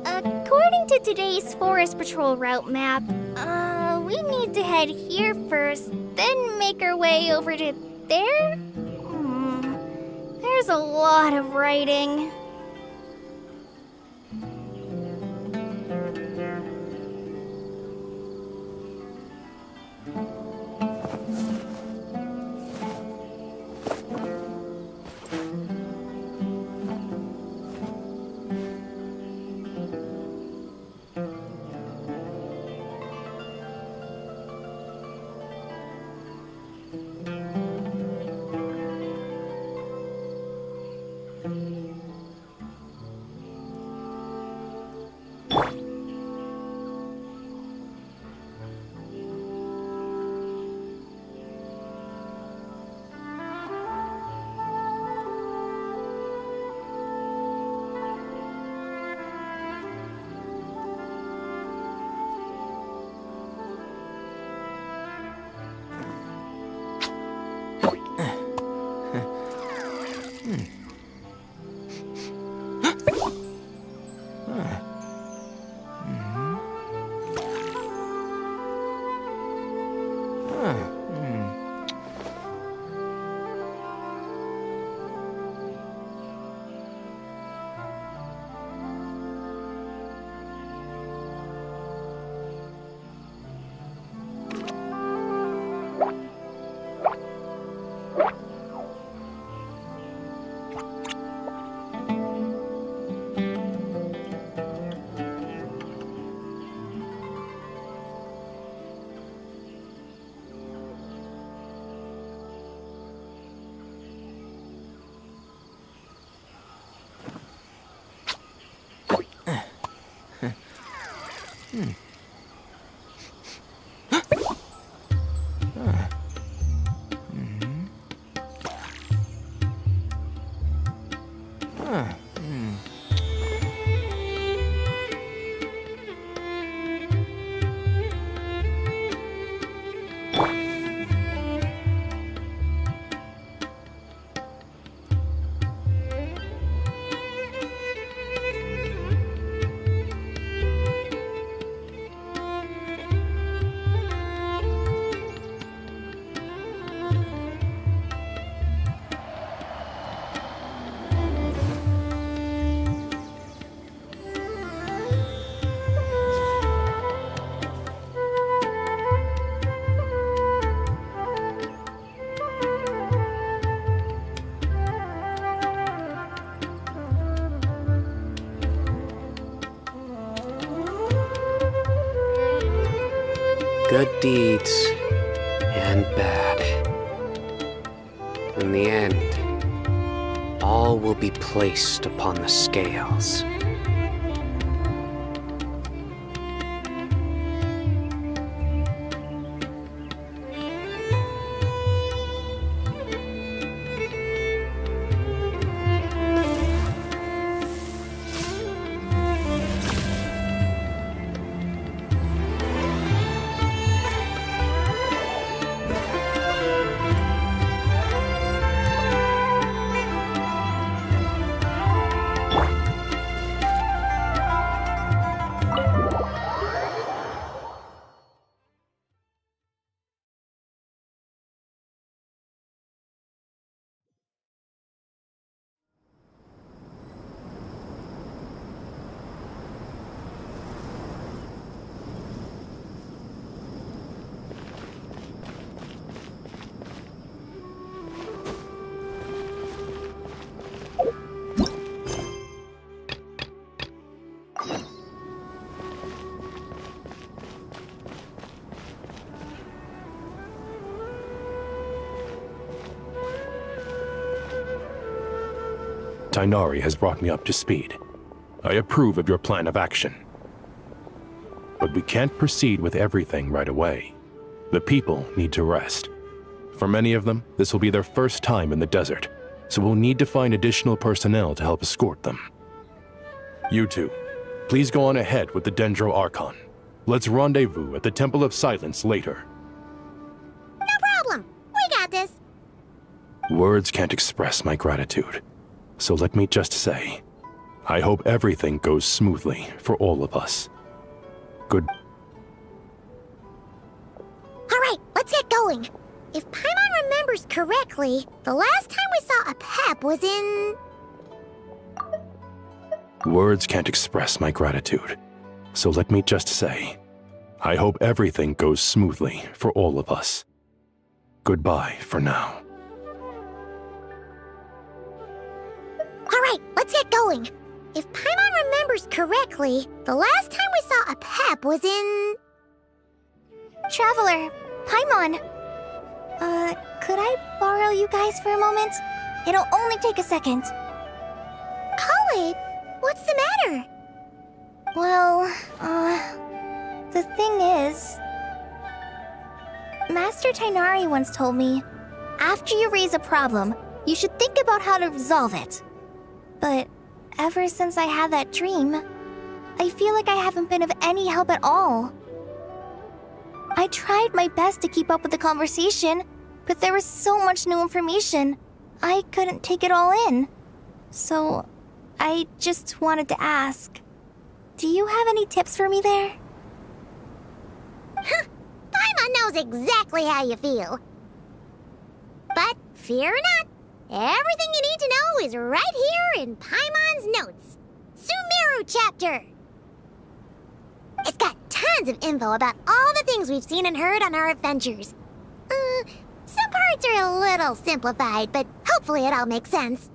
According to today's Forest Patrol route map, we need to head here first, then make our way over to there? There's a lot of writing. Good deeds and bad. In the end, all will be placed upon the scales. Tighnari has brought me up to speed. I approve of your plan of action. But we can't proceed with everything right away. The people need to rest. For many of them, this will be their first time in the desert, so we'll need to find additional personnel to help escort them. You two, please go on ahead with the Dendro Archon. Let's rendezvous at the Temple of Silence later. No problem. We got this. Words can't express my gratitude. So let me just say, I hope everything goes smoothly for all of us. Good. All right, let's get going. If Paimon remembers correctly, the last time we saw a pep was in... Words can't express my gratitude. So let me just say, I hope everything goes smoothly for all of us. Goodbye for now. All right, let's get going. If Paimon remembers correctly, the last time we saw a pep was in... Traveler, Paimon. Could I borrow you guys for a moment? It'll only take a second. Kale, what's the matter? Well, the thing is... Master Tighnari once told me, after you raise a problem, you should think about how to resolve it. But ever since I had that dream, I feel like I haven't been of any help at all. I tried my best to keep up with the conversation, but there was so much new information, I couldn't take it all in. So, I just wanted to ask, do you have any tips for me there? Paimon knows exactly how you feel. But fear not. Everything you need to know is right here in Paimon's notes. Sumeru chapter! It's got tons of info about all the things we've seen and heard on our adventures. Some parts are a little simplified, but hopefully it all makes sense.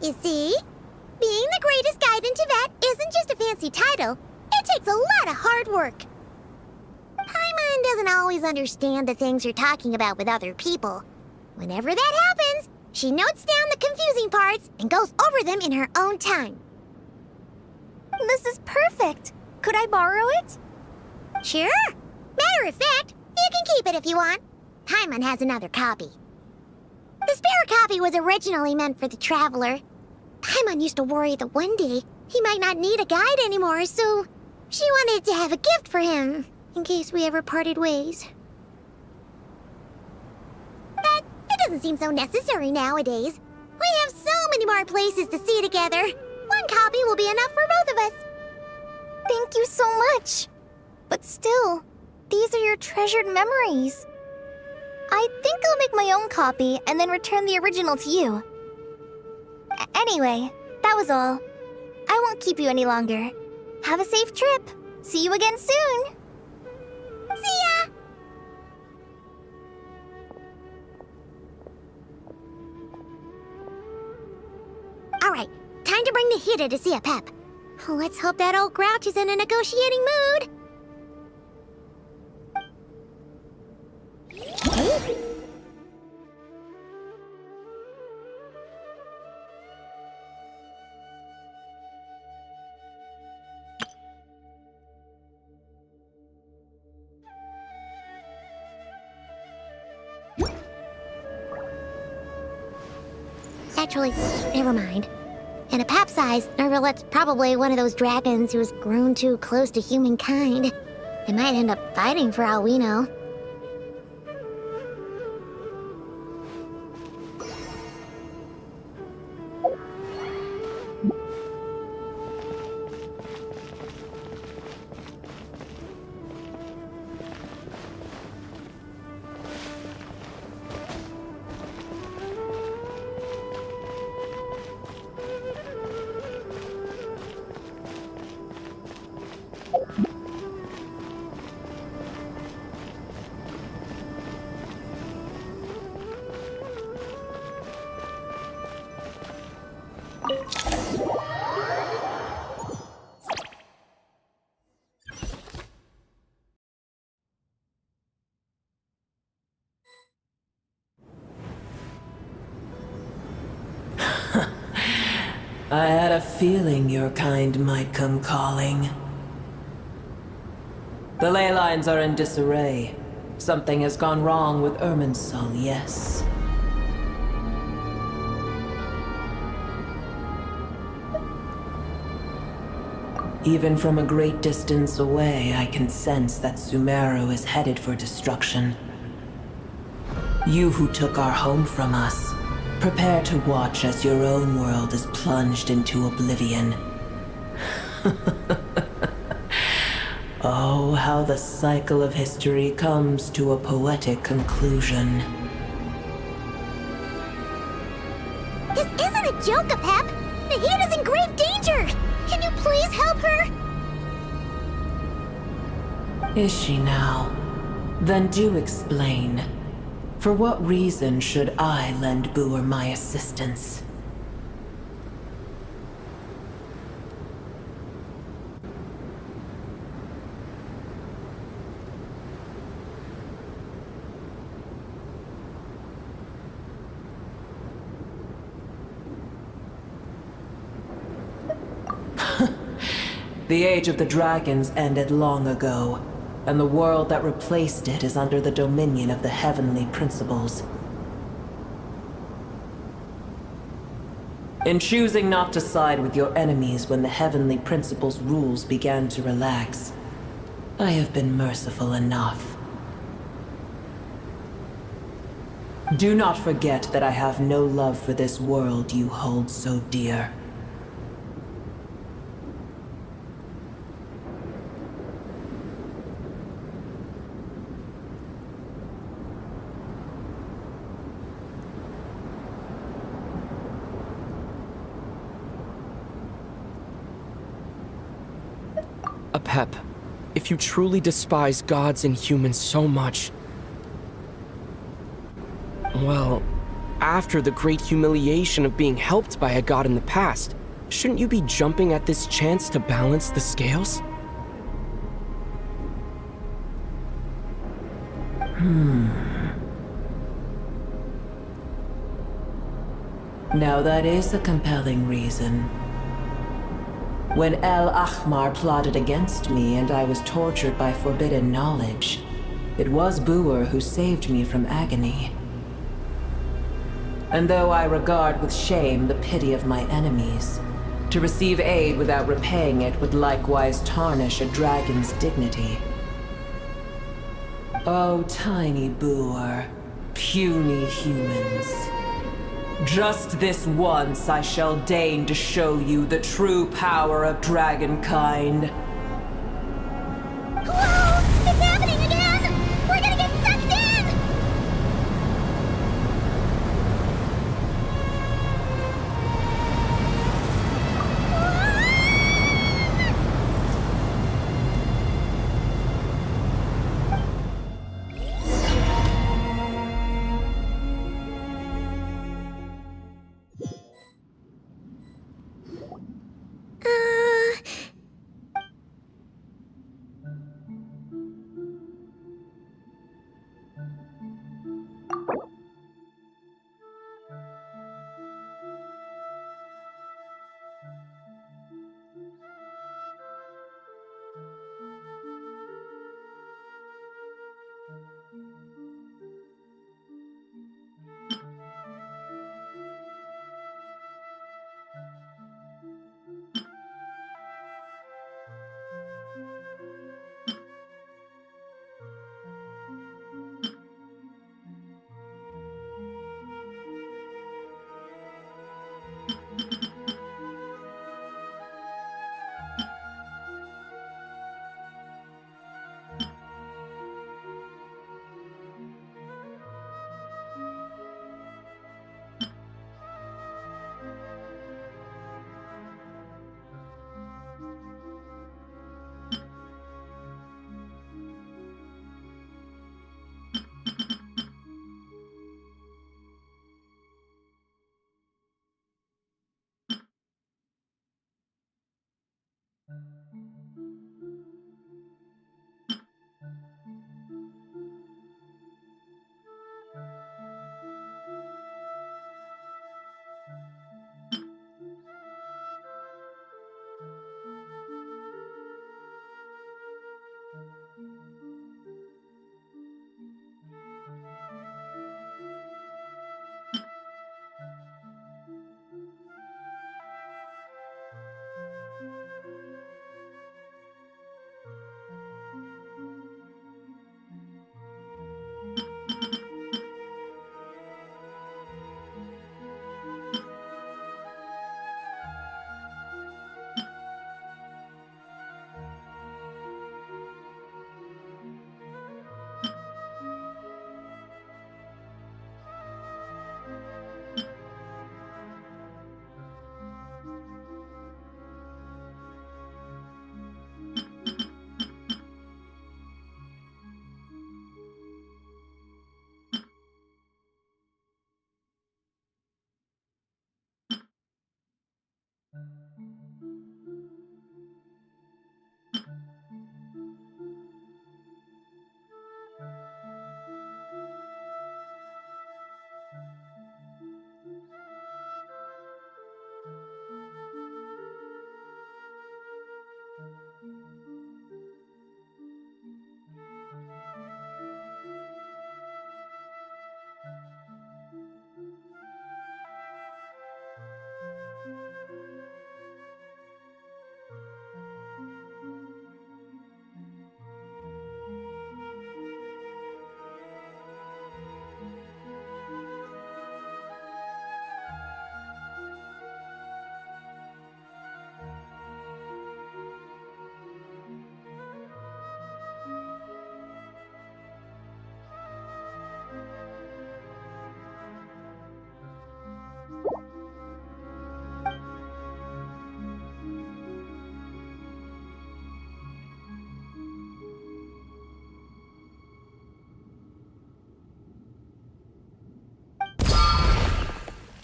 You see? Being the greatest guide in Teyvat isn't just a fancy title. It takes a lot of hard work. Paimon doesn't always understand the things you're talking about with other people. Whenever that happens, she notes down the confusing parts and goes over them in her own time. This is perfect. Could I borrow it? Sure. Matter of fact, you can keep it if you want. Paimon has another copy. The spare copy was originally meant for the traveler. Paimon used to worry that one day he might not need a guide anymore, so she wanted to have a gift for him, in case we ever parted ways. But it doesn't seem so necessary nowadays. We have so many more places to see together. One copy will be enough for both of us. Thank you so much. But still, these are your treasured memories. I think I'll make my own copy and then return the original to you. Anyway, that was all. I won't keep you any longer. Have a safe trip. See you again soon. See ya! Alright, time to bring the Hida to see a pep. Let's hope that old grouch is in a negotiating mood. Actually, never mind. And a pap-sized Nervalet's probably one of those dragons who's grown too close to humankind. They might end up fighting for all we know. I had a feeling your kind might come calling. The ley lines are in disarray. Something has gone wrong with Irminsul, yes. Even from a great distance away, I can sense that Sumeru is headed for destruction. You who took our home from us, prepare to watch as your own world is plunged into oblivion. Oh, how the cycle of history comes to a poetic conclusion. This isn't a joke, Apep! Nahida is in grave danger! Can you please help her? Is she now? Then do explain. For what reason should I lend Boer my assistance? The Age of the Dragons ended long ago, and the world that replaced it is under the dominion of the Heavenly Principles. In choosing not to side with your enemies when the Heavenly Principles' rules began to relax, I have been merciful enough. Do not forget that I have no love for this world you hold so dear. Apep, if you truly despise gods and humans so much, well, after the great humiliation of being helped by a god in the past, shouldn't you be jumping at this chance to balance the scales? Now that is a compelling reason. When El Ahmar plotted against me and I was tortured by forbidden knowledge, it was Boer who saved me from agony. And though I regard with shame the pity of my enemies, to receive aid without repaying it would likewise tarnish a dragon's dignity. Oh, tiny Boer, puny humans. Just this once I shall deign to show you the true power of dragonkind. Whoa! It's happening again! We're gonna get sucked in!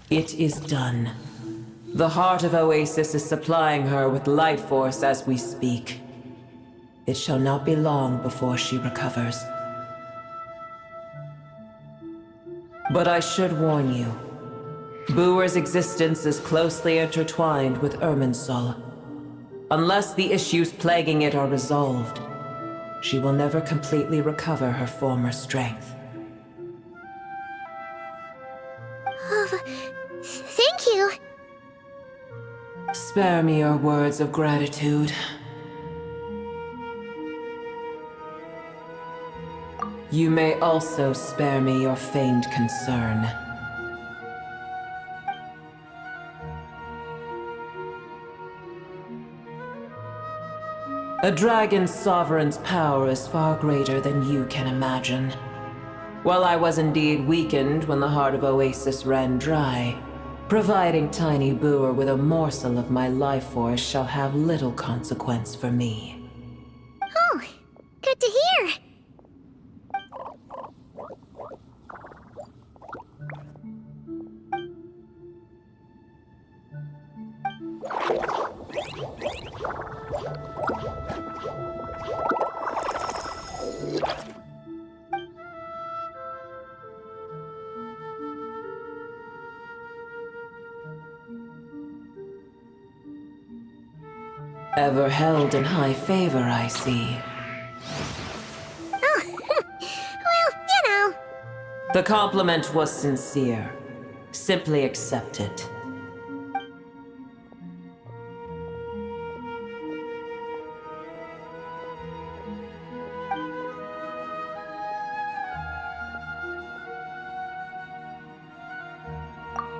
It is done. The heart of Oasis is supplying her with life force as we speak. It shall not be long before she recovers. But I should warn you. Booer's existence is closely intertwined with Irminsul. Unless the issues plaguing it are resolved, she will never completely recover her former strength. Thank you. Spare me your words of gratitude. You may also spare me your feigned concern. A dragon's sovereign's power is far greater than you can imagine. While I was indeed weakened when the heart of Oasis ran dry, providing Tiny Booer with a morsel of my life force shall have little consequence for me. Oh, good to hear. Ever held in high favor, I see. Oh, well, you know. The compliment was sincere. Simply accept it.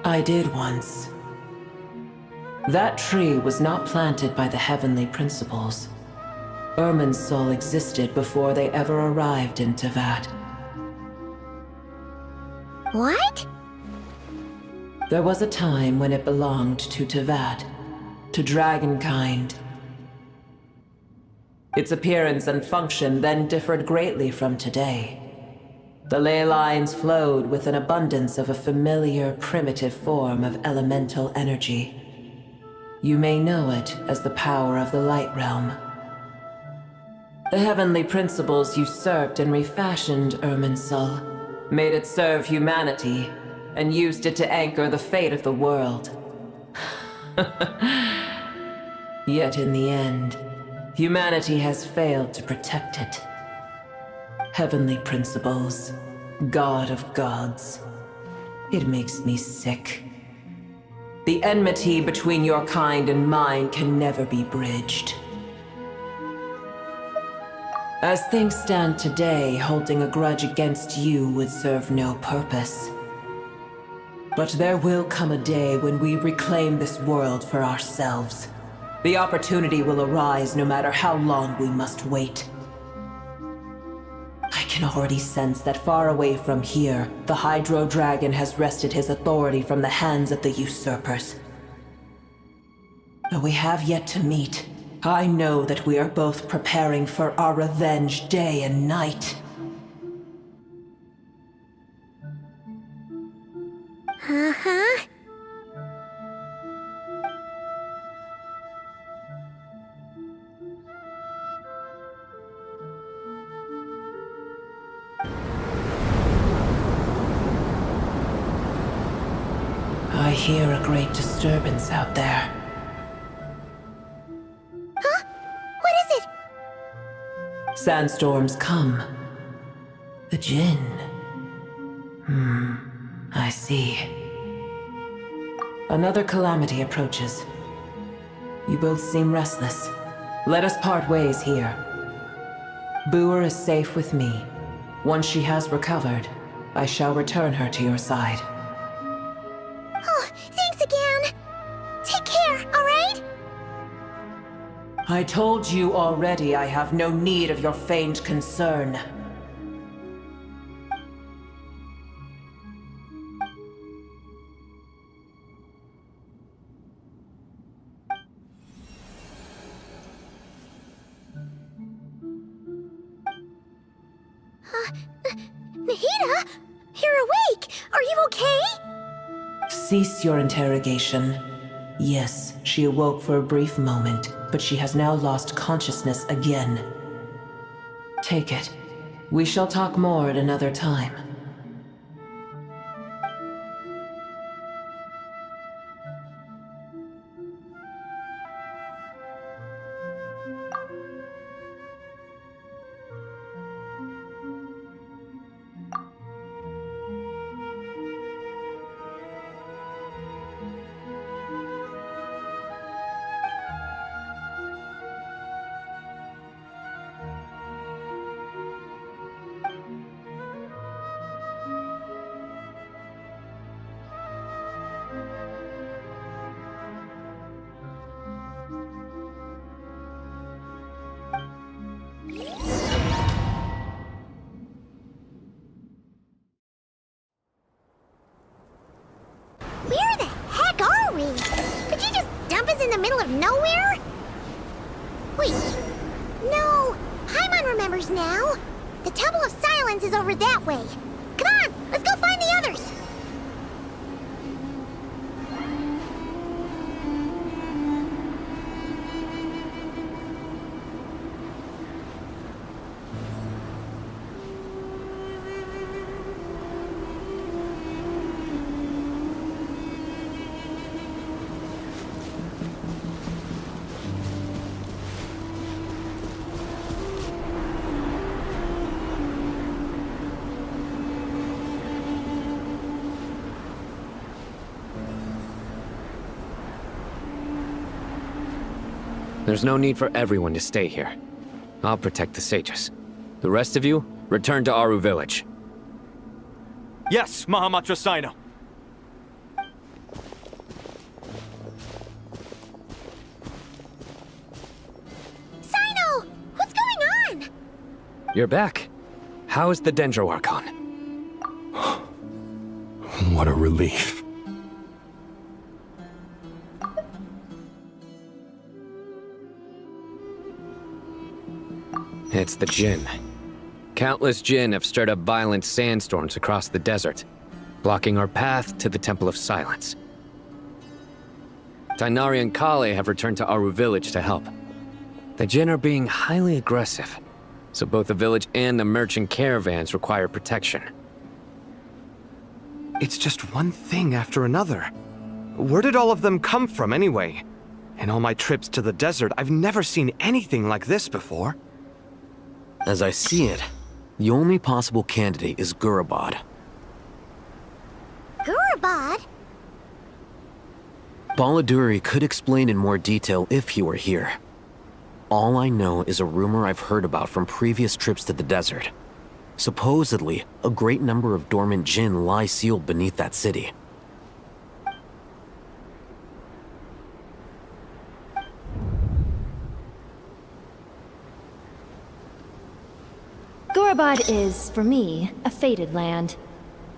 I did once. That tree was not planted by the heavenly principles. Irminsul existed before they ever arrived in Teyvat. What? There was a time when it belonged to Teyvat, to dragonkind. Its appearance and function then differed greatly from today. The ley lines flowed with an abundance of a familiar, primitive form of elemental energy. You may know it as the power of the Light Realm. The heavenly principles usurped and refashioned Irminsul, made it serve humanity, and used it to anchor the fate of the world. Yet in the end, humanity has failed to protect it. Heavenly principles, God of gods. It makes me sick. The enmity between your kind and mine can never be bridged. As things stand today, holding a grudge against you would serve no purpose. But there will come a day when we reclaim this world for ourselves. The opportunity will arise no matter how long we must wait. I can already sense that far away from here, the Hydro Dragon has wrested his authority from the hands of the usurpers. Though we have yet to meet, I know that we are both preparing for our revenge day and night. Uh-huh. I hear a great disturbance out there. Huh? What is it? Sandstorms come. The Jinn. I see. Another calamity approaches. You both seem restless. Let us part ways here. Boer is safe with me. Once she has recovered, I shall return her to your side. Oh, thanks again. Take care, all right? I told you already I have no need of your feigned concern. Nahida, you're awake. Are you okay? Cease your interrogation. Yes, she awoke for a brief moment, but she has now lost consciousness again. Take it. We shall talk more at another time. Where the heck are we? Did you just dump us in the middle of nowhere? Wait. No. Paimon remembers now. The Temple of Silence is over that way. Come on, let's go find the others. There's no need for everyone to stay here. I'll protect the sages. The rest of you, return to Aru village. Yes, Mahamatra Sino. Sino! What's going on? You're back. How is the Dendro Archon? What a relief. It's the Jinn. Countless Jinn have stirred up violent sandstorms across the desert, blocking our path to the Temple of Silence. Tainari and Kale have returned to Aru village to help. The Jinn are being highly aggressive, so both the village and the merchant caravans require protection. It's just one thing after another. Where did all of them come from anyway? In all my trips to the desert, I've never seen anything like this before. As I see it, the only possible candidate is Gurabad. Gurabad? Baladuri could explain in more detail if he were here. All I know is a rumor I've heard about from previous trips to the desert. Supposedly, a great number of dormant Jinn lie sealed beneath that city. Gorobod is, for me, a fated land.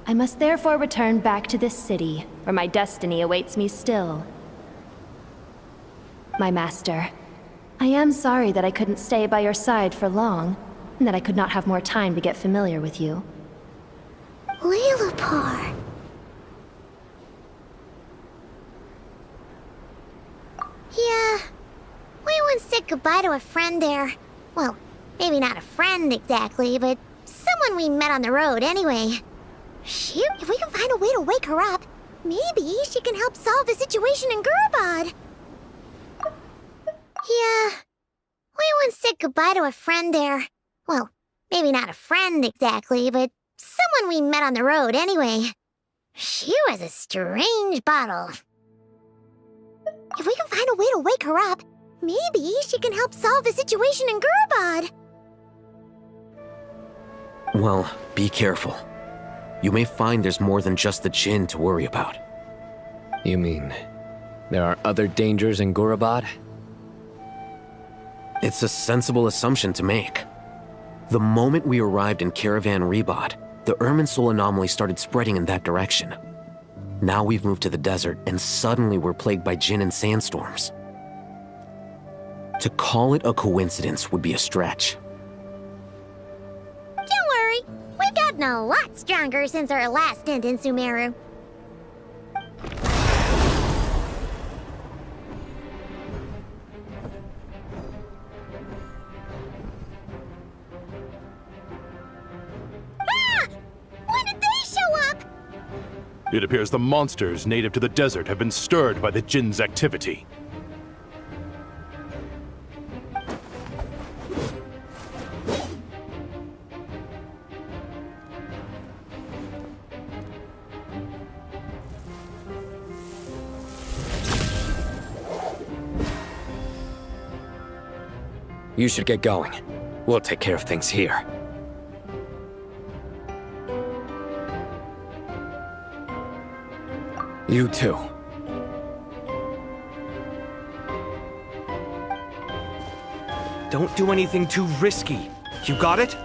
I must therefore return back to this city, where my destiny awaits me still. My master, I am sorry that I couldn't stay by your side for long, and that I could not have more time to get familiar with you. Lilipar. Yeah, we once said goodbye to a friend there. Well, maybe not a friend exactly, but someone we met on the road anyway. Shoot, if we can find a way to wake her up, maybe she can help solve the situation in Gorobod. Yeah, we once said goodbye to a friend there. Well, maybe not a friend exactly, but someone we met on the road anyway. She was a strange bottle. If we can find a way to wake her up, maybe she can help solve the situation in Gorobod. Well, be careful. You may find there's more than just the Jinn to worry about. You mean, there are other dangers in Gorobod? It's a sensible assumption to make. The moment we arrived in Caravan Rebod, the Irminsul anomaly started spreading in that direction. Now we've moved to the desert, and suddenly we're plagued by Jinn and sandstorms. To call it a coincidence would be a stretch. Don't worry, we've gotten a lot stronger since our last stint in Sumeru. Ah! When did they show up? It appears the monsters native to the desert have been stirred by the Jinn's activity. You should get going. We'll take care of things here. You too. Don't do anything too risky. You got it?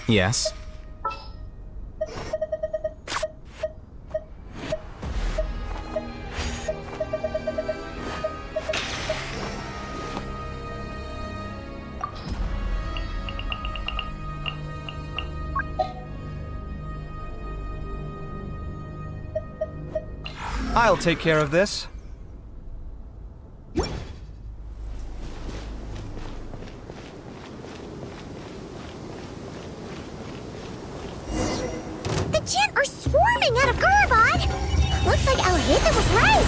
Yes? I'll take care of this. The Jinn are swarming out of Gorobod! Looks like Alhita was right!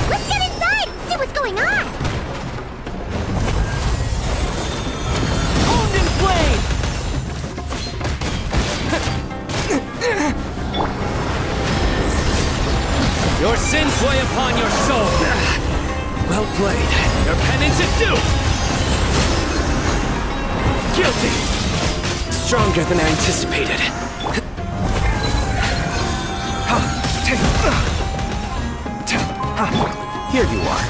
Let's get inside and see what's going on! Owned in flame! Your sins weigh upon your soul. Well played. Your penance is due. Guilty. Stronger than I anticipated. Here you are.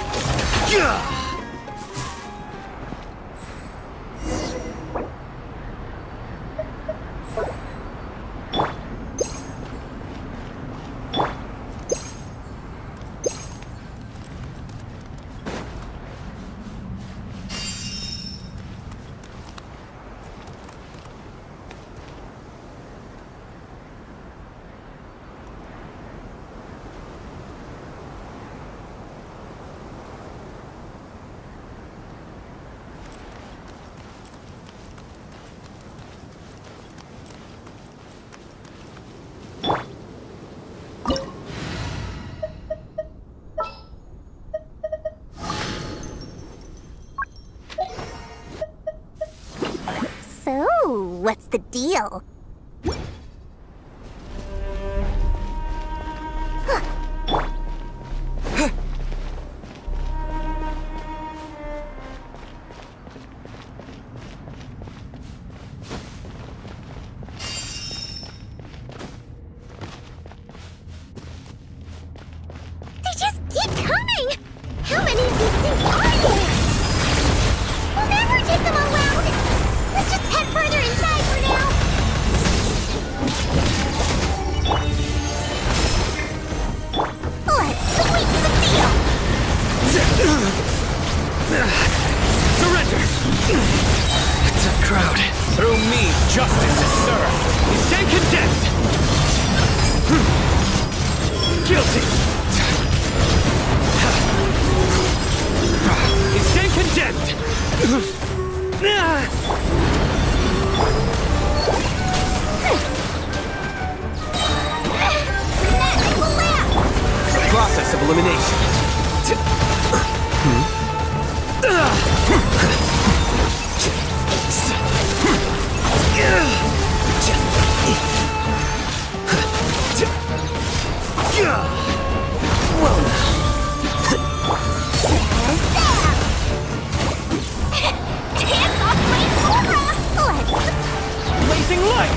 So, what's the deal? They just keep coming! How many of these things are there? We'll never take them all out! Let's just head further inside for now! Let's sweeten the deal! Surrender! It's a crowd. Through me, justice is served. You stand condemned! Guilty! You stand condemned! The process of elimination. Well now. Hands off my aura! Let's... Blazing light!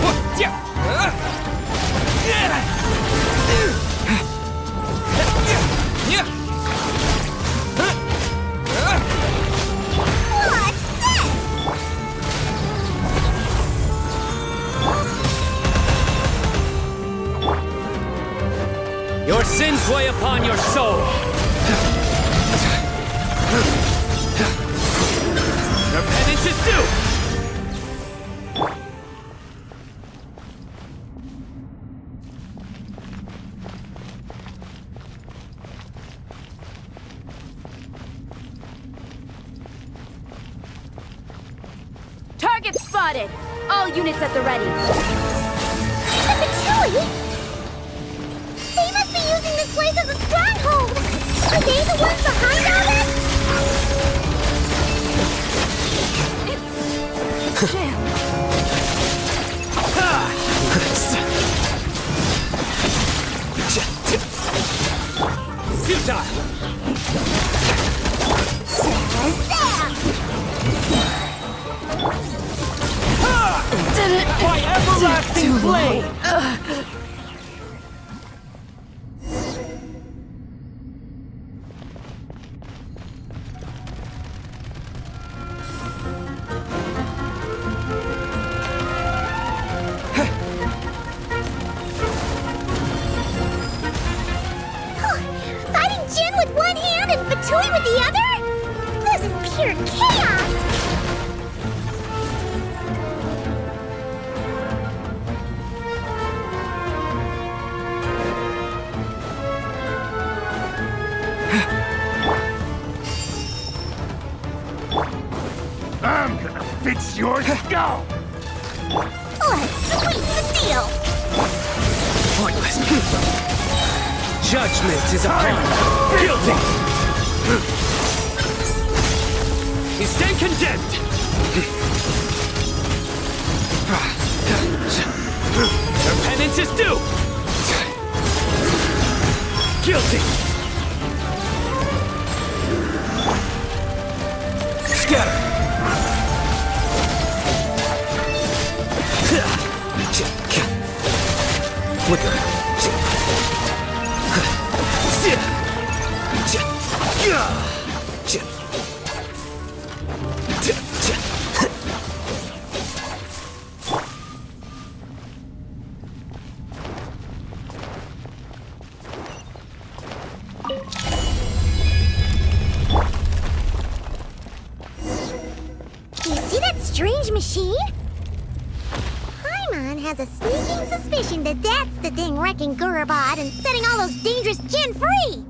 What's this? Your sins weigh upon your soul. Your penance is due! Target spotted! All units at the ready. The Fatui? They must be using this place as a stronghold! Are they the ones behind all this? It's... jam. Futile! By everlasting flame! Fighting Jin with one hand and Fatui with the other? This is pure chaos! I'm gonna fix your skull! Let's sweeten the deal! Pointless. Judgment is upon you. Guilty! You stand condemned! Your penance is due! Guilty! Scatter! Flicker! Do you see that strange machine? Paimon has a sneaking suspicion that that's the thing wrecking Gurubad and setting all those dangerous Jin free!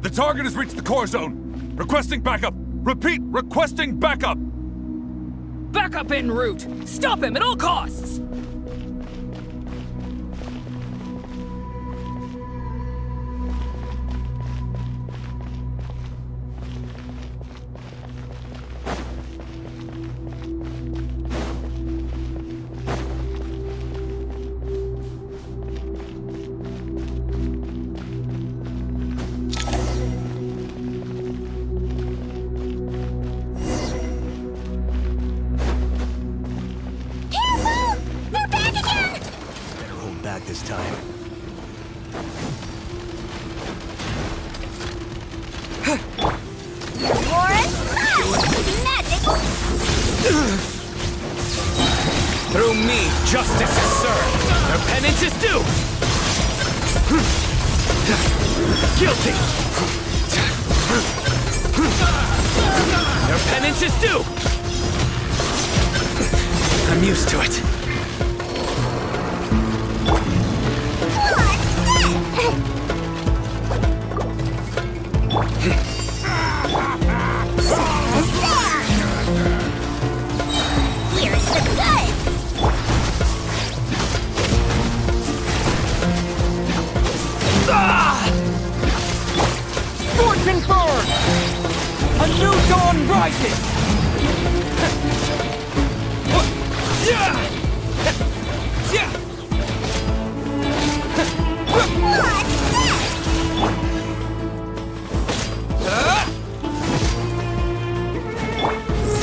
The target has reached the core zone. Requesting backup. Repeat, requesting backup. Backup en route! Stop him at all costs! time. Through me, justice is served. Their penance is due. Guilty. Their penance is due. I'm used to it. Here's the goods! Scorching burn! A new dawn rises!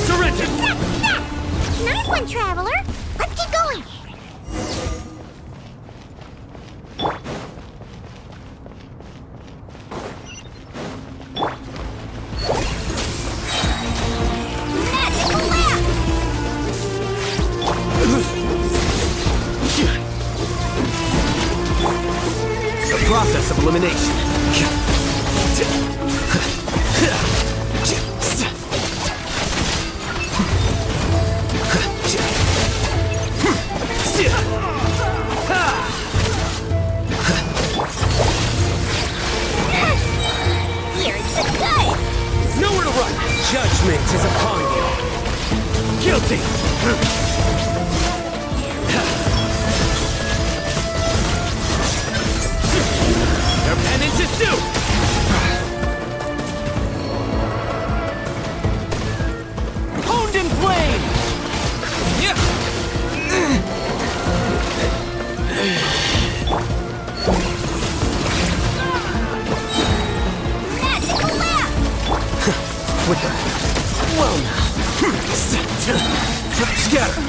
Surrender! Nice one, Traveler! Let's keep going! Magical lamp! The process of elimination. Here's the goods! Nowhere to run. Judgment is upon you. Guilty. Their penance is due. Honed in flame! Magical lamp! Well now. Scatter.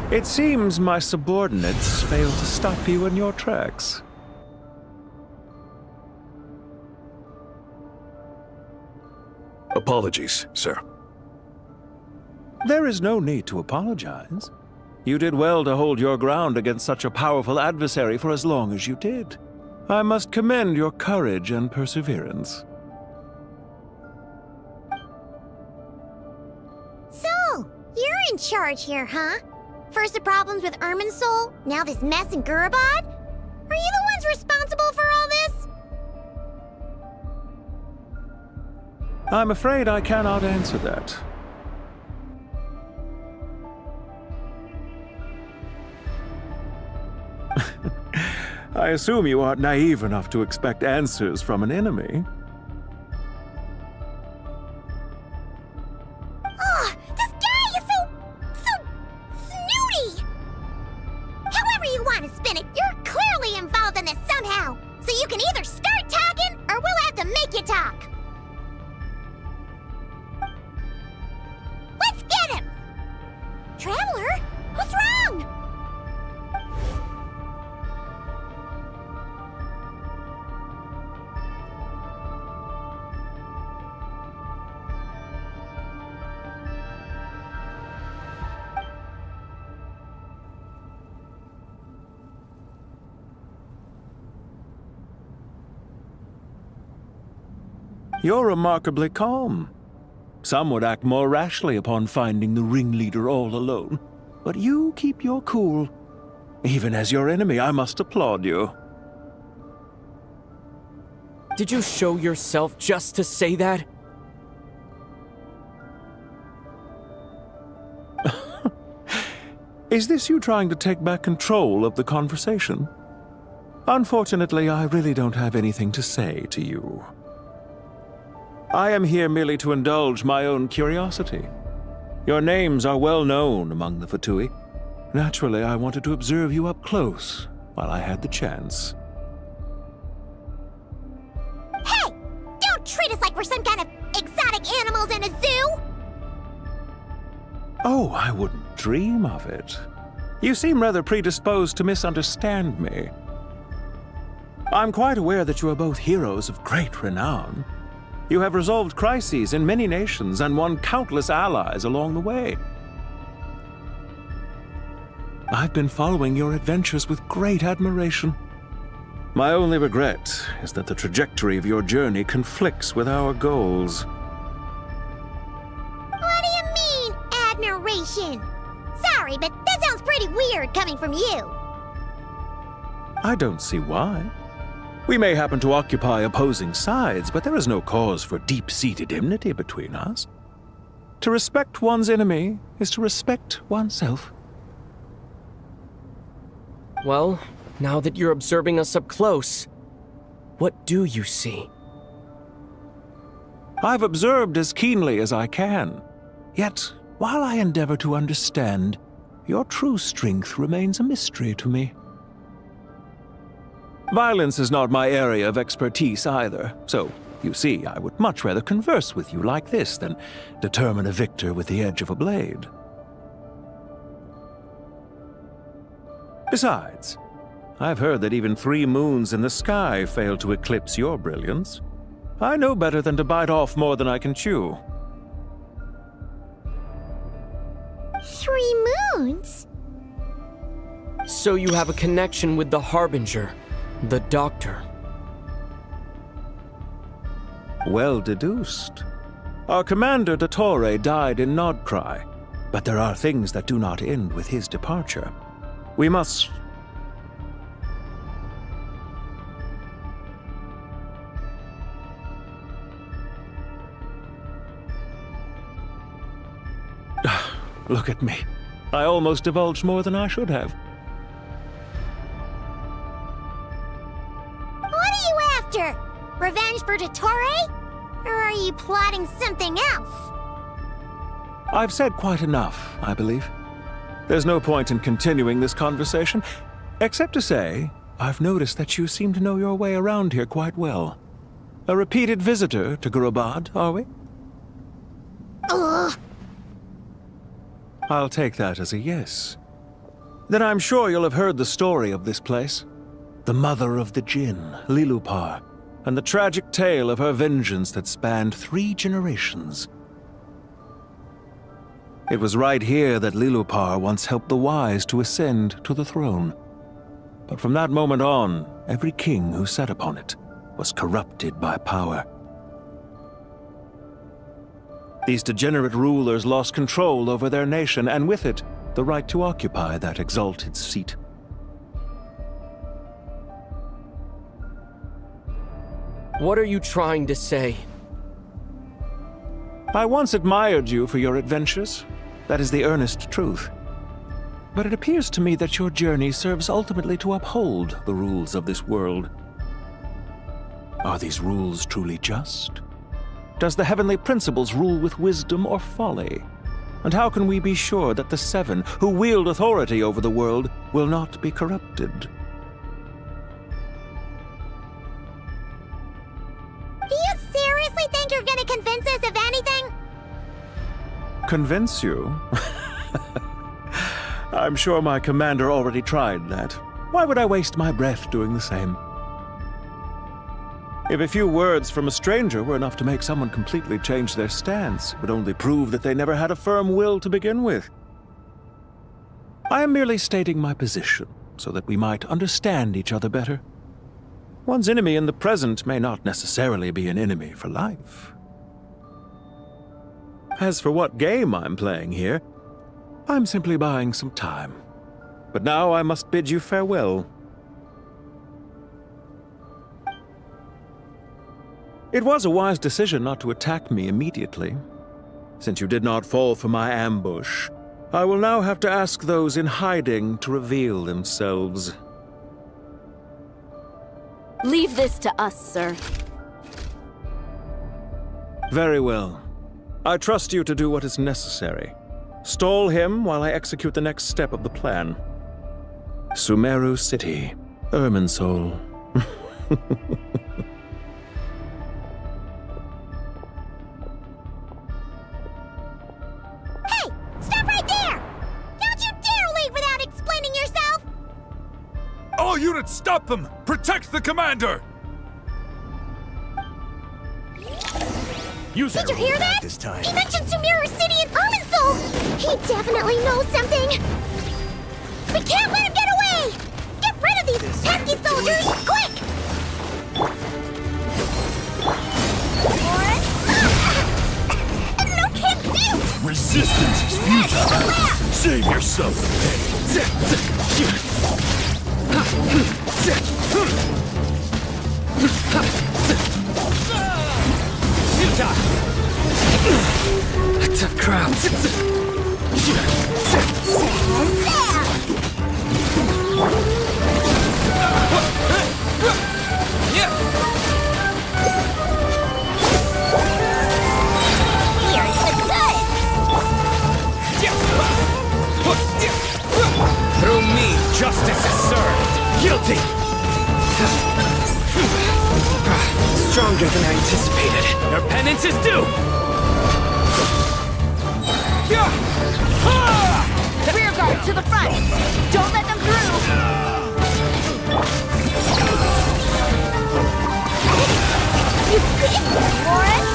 It seems my subordinates failed to stop you in your tracks. Apologies, sir. There is no need to apologize. You did well to hold your ground against such a powerful adversary for as long as you did. I must commend your courage and perseverance. So, you're in charge here, huh? First the problems with Irminsul, now this mess in Gurabad? Are you the ones responsible for all this? I'm afraid I cannot answer that. I assume you aren't naive enough to expect answers from an enemy. Oh, this guy is so snooty! However you want to spin it, you're clearly involved in this somehow! traveler? What's wrong? You're remarkably calm. Some would act more rashly upon finding the ringleader all alone, but you keep your cool. Even as your enemy, I must applaud you. Did you show yourself just to say that? Is this you trying to take back control of the conversation? Unfortunately, I really don't have anything to say to you. I am here merely to indulge my own curiosity. Your names are well known among the Fatui. Naturally, I wanted to observe you up close while I had the chance. Hey! Don't treat us like we're some kind of exotic animals in a zoo! Oh, I wouldn't dream of it. You seem rather predisposed to misunderstand me. I'm quite aware that you are both heroes of great renown. You have resolved crises in many nations and won countless allies along the way. I've been following your adventures with great admiration. My only regret is that the trajectory of your journey conflicts with our goals. What do you mean, admiration? Sorry, but that sounds pretty weird coming from you. I don't see why. We may happen to occupy opposing sides, but there is no cause for deep-seated enmity between us. To respect one's enemy is to respect oneself. Well, now that you're observing us up close, what do you see? I've observed as keenly as I can. Yet, while I endeavor to understand, your true strength remains a mystery to me. Violence is not my area of expertise either, so, you see, I would much rather converse with you like this than determine a victor with the edge of a blade. Besides, I've heard that even 3 moons in the sky fail to eclipse your brilliance. I know better than to bite off more than I can chew. 3 moons? So you have a connection with the Harbinger, the Doctor. Well deduced. Our commander, Dottore, died in Nodcry, but there are things that do not end with his departure. We must... Look at me. I almost divulged more than I should have. What are you after? Revenge for Dottore? Or are you plotting something else? I've said quite enough, I believe. There's no point in continuing this conversation, except to say, I've noticed that you seem to know your way around here quite well. A repeated visitor to Gurubad, are we? Ugh. I'll take that as a yes. Then I'm sure you'll have heard the story of this place. The mother of the Jinn, Lilupar, and the tragic tale of her vengeance that spanned 3 generations. It was right here that Lilupar once helped the wise to ascend to the throne. But from that moment on, every king who sat upon it was corrupted by power. These degenerate rulers lost control over their nation, and with it, the right to occupy that exalted seat. What are you trying to say? I once admired you for your adventures. That is the earnest truth. But it appears to me that your journey serves ultimately to uphold the rules of this world. Are these rules truly just? Does the heavenly principles rule with wisdom or folly? And how can we be sure that the 7 who wield authority over the world will not be corrupted? Do you seriously think you're gonna convince us of anything? Convince you? I'm sure my commander already tried that. Why would I waste my breath doing the same? If a few words from a stranger were enough to make someone completely change their stance, it would only prove that they never had a firm will to begin with. I am merely stating my position, so that we might understand each other better. One's enemy in the present may not necessarily be an enemy for life. As for what game I'm playing here, I'm simply buying some time. But now I must bid you farewell. It was a wise decision not to attack me immediately. Since you did not fall for my ambush, I will now have to ask those in hiding to reveal themselves. Leave this to us, sir. Very well. I trust you to do what is necessary. Stall him while I execute the next step of the plan. Sumeru City, Irminsul. Hey! Stop right there! Don't you dare leave without explaining yourself! All units, stop them! Protect the commander! Did you hear that? This time. He mentioned Sumeru City and Irminsul! He definitely knows something! We can't let him get away! Get rid of these pesky soldiers, quick! No can't do! Resistance is futile! Save yourself A tough crowd. Through me, justice is served. Guilty! Stronger than I anticipated. Your penance is due! Rear guard to the front! Don't let them through! You big Morris!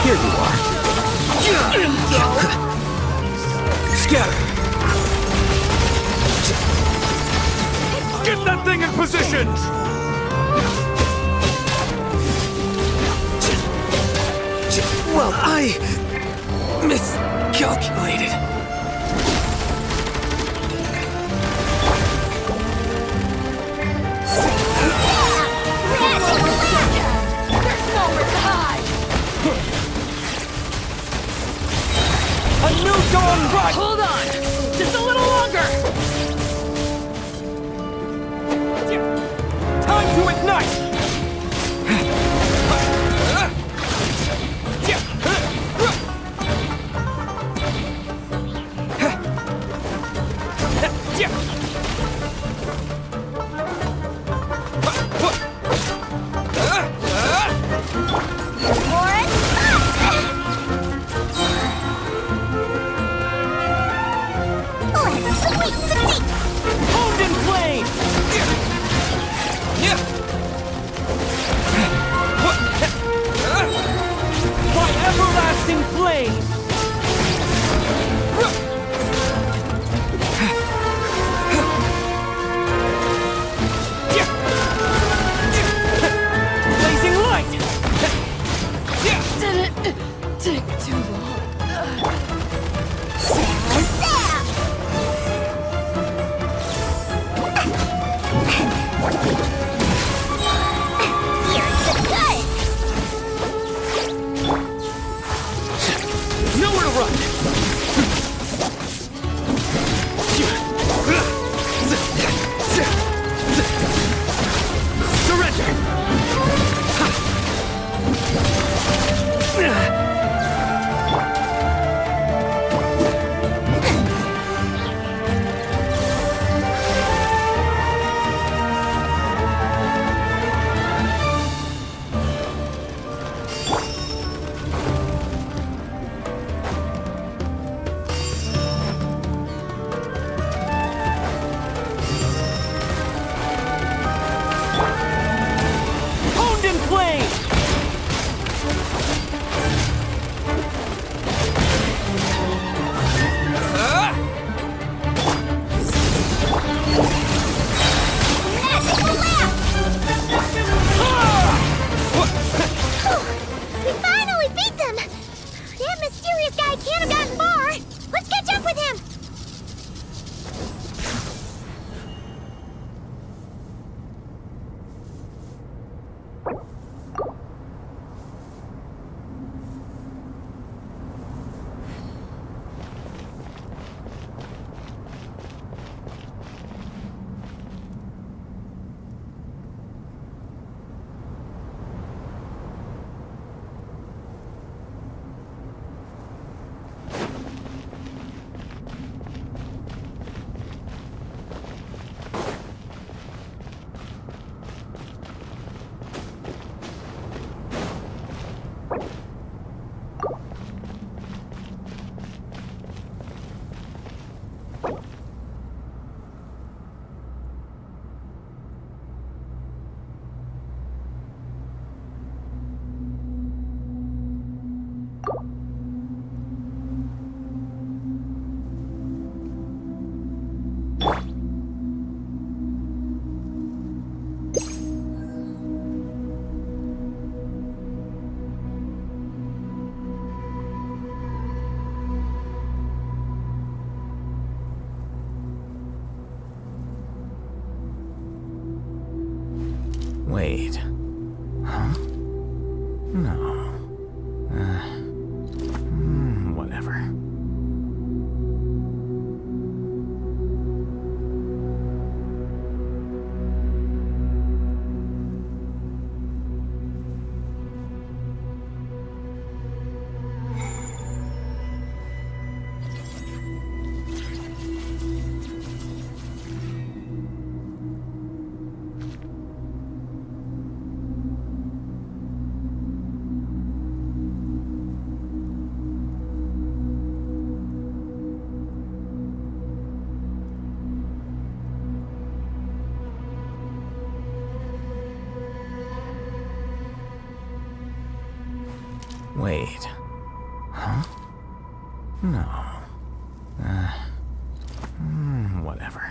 Here you are. Scatter. Get that thing in position! Well, I miscalculated. There's nowhere to hide! A new dawn right! Hold on! Just a little longer! Time to ignite! Hold in flame! By everlasting flame! Blazing light! Did it take too long? Here's the good! Wait. Huh? No. Whatever. Wait. Huh? No. Whatever.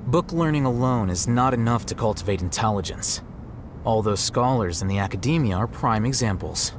Book learning alone is not enough to cultivate intelligence. All those scholars in the academia are prime examples.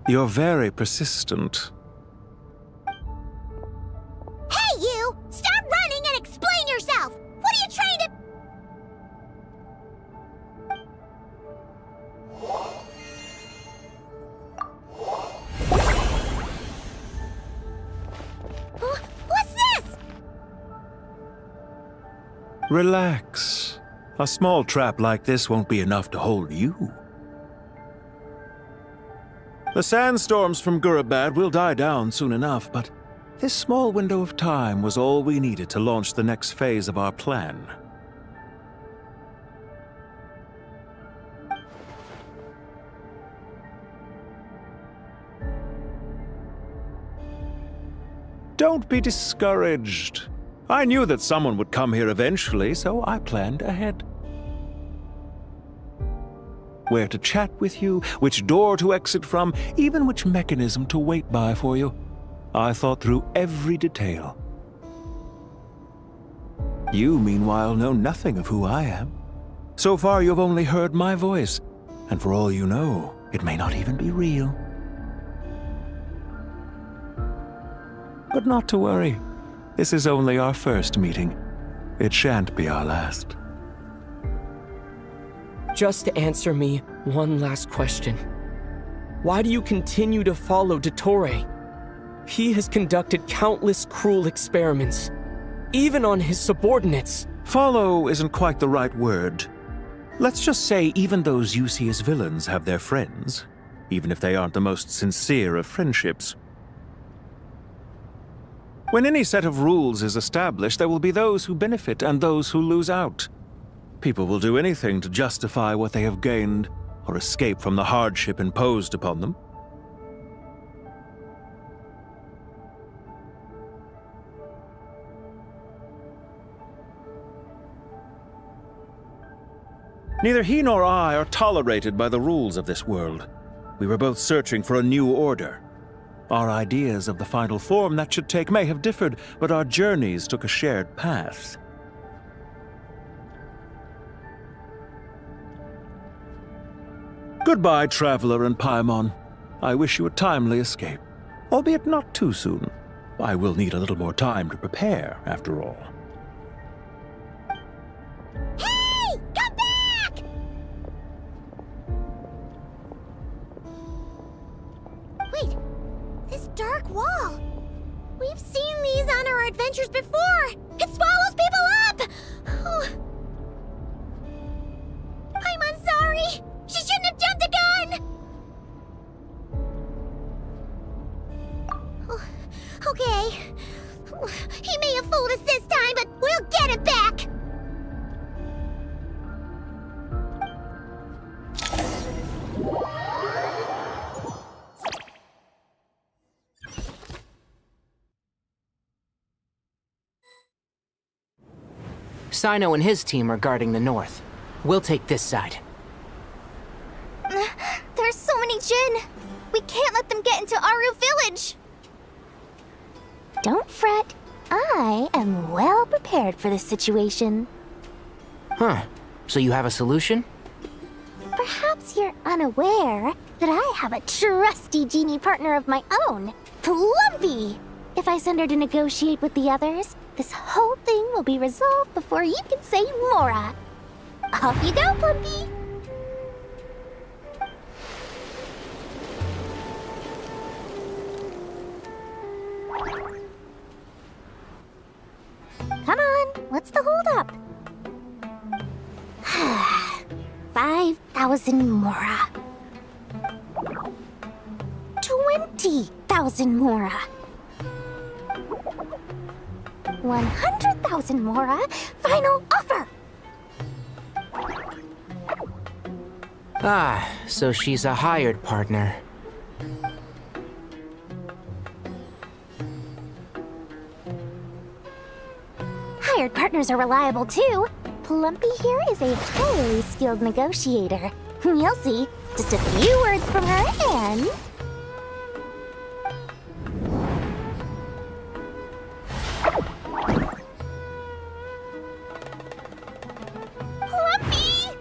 You're very persistent. Hey, you! Stop running and explain yourself! What are you trying to... What's this? Relax. A small trap like this won't be enough to hold you. The sandstorms from Gurabad will die down soon enough, but this small window of time was all we needed to launch the next phase of our plan. Don't be discouraged. I knew that someone would come here eventually, so I planned ahead. Where to chat with you, which door to exit from, even which mechanism to wait by for you. I thought through every detail. You, meanwhile, know nothing of who I am. So far, you've only heard my voice, and for all you know, it may not even be real. But not to worry. This is only our first meeting. It shan't be our last. Just answer me one last question. Why do you continue to follow Dottore? He has conducted countless cruel experiments, even on his subordinates. Follow isn't quite the right word. Let's just say even those you see as villains have their friends, even if they aren't the most sincere of friendships. When any set of rules is established, there will be those who benefit and those who lose out. People will do anything to justify what they have gained or escape from the hardship imposed upon them. Neither he nor I are tolerated by the rules of this world. We were both searching for a new order. Our ideas of the final form that should take may have differed, but our journeys took a shared path. Goodbye, Traveler and Paimon. I wish you a timely escape, albeit not too soon. I will need a little more time to prepare, after all. Hey! Come back! Wait, this dark wall. We've seen these on our adventures before. It swallows people up! Oh. I'm sorry. She shouldn't have jumped the gun! Oh, okay. He may have fooled us this time, but we'll get him back! Sino and his team are guarding the north. We'll take this side. There's so many Jin! We can't let them get into Aru Village! Don't fret. I am well prepared for this situation. Huh. So you have a solution? Perhaps you're unaware that I have a trusty genie partner of my own, Plumpy. If I send her to negotiate with the others, this whole thing will be resolved before you can say Mora. Off you go, Plumpy. Come on, what's the holdup? 5,000 Mora. 20,000 Mora. 100,000 Mora. Final offer. Ah, so she's a hired partner. Hired partners are reliable too. Plumpy here is a highly skilled negotiator. You'll see. Just a few words from her and... Plumpy!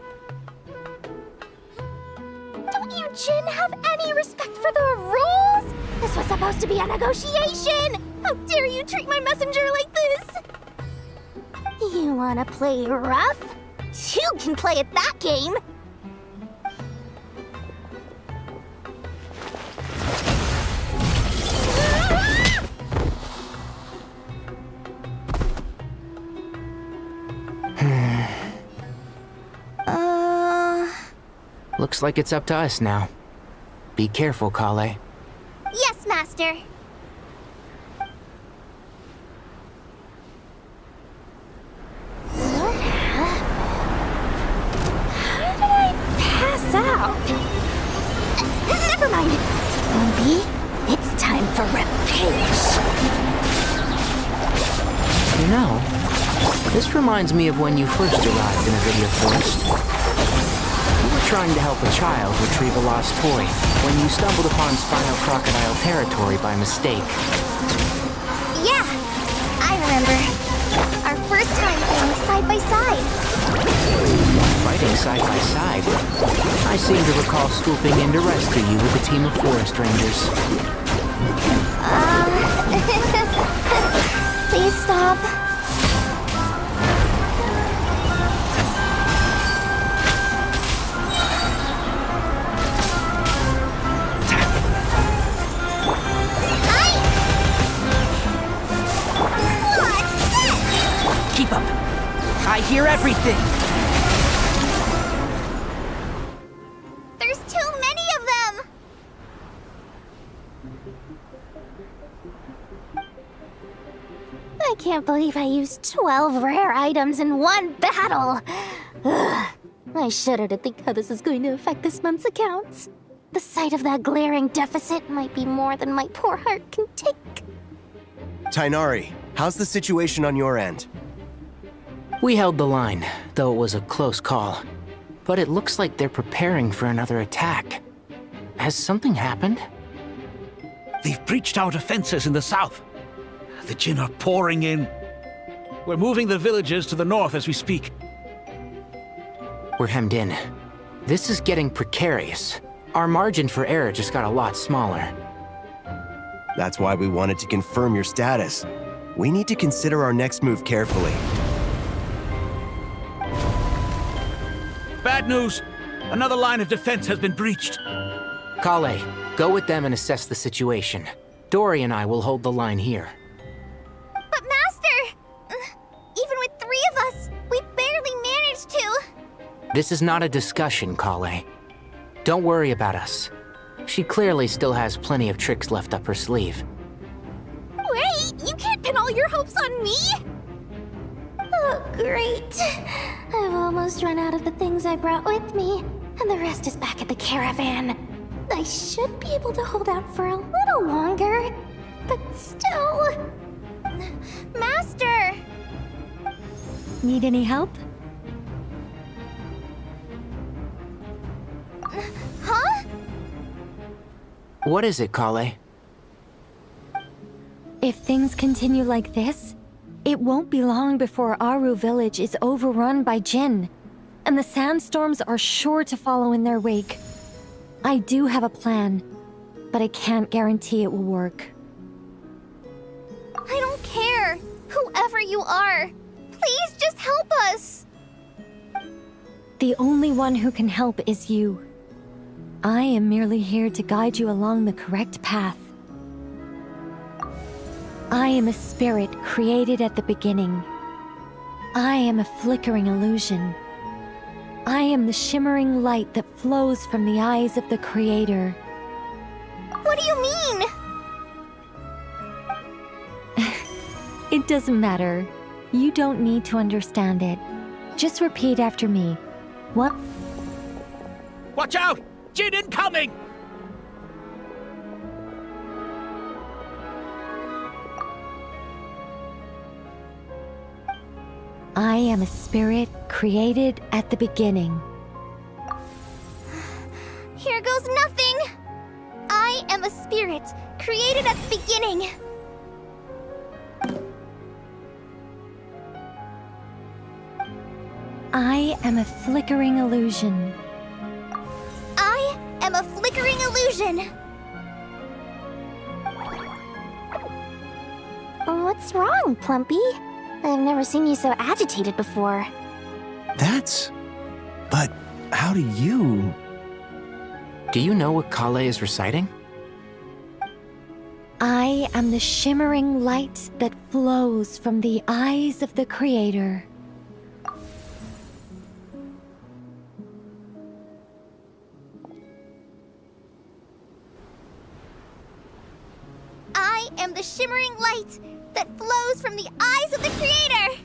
Don't you Jin have any respect for the rules? This was supposed to be a negotiation! How dare you treat my messenger like this? You wanna play rough? You can play at that game! Looks like it's up to us now. Be careful, Kale. Yes, Master. Pass out. Never mind. Plumpy, it's time for revenge. You know, this reminds me of when you first arrived in a video forest. You were trying to help a child retrieve a lost toy when you stumbled upon Spinal Crocodile territory by mistake. Yeah, I remember. Our first time playing side by side. Fighting side by side. I seem to recall swooping in to rescue you with a team of forest rangers. Please stop. Keep up. I hear everything. There's too many of them! I can't believe I used 12 rare items in one battle. Ugh. I shudder to think how this is going to affect this month's accounts. The sight of that glaring deficit might be more than my poor heart can take. Tighnari, how's the situation on your end? We held the line, though it was a close call. but it looks like they're preparing for another attack. Has something happened? They've breached our defenses in the south. The Jinn are pouring in. We're moving the villagers to the north as we speak. We're hemmed in. This is getting precarious. Our margin for error just got a lot smaller. That's why we wanted to confirm your status. We need to consider our next move carefully. Bad news! Another line of defense has been breached. Kale, go with them and assess the situation. Dory and I will hold the line here. But Master! Even with 3 of us, we barely managed to. This is not a discussion, Kale. Don't worry about us. She clearly still has plenty of tricks left up her sleeve. Wait, you can't pin all your hopes on me? Oh, great. I've almost run out of the things I brought with me, and the rest is back at the caravan. I should be able to hold out for a little longer, but still... Master! Need any help? Huh? What is it, Kale? If things continue like this, it won't be long before Aru village is overrun by Jinn, and the sandstorms are sure to follow in their wake. I do have a plan, but I can't guarantee it will work. I don't care, whoever you are. Please just help us. The only one who can help is you. I am merely here to guide you along the correct path. I am a spirit created at the beginning. I am a flickering illusion. I am the shimmering light that flows from the eyes of the Creator. What do you mean? It doesn't matter. You don't need to understand it. Just repeat after me. What? Watch out! Jinn incoming! I am a spirit created at the beginning. Here goes nothing! I am a spirit created at the beginning. I am a flickering illusion. I am a flickering illusion. What's wrong, Plumpy? I've never seen you so agitated before. But how do you... Do you know what Kale is reciting? I am the shimmering light that flows from the eyes of the Creator. I am the shimmering light that flows from the eyes of the Creator!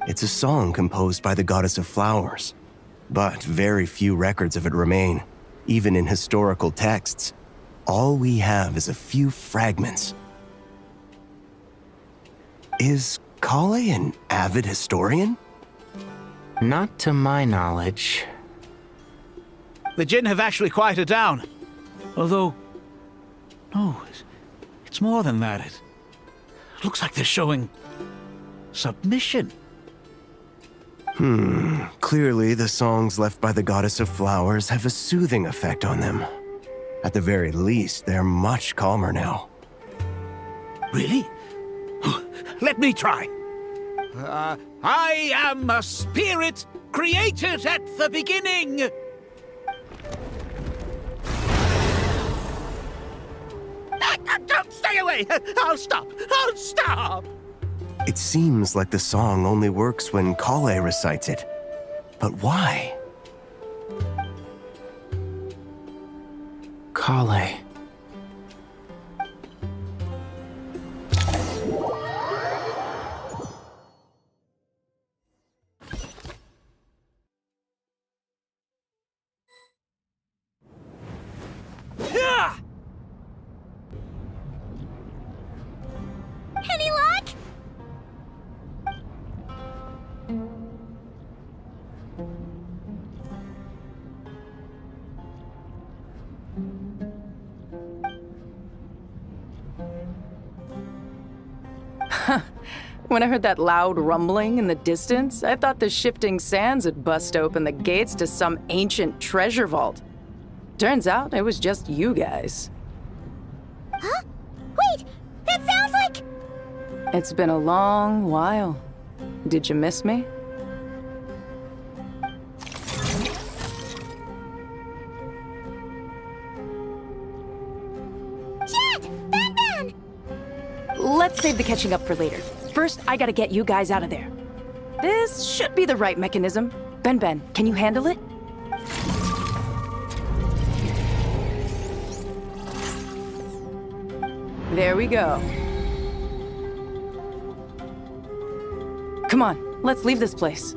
It's a song composed by the goddess of flowers, but very few records of it remain, even in historical texts. All we have is a few fragments. Is Kale an avid historian? Not to my knowledge. The Jinn have actually quieted down. Although... no, it's more than that. It looks like they're showing... submission. Clearly the songs left by the goddess of flowers have a soothing effect on them. At the very least, they're much calmer now. Really? Let me try. I am a spirit created at the beginning. Stay away! I'll stop! I'll stop! It seems like the song only works when Kale recites it. But why? Kale. When I heard that loud rumbling in the distance, I thought the shifting sands had bust open the gates to some ancient treasure vault. Turns out it was just you guys. Huh? Wait, that sounds like... It's been a long while. Did you miss me? Jet! Ben! Let's save the catching up for later. First, I gotta get you guys out of there. This should be the right mechanism. Ben, can you handle it? There we go. Come on, let's leave this place.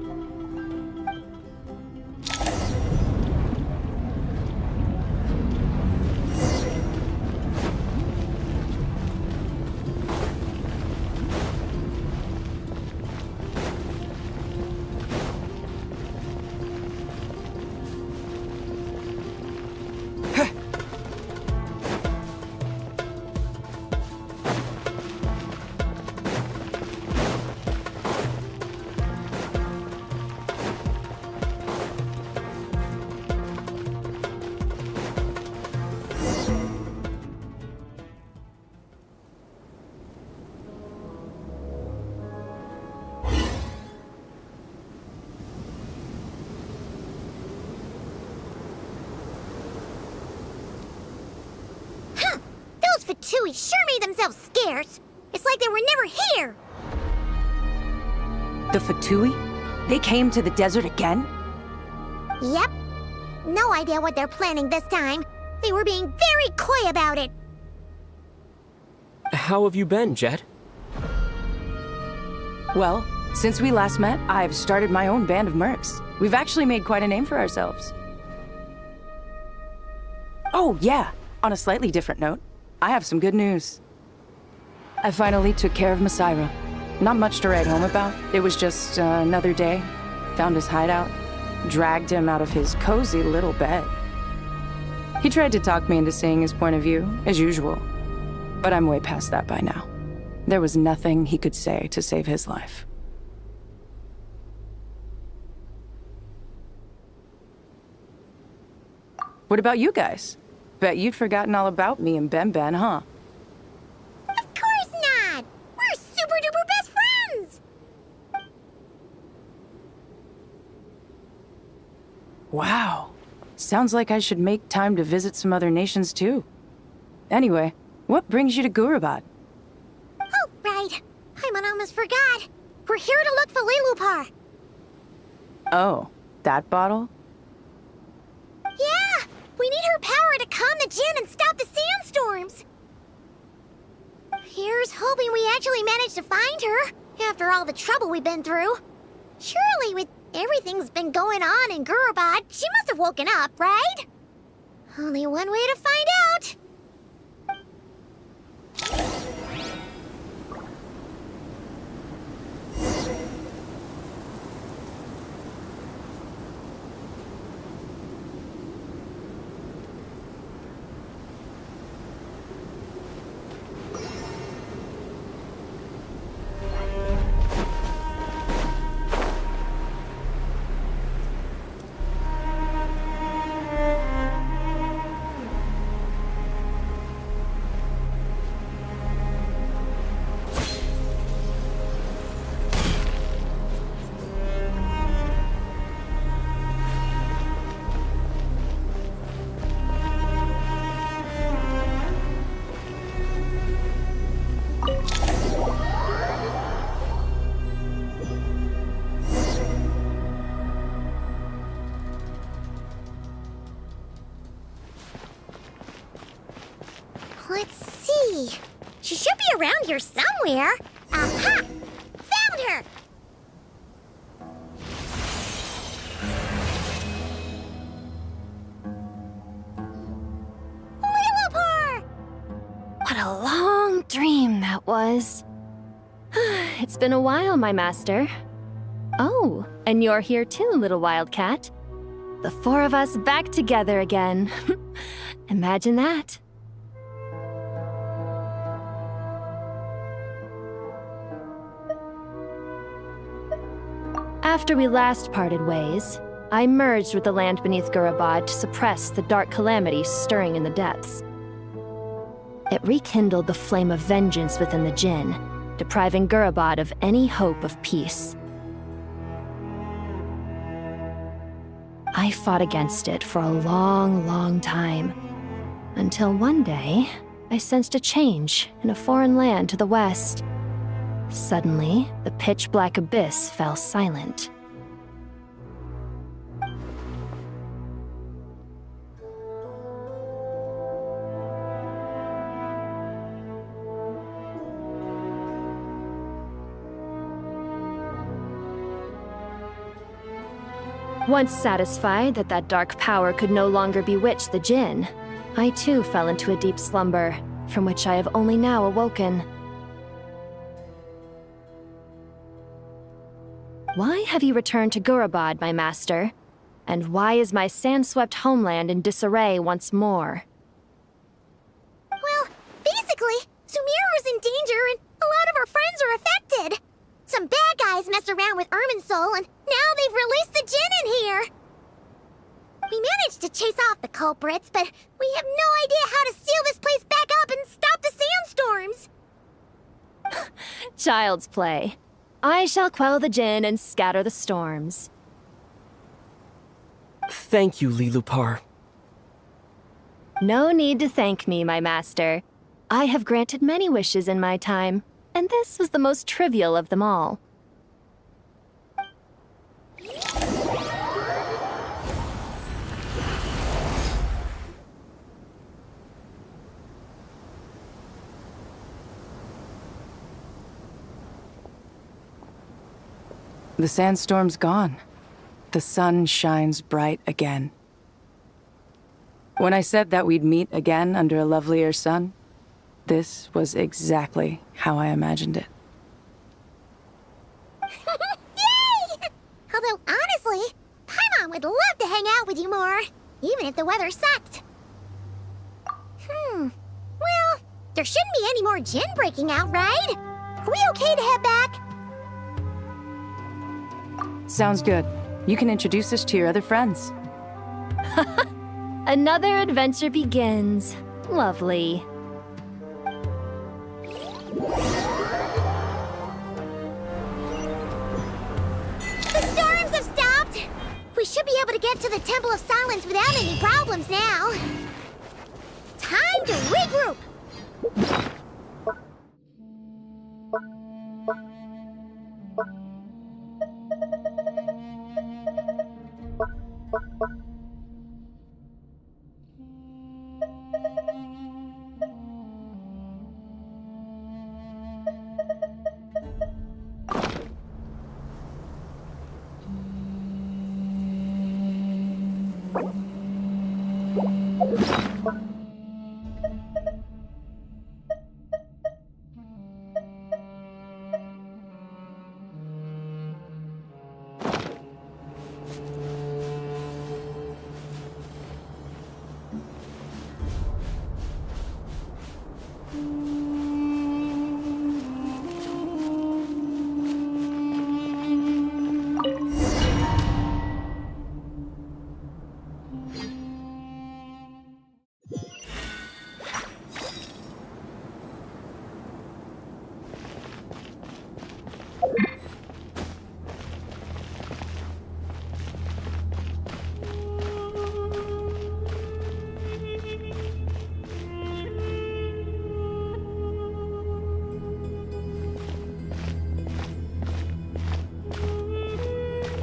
Fatui sure made themselves scarce. It's like they were never here. The Fatui? They came to the desert again? Yep. No idea what they're planning this time. They were being very coy about it. How have you been, Jet? Well, since we last met, I've started my own band of mercs. We've actually made quite a name for ourselves. Oh, yeah. On a slightly different note, I have some good news. I finally took care of Masaira. Not much to write home about. It was just another day. Found his hideout. Dragged him out of his cozy little bed. He tried to talk me into seeing his point of view, as usual. But I'm way past that by now. There was nothing he could say to save his life. What about you guys? Bet you'd forgotten all about me and Ben, huh? Of course not! We're super duper best friends! Wow. Sounds like I should make time to visit some other nations too. Anyway, what brings you to Gurabad? Oh, right. I almost forgot. We're here to look for Lilupar. Oh, that bottle? Yeah! We need her power to calm the Jinn and stop the sandstorms. Here's hoping we actually manage to find her, after all the trouble we've been through. Surely, with everything's been going on in Gurabad, she must have woken up, right? Only one way to find out. Let's see. She should be around here somewhere. Aha! Found her! Lilupar! What a long dream that was. It's been a while, my master. Oh, and you're here too, little wildcat. The four of us back together again. Imagine that. After we last parted ways, I merged with the land beneath Gurabad to suppress the dark calamities stirring in the depths. It rekindled the flame of vengeance within the Jinn, depriving Gurabad of any hope of peace. I fought against it for a long, long time, until one day, I sensed a change in a foreign land to the west. Suddenly, the pitch-black abyss fell silent. Once satisfied that that dark power could no longer bewitch the Jinn, I too fell into a deep slumber, from which I have only now awoken. Why have you returned to Gurabad, my master? And why is my sand-swept homeland in disarray once more? Well, basically, Sumeru's in danger and a lot of our friends are affected. Some bad guys messed around with Irminsul and now they've released the Jinn in here. We managed to chase off the culprits, but we have no idea how to seal this place back up and stop the sandstorms. Child's play. I shall quell the Jinn and scatter the storms. Thank you, Lilupar. No need to thank me, my master. I have granted many wishes in my time, and this was the most trivial of them all. The sandstorm's gone. The sun shines bright again. When I said that we'd meet again under a lovelier sun, this was exactly how I imagined it. Yay! Although, honestly, Paimon would love to hang out with you more, even if the weather sucked. Well, there shouldn't be any more Jinn breaking out, right? Are we okay to head back? Sounds good. You can introduce us to your other friends. Another adventure begins. Lovely. The storms have stopped! We should be able to get to the Temple of Silence without any problems now. Time to regroup!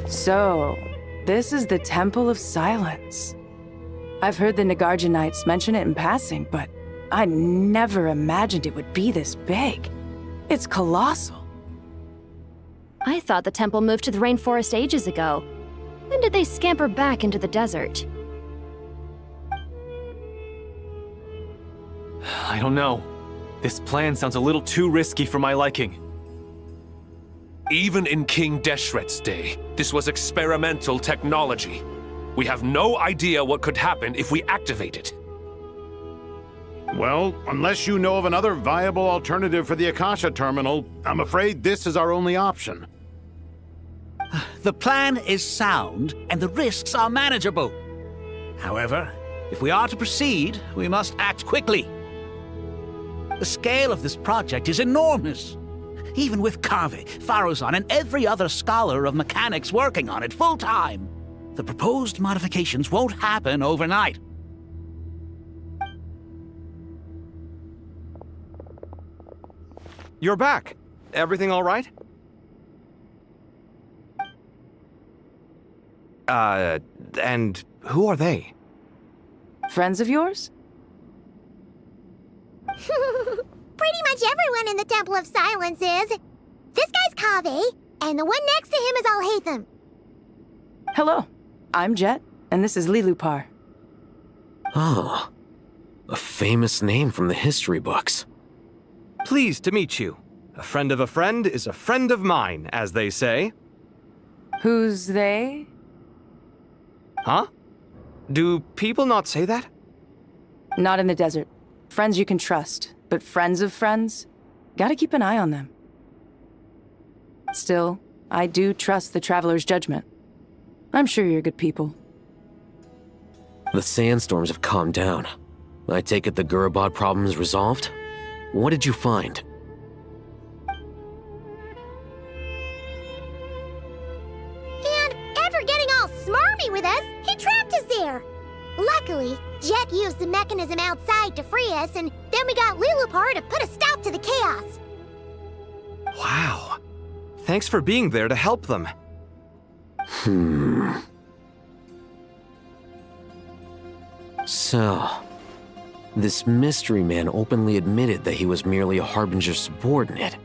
So, this is the Temple of Silence. I've heard the Nagarjanites mention it in passing, but I never imagined it would be this big. It's colossal. I thought the temple moved to the rainforest ages ago. When did they scamper back into the desert? I don't know. This plan sounds a little too risky for my liking. Even in King Deshret's day, this was experimental technology. We have no idea what could happen if we activate it. Well, unless you know of another viable alternative for the Akasha terminal, I'm afraid this is our only option. The plan is sound, and the risks are manageable. However, if we are to proceed, we must act quickly. The scale of this project is enormous. Even with Kaveh, Faruzan, and every other scholar of mechanics working on it full-time, the proposed modifications won't happen overnight. You're back. Everything all right? And who are they? Friends of yours? Pretty much everyone in the Temple of Silence is. This guy's Kaveh, and the one next to him is Alhaitham. Hello, I'm Jet, and this is Lilupar. Oh, a famous name from the history books. Pleased to meet you. A friend of a friend is a friend of mine, as they say. Who's they? Huh? Do people not say that? Not in the desert. Friends you can trust, but friends of friends? Gotta keep an eye on them. Still, I do trust the Traveler's judgment. I'm sure you're good people. The sandstorms have calmed down. I take it the Gurabad problem is resolved? What did you find? And ever getting all smarmy with us, he trapped us there. Luckily, Jet used the mechanism outside to free us, and then we got Lilupar to put a stop to the chaos. Wow. Thanks for being there to help them. So, this mystery man openly admitted that he was merely a Harbinger subordinate.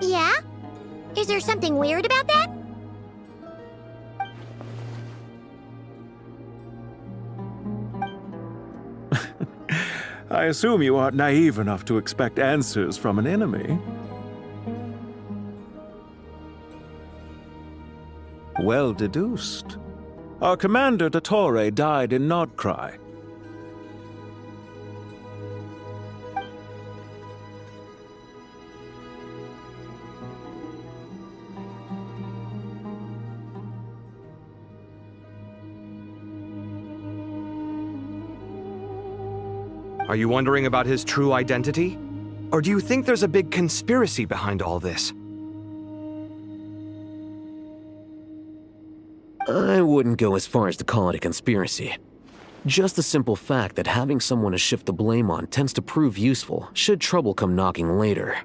Yeah? Is there something weird about that? I assume you aren't naive enough to expect answers from an enemy. Well deduced. Our commander, Dottore, died in Nordkrai. Are you wondering about his true identity? Or do you think there's a big conspiracy behind all this? I wouldn't go as far as to call it a conspiracy. Just the simple fact that having someone to shift the blame on tends to prove useful should trouble come knocking later.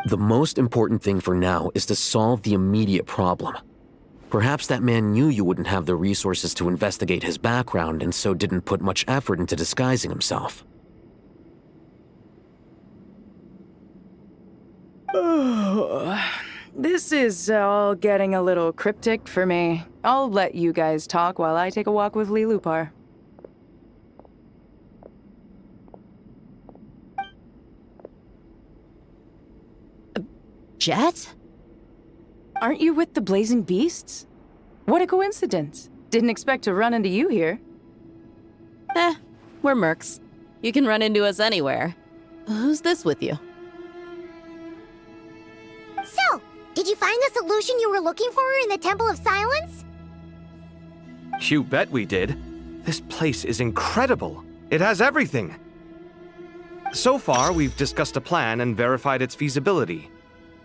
The most important thing for now is to solve the immediate problem. Perhaps that man knew you wouldn't have the resources to investigate his background and so didn't put much effort into disguising himself. This is all getting a little cryptic for me. I'll let you guys talk while I take a walk with Lilupar. Jet? Aren't you with the Blazing Beasts? What a coincidence. Didn't expect to run into you here. We're mercs. You can run into us anywhere. Who's this with you? So, did you find the solution you were looking for in the Temple of Silence? You bet we did. This place is incredible. It has everything. So far, we've discussed a plan and verified its feasibility.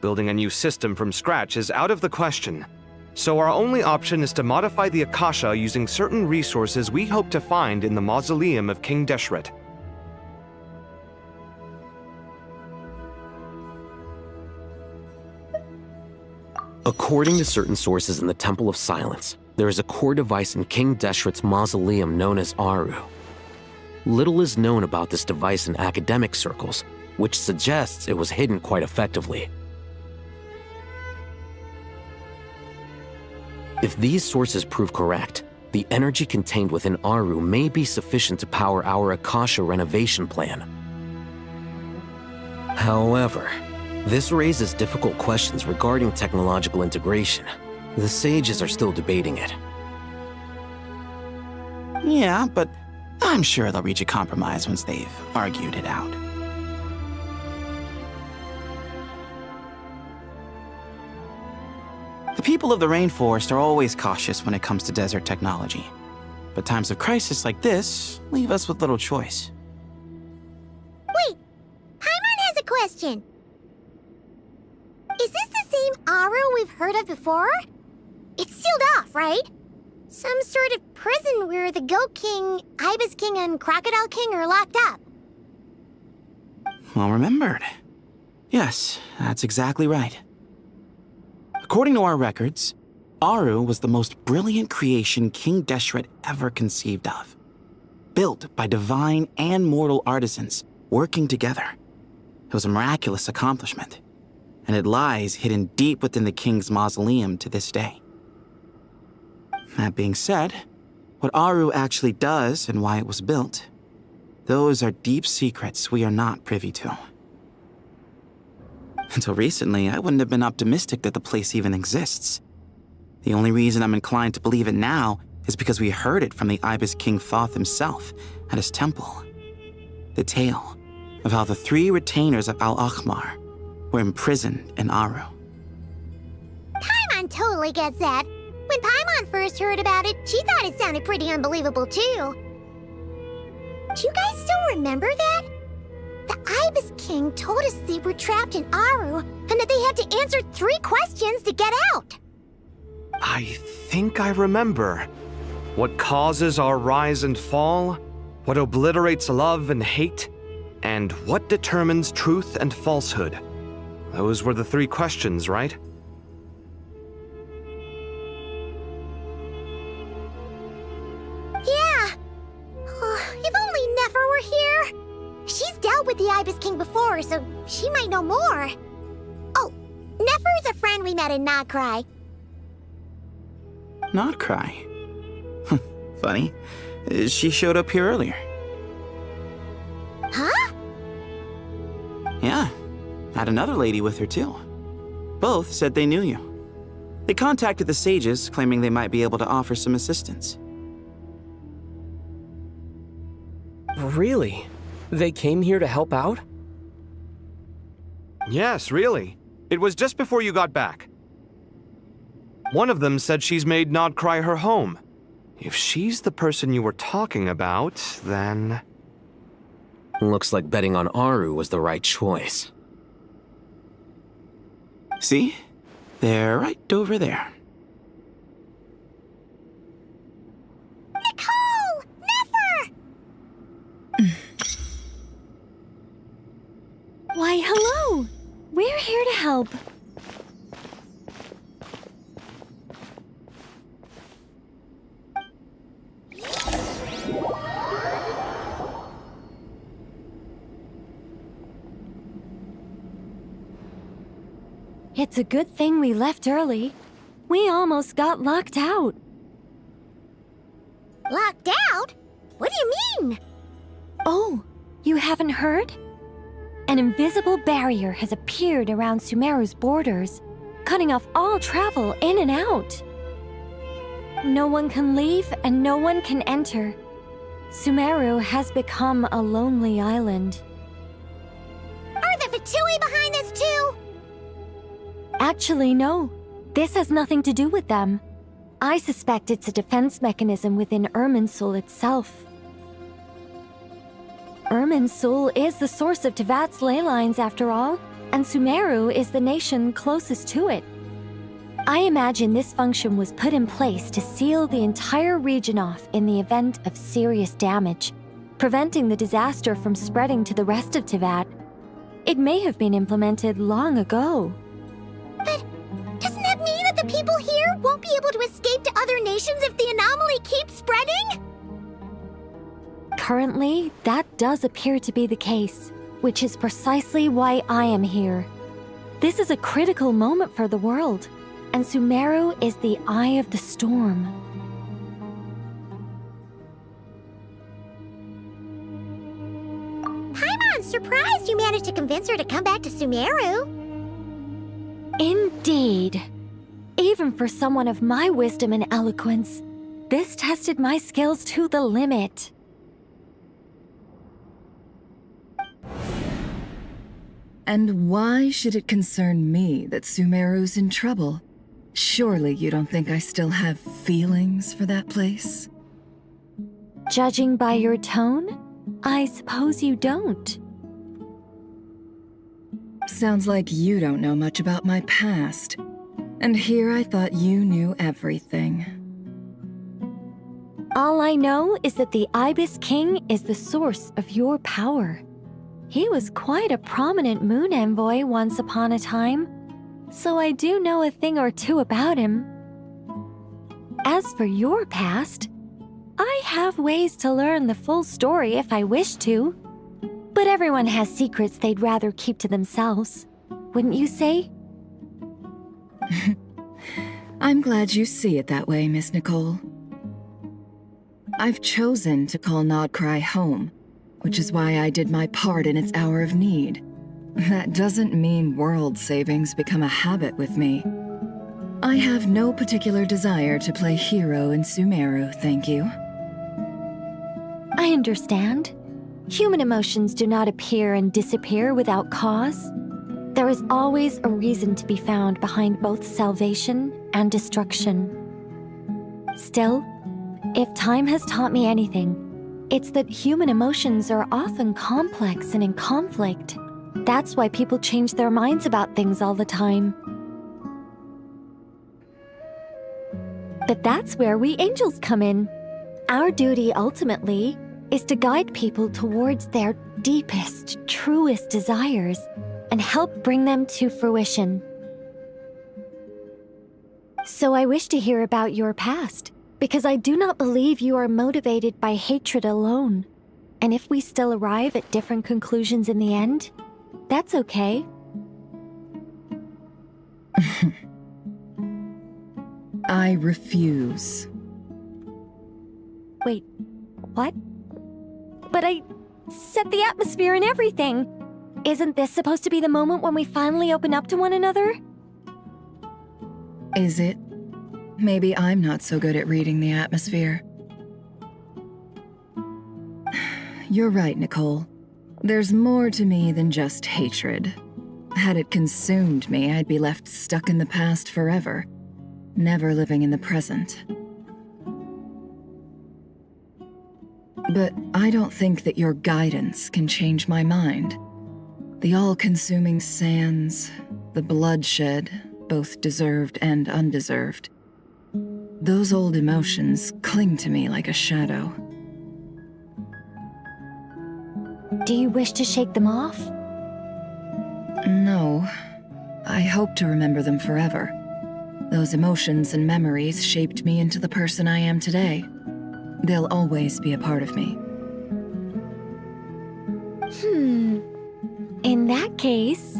Building a new system from scratch is out of the question. So our only option is to modify the Akasha using certain resources we hope to find in the mausoleum of King Deshret. According to certain sources in the Temple of Silence, there is a core device in King Deshret's mausoleum known as Aru. Little is known about this device in academic circles, which suggests it was hidden quite effectively. If these sources prove correct, the energy contained within Aru may be sufficient to power our Akasha renovation plan. However, this raises difficult questions regarding technological integration. The sages are still debating it. Yeah, but I'm sure they'll reach a compromise once they've argued it out. The people of the rainforest are always cautious when it comes to desert technology. But times of crisis like this leave us with little choice. Wait, Paimon has a question. Is this the same Aru we've heard of before? It's sealed off, right? Some sort of prison where the Goat King, Ibis King, and Crocodile King are locked up. Well remembered. Yes, that's exactly right. According to our records, Aru was the most brilliant creation King Deshret ever conceived of. Built by divine and mortal artisans working together. It was a miraculous accomplishment, and it lies hidden deep within the king's mausoleum to this day. That being said, what Aru actually does and why it was built, those are deep secrets we are not privy to. Until recently, I wouldn't have been optimistic that the place even exists. The only reason I'm inclined to believe it now is because we heard it from the Ibis King Thoth himself at his temple. The tale of how the 3 retainers of Al-Akhmar were imprisoned in Aru. Paimon totally gets that. When Paimon first heard about it, she thought it sounded pretty unbelievable too. Do you guys still remember that? The Ibis King told us they were trapped in Aru and that they had to answer 3 questions to get out. I think I remember. What causes our rise and fall? What obliterates love and hate? And what determines truth and falsehood? Those were the 3 questions, right? Yeah. Oh, if only Nefer were here. She's dealt with the Ibis King before, so she might know more. Oh, Nefer's a friend we met in Notcry. Not cry. Funny. She showed up here earlier. Huh? Yeah. Had another lady with her too. Both said they knew you. They contacted the sages, claiming they might be able to offer some assistance. Really? They came here to help out? Yes, really. It was just before you got back. One of them said she's made Nodcry her home. If she's the person you were talking about, then... Looks like betting on Aru was the right choice. See? They're right over there. Nicole! Nefer! Why, hello! We're here to help. It's a good thing we left early. We almost got locked out. Locked out? What do you mean? Oh, you haven't heard? An invisible barrier has appeared around Sumeru's borders, cutting off all travel in and out. No one can leave and no one can enter. Sumeru has become a lonely island. Are the Fatui behind this too? Actually, no. This has nothing to do with them. I suspect it's a defense mechanism within Irminsul itself. Irminsul is the source of Teyvat's ley lines, after all, and Sumeru is the nation closest to it. I imagine this function was put in place to seal the entire region off in the event of serious damage, preventing the disaster from spreading to the rest of Teyvat. It may have been implemented long ago. But doesn't that mean that the people here won't be able to escape to other nations if the anomaly keeps spreading? Currently, that does appear to be the case, which is precisely why I am here. This is a critical moment for the world, and Sumeru is the eye of the storm. Paimon's surprised you managed to convince her to come back to Sumeru. Indeed. Even for someone of my wisdom and eloquence, this tested my skills to the limit. And why should it concern me that Sumeru's in trouble? Surely you don't think I still have feelings for that place? Judging by your tone, I suppose you don't. Sounds like you don't know much about my past. And here I thought you knew everything. All I know is that the Ibis King is the source of your power. He was quite a prominent moon envoy once upon a time, so I do know a thing or two about him. As for your past, I have ways to learn the full story if I wish to, but everyone has secrets they'd rather keep to themselves, wouldn't you say? I'm glad you see it that way, Miss Nicole. I've chosen to call Nodcry home, which is why I did my part in its hour of need. That doesn't mean world savings become a habit with me. I have no particular desire to play hero in Sumeru, thank you. I understand. Human emotions do not appear and disappear without cause. There is always a reason to be found behind both salvation and destruction. Still, if time has taught me anything, it's that human emotions are often complex and in conflict. That's why people change their minds about things all the time. But that's where we angels come in. Our duty, ultimately, is to guide people towards their deepest, truest desires and help bring them to fruition. So I wish to hear about your past, because I do not believe you are motivated by hatred alone. And if we still arrive at different conclusions in the end, that's okay. I refuse. Wait, what? But I set the atmosphere and everything. Isn't this supposed to be the moment when we finally open up to one another? Is it? Maybe I'm not so good at reading the atmosphere. You're right, Nicole. There's more to me than just hatred. Had it consumed me, I'd be left stuck in the past forever, never living in the present. But I don't think that your guidance can change my mind. The all-consuming sands, the bloodshed, both deserved and undeserved. Those old emotions cling to me like a shadow. Do you wish to shake them off? No. I hope to remember them forever. Those emotions and memories shaped me into the person I am today. They'll always be a part of me. In that case,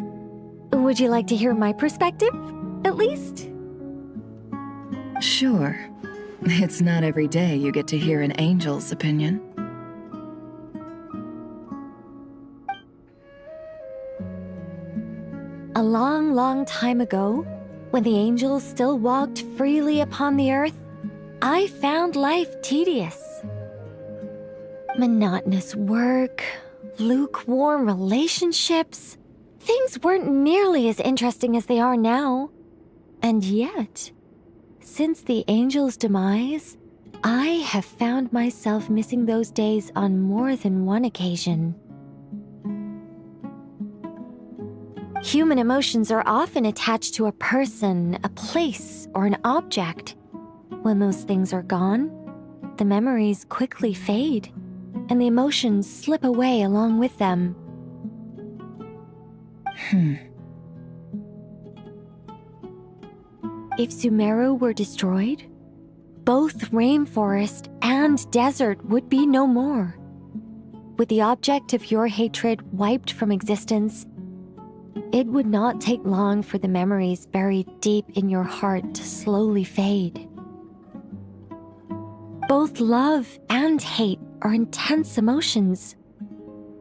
would you like to hear my perspective, at least? Sure. It's not every day you get to hear an angel's opinion. A long, long time ago, when the angels still walked freely upon the earth, I found life tedious. Monotonous work, lukewarm relationships. Things weren't nearly as interesting as they are now. And yet, since the angels' demise, I have found myself missing those days on more than one occasion. Human emotions are often attached to a person, a place, or an object. When those things are gone, the memories quickly fade, and the emotions slip away along with them. If Sumeru were destroyed, both rainforest and desert would be no more. With the object of your hatred wiped from existence, it would not take long for the memories buried deep in your heart to slowly fade. Both love and hate are intense emotions,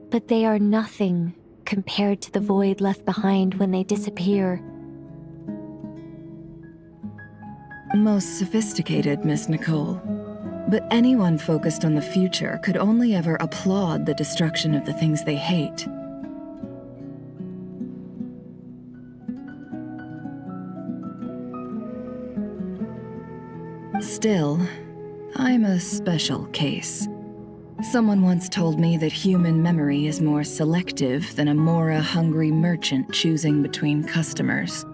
but they are nothing compared to the void left behind when they disappear. Most sophisticated, Miss Nicole. But anyone focused on the future could only ever applaud the destruction of the things they hate. Still, I'm a special case. Someone once told me that human memory is more selective than a Mora-hungry merchant choosing between customers.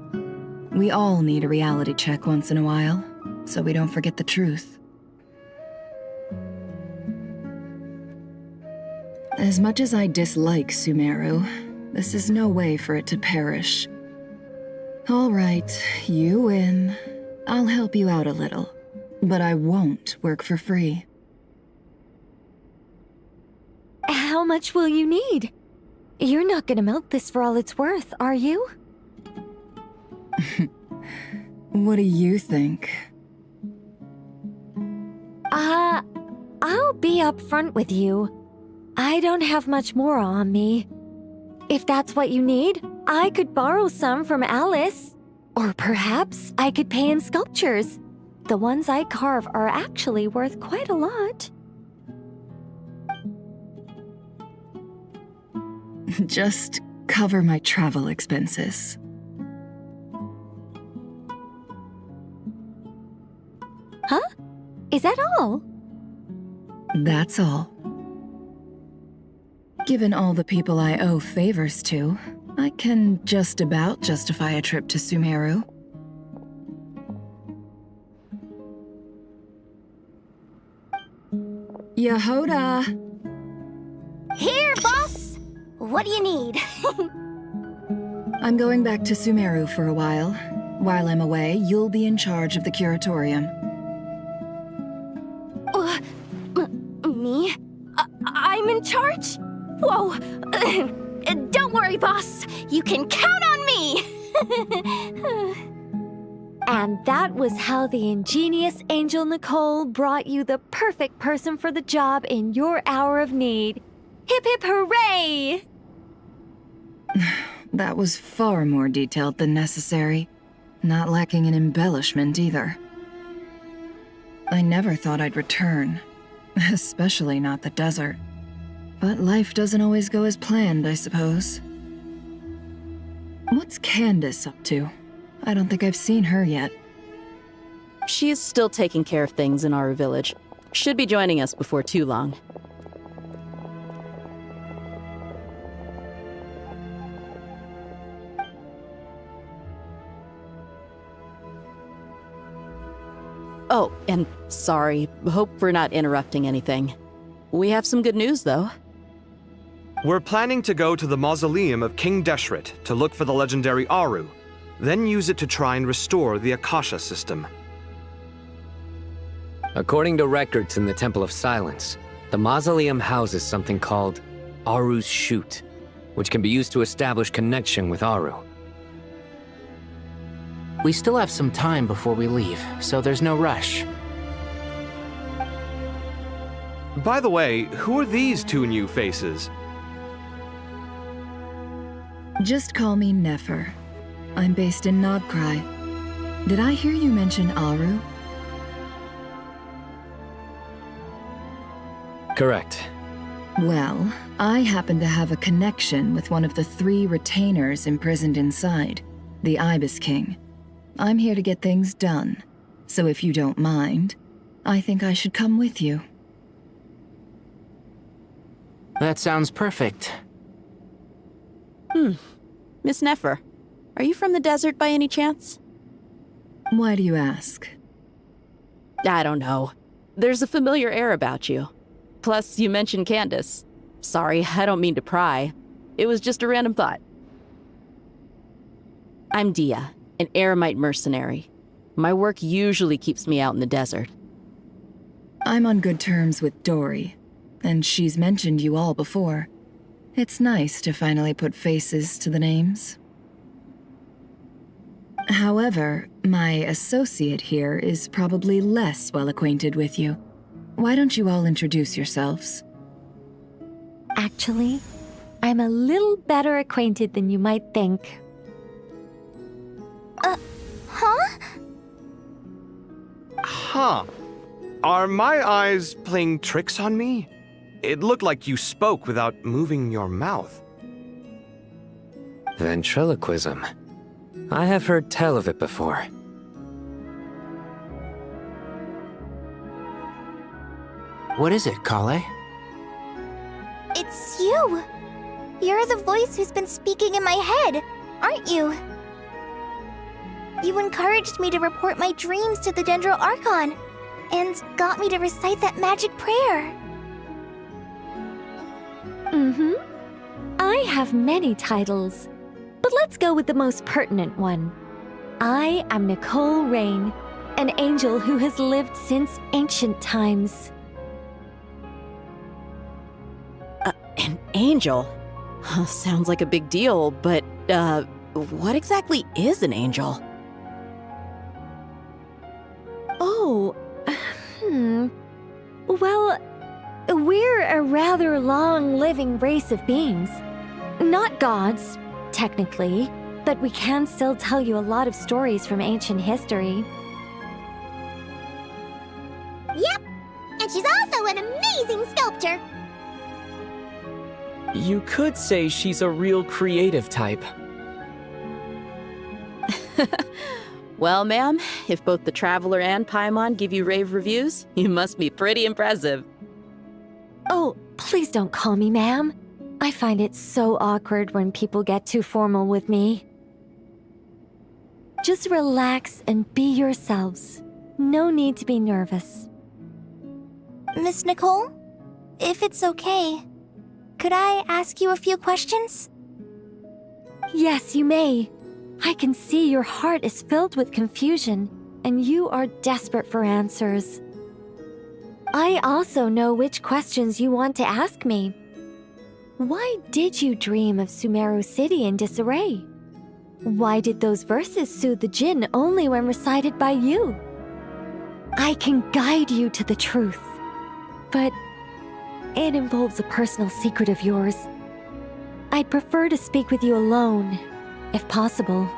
We all need a reality check once in a while, so we don't forget the truth. As much as I dislike Sumeru, this is no way for it to perish. All right, you win. I'll help you out a little, but I won't work for free. How much will you need? You're not gonna milk this for all it's worth, are you? What do you think? I'll be upfront with you. I don't have much more on me. If that's what you need, I could borrow some from Alice. Or perhaps I could pay in sculptures. The ones I carve are actually worth quite a lot. Just cover my travel expenses. Huh? Is that all? That's all. Given all the people I owe favors to, I can just about justify a trip to Sumeru. Yehoda! Here, boss! What do you need? I'm going back to Sumeru for a while. While I'm away, you'll be in charge of the curatorium. Me? I'm in charge? Whoa! Don't worry, boss. You can count on me! And that was how the ingenious Angel Nicole brought you the perfect person for the job in your hour of need. Hip hip hooray! That was far more detailed than necessary. Not lacking in embellishment either. I never thought I'd return. Especially not the desert. But life doesn't always go as planned, I suppose. What's Candace up to? I don't think I've seen her yet. She is still taking care of things in our village. Should be joining us before too long. Oh, and sorry. Hope we're not interrupting anything. We have some good news, though. We're planning to go to the mausoleum of King Deshret to look for the legendary Aru, then use it to try and restore the Akasha system. According to records in the Temple of Silence, the mausoleum houses something called Aru's Chute, which can be used to establish connection with Aru. We still have some time before we leave, so there's no rush. By the way, who are these two new faces? Just call me Nefer. I'm based in Nodcry. Did I hear you mention Aru? Correct. Well, I happen to have a connection with one of the 3 retainers imprisoned inside, the Ibis King. I'm here to get things done, so if you don't mind, I think I should come with you. That sounds perfect. Miss Nefer, are you from the desert by any chance? Why do you ask? I don't know. There's a familiar air about you. Plus, you mentioned Candace. Sorry, I don't mean to pry. It was just a random thought. I'm Dia, an Eremite mercenary. My work usually keeps me out in the desert. I'm on good terms with Dory, and she's mentioned you all before. It's nice to finally put faces to the names. However, my associate here is probably less well acquainted with you. Why don't you all introduce yourselves? Actually, I'm a little better acquainted than you might think. Huh? Huh. Are my eyes playing tricks on me? It looked like you spoke without moving your mouth. Ventriloquism. I have heard tell of it before. What is it, Kale? It's you! You're the voice who's been speaking in my head, aren't you? You encouraged me to report my dreams to the Dendro Archon, and got me to recite that magic prayer. Mm-hmm. I have many titles, but let's go with the most pertinent one. I am Nicole Rain, an angel who has lived since ancient times. An angel? Sounds like a big deal, but, what exactly is an angel? Oh, Well, we're a rather long-living race of beings. Not gods, technically, but we can still tell you a lot of stories from ancient history. Yep, and she's also an amazing sculptor. You could say she's a real creative type. Well, ma'am, if both the Traveler and Paimon give you rave reviews, you must be pretty impressive. Oh, please don't call me ma'am. I find it so awkward when people get too formal with me. Just relax and be yourselves. No need to be nervous. Miss Nicole, if it's okay, could I ask you a few questions? Yes, you may. I can see your heart is filled with confusion, and you are desperate for answers. I also know which questions you want to ask me. Why did you dream of Sumeru City in disarray? Why did those verses soothe the Jinn only when recited by you? I can guide you to the truth, but it involves a personal secret of yours. I'd prefer to speak with you alone, if possible.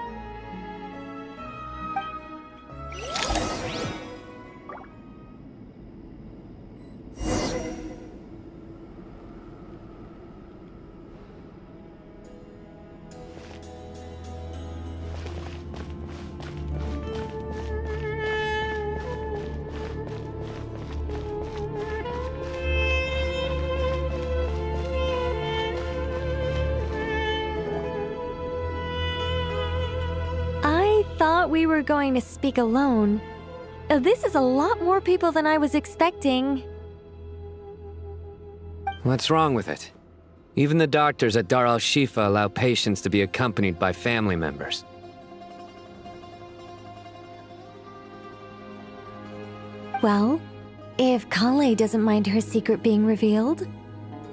Thought we were going to speak alone. This is a lot more people than I was expecting. What's wrong with it? Even the doctors at Dar al-Shifa allow patients to be accompanied by family members. Well, if Kale doesn't mind her secret being revealed,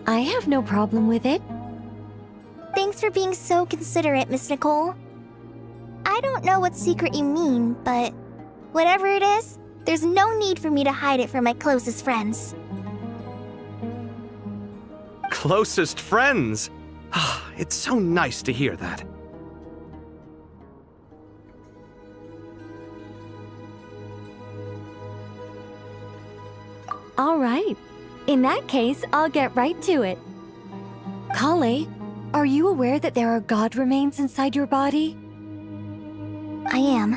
I have no problem with it. Thanks for being so considerate, Miss Nicole. I don't know what secret you mean, but whatever it is, there's no need for me to hide it from my closest friends. Closest friends? It's so nice to hear that. All right. In that case, I'll get right to it. Kale, are you aware that there are god remains inside your body? I am.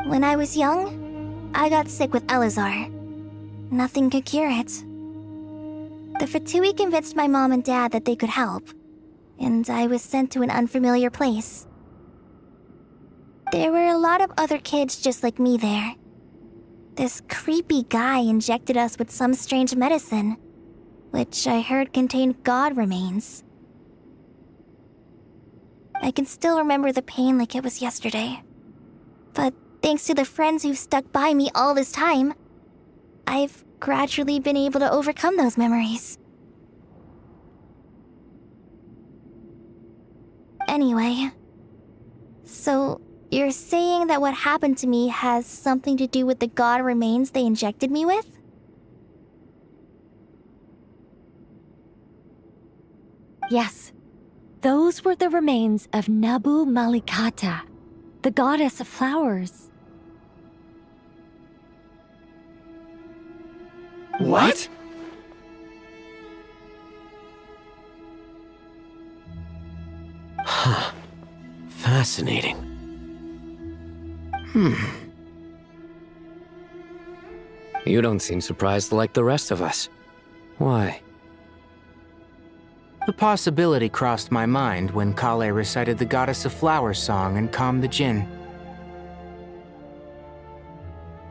When I was young, I got sick with Elazar. Nothing could cure it. The Fatui convinced my mom and dad that they could help, and I was sent to an unfamiliar place. There were a lot of other kids just like me there. This creepy guy injected us with some strange medicine, which I heard contained god remains. I can still remember the pain like it was yesterday. But thanks to the friends who've stuck by me all this time, I've gradually been able to overcome those memories. Anyway, so you're saying that what happened to me has something to do with the god remains they injected me with? Yes. Those were the remains of Nabu Malikata, the goddess of flowers. What? Huh. Fascinating. You don't seem surprised like the rest of us. Why? The possibility crossed my mind when Kale recited the Goddess of Flowers song and calmed the Jinn.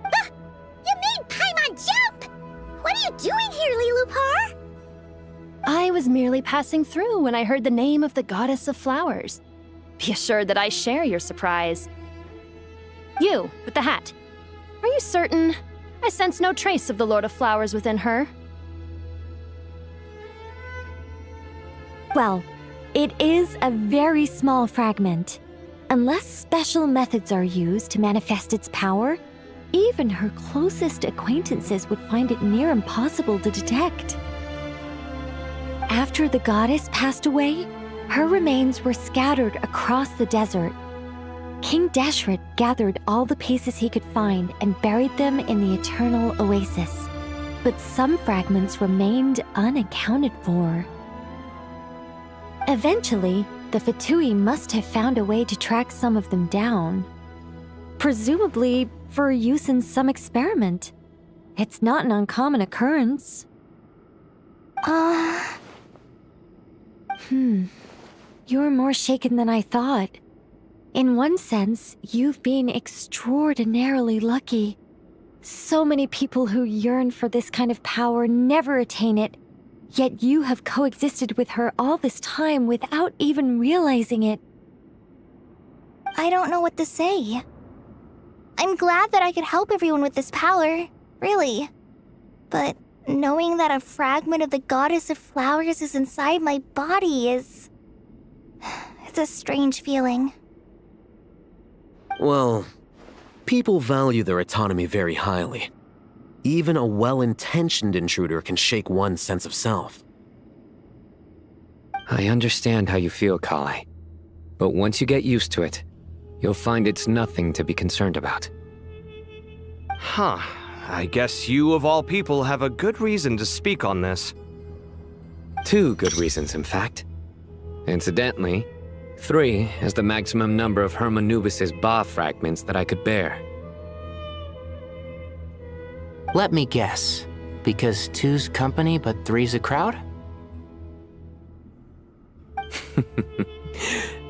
You made Paimon jump! What are you doing here, Lilupar? I was merely passing through when I heard the name of the Goddess of Flowers. Be assured that I share your surprise. You, with the hat. Are you certain? I sense no trace of the Lord of Flowers within her. Well, it is a very small fragment. Unless special methods are used to manifest its power, even her closest acquaintances would find it near impossible to detect. After the goddess passed away, her remains were scattered across the desert. King Deshret gathered all the pieces he could find and buried them in the Eternal Oasis. But some fragments remained unaccounted for. Eventually, the Fatui must have found a way to track some of them down. Presumably for use in some experiment. It's not an uncommon occurrence. You're more shaken than I thought. In one sense, you've been extraordinarily lucky. So many people who yearn for this kind of power never attain it, yet you have coexisted with her all this time without even realizing it. I don't know what to say. I'm glad that I could help everyone with this power, really. But knowing that a fragment of the Goddess of Flowers is inside my body is... it's a strange feeling. Well, people value their autonomy very highly. Even a well-intentioned intruder can shake one's sense of self. I understand how you feel, Kale. But once you get used to it, you'll find it's nothing to be concerned about. Huh. I guess you, of all people, have a good reason to speak on this. 2 good reasons, in fact. Incidentally, 3 is the maximum number of Hermanubis' Ba fragments that I could bear. Let me guess. Because 2's company, but 3's a crowd?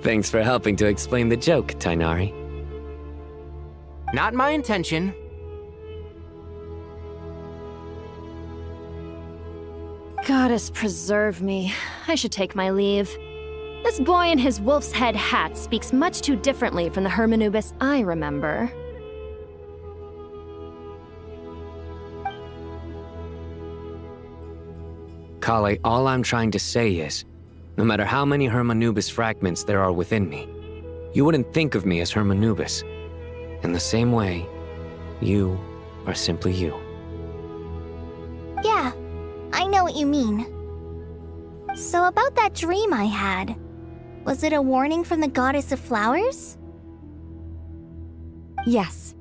Thanks for helping to explain the joke, Tighnari. Not my intention. Goddess preserve me. I should take my leave. This boy in his wolf's head hat speaks much too differently from the Hermanubis I remember. Kale, all I'm trying to say is, no matter how many Hermanubis fragments there are within me, you wouldn't think of me as Hermanubis. In the same way, you are simply you. Yeah, I know what you mean. So about that dream I had, was it a warning from the Goddess of Flowers? Yes.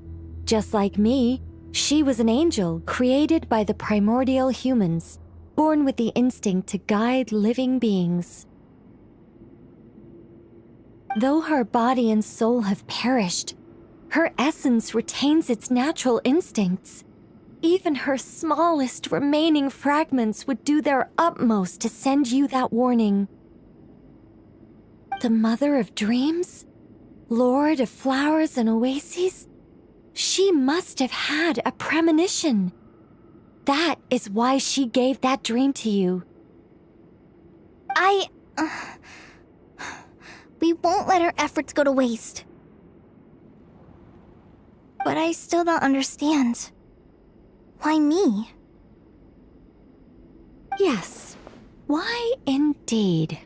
Just like me, she was an angel created by the primordial humans, born with the instinct to guide living beings. Though her body and soul have perished, her essence retains its natural instincts. Even her smallest remaining fragments would do their utmost to send you that warning. The Mother of Dreams? Lord of Flowers and Oases? She must have had a premonition. That is why she gave that dream to you. We won't let our efforts go to waste. But I still don't understand. Why me? Yes. Why indeed?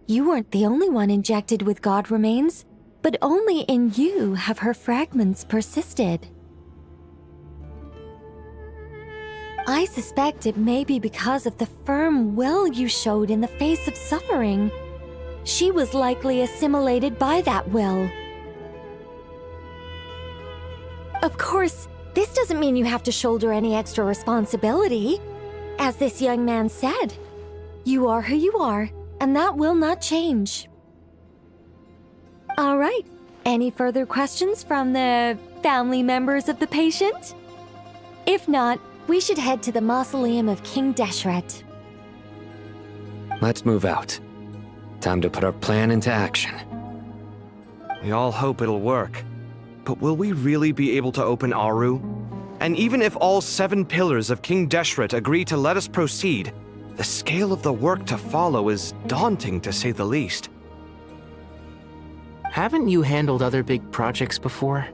You weren't the only one injected with god remains, but only in you have her fragments persisted. I suspect it may be because of the firm will you showed in the face of suffering. She was likely assimilated by that will. Of course, this doesn't mean you have to shoulder any extra responsibility. As this young man said, you are who you are, and that will not change. All right, any further questions from the family members of the patient? If not, we should head to the mausoleum of King Deshret. Let's move out. Time to put our plan into action. We all hope it'll work. But will we really be able to open Aru? And even if all 7 pillars of King Deshret agree to let us proceed, the scale of the work to follow is daunting, to say the least. Haven't you handled other big projects before?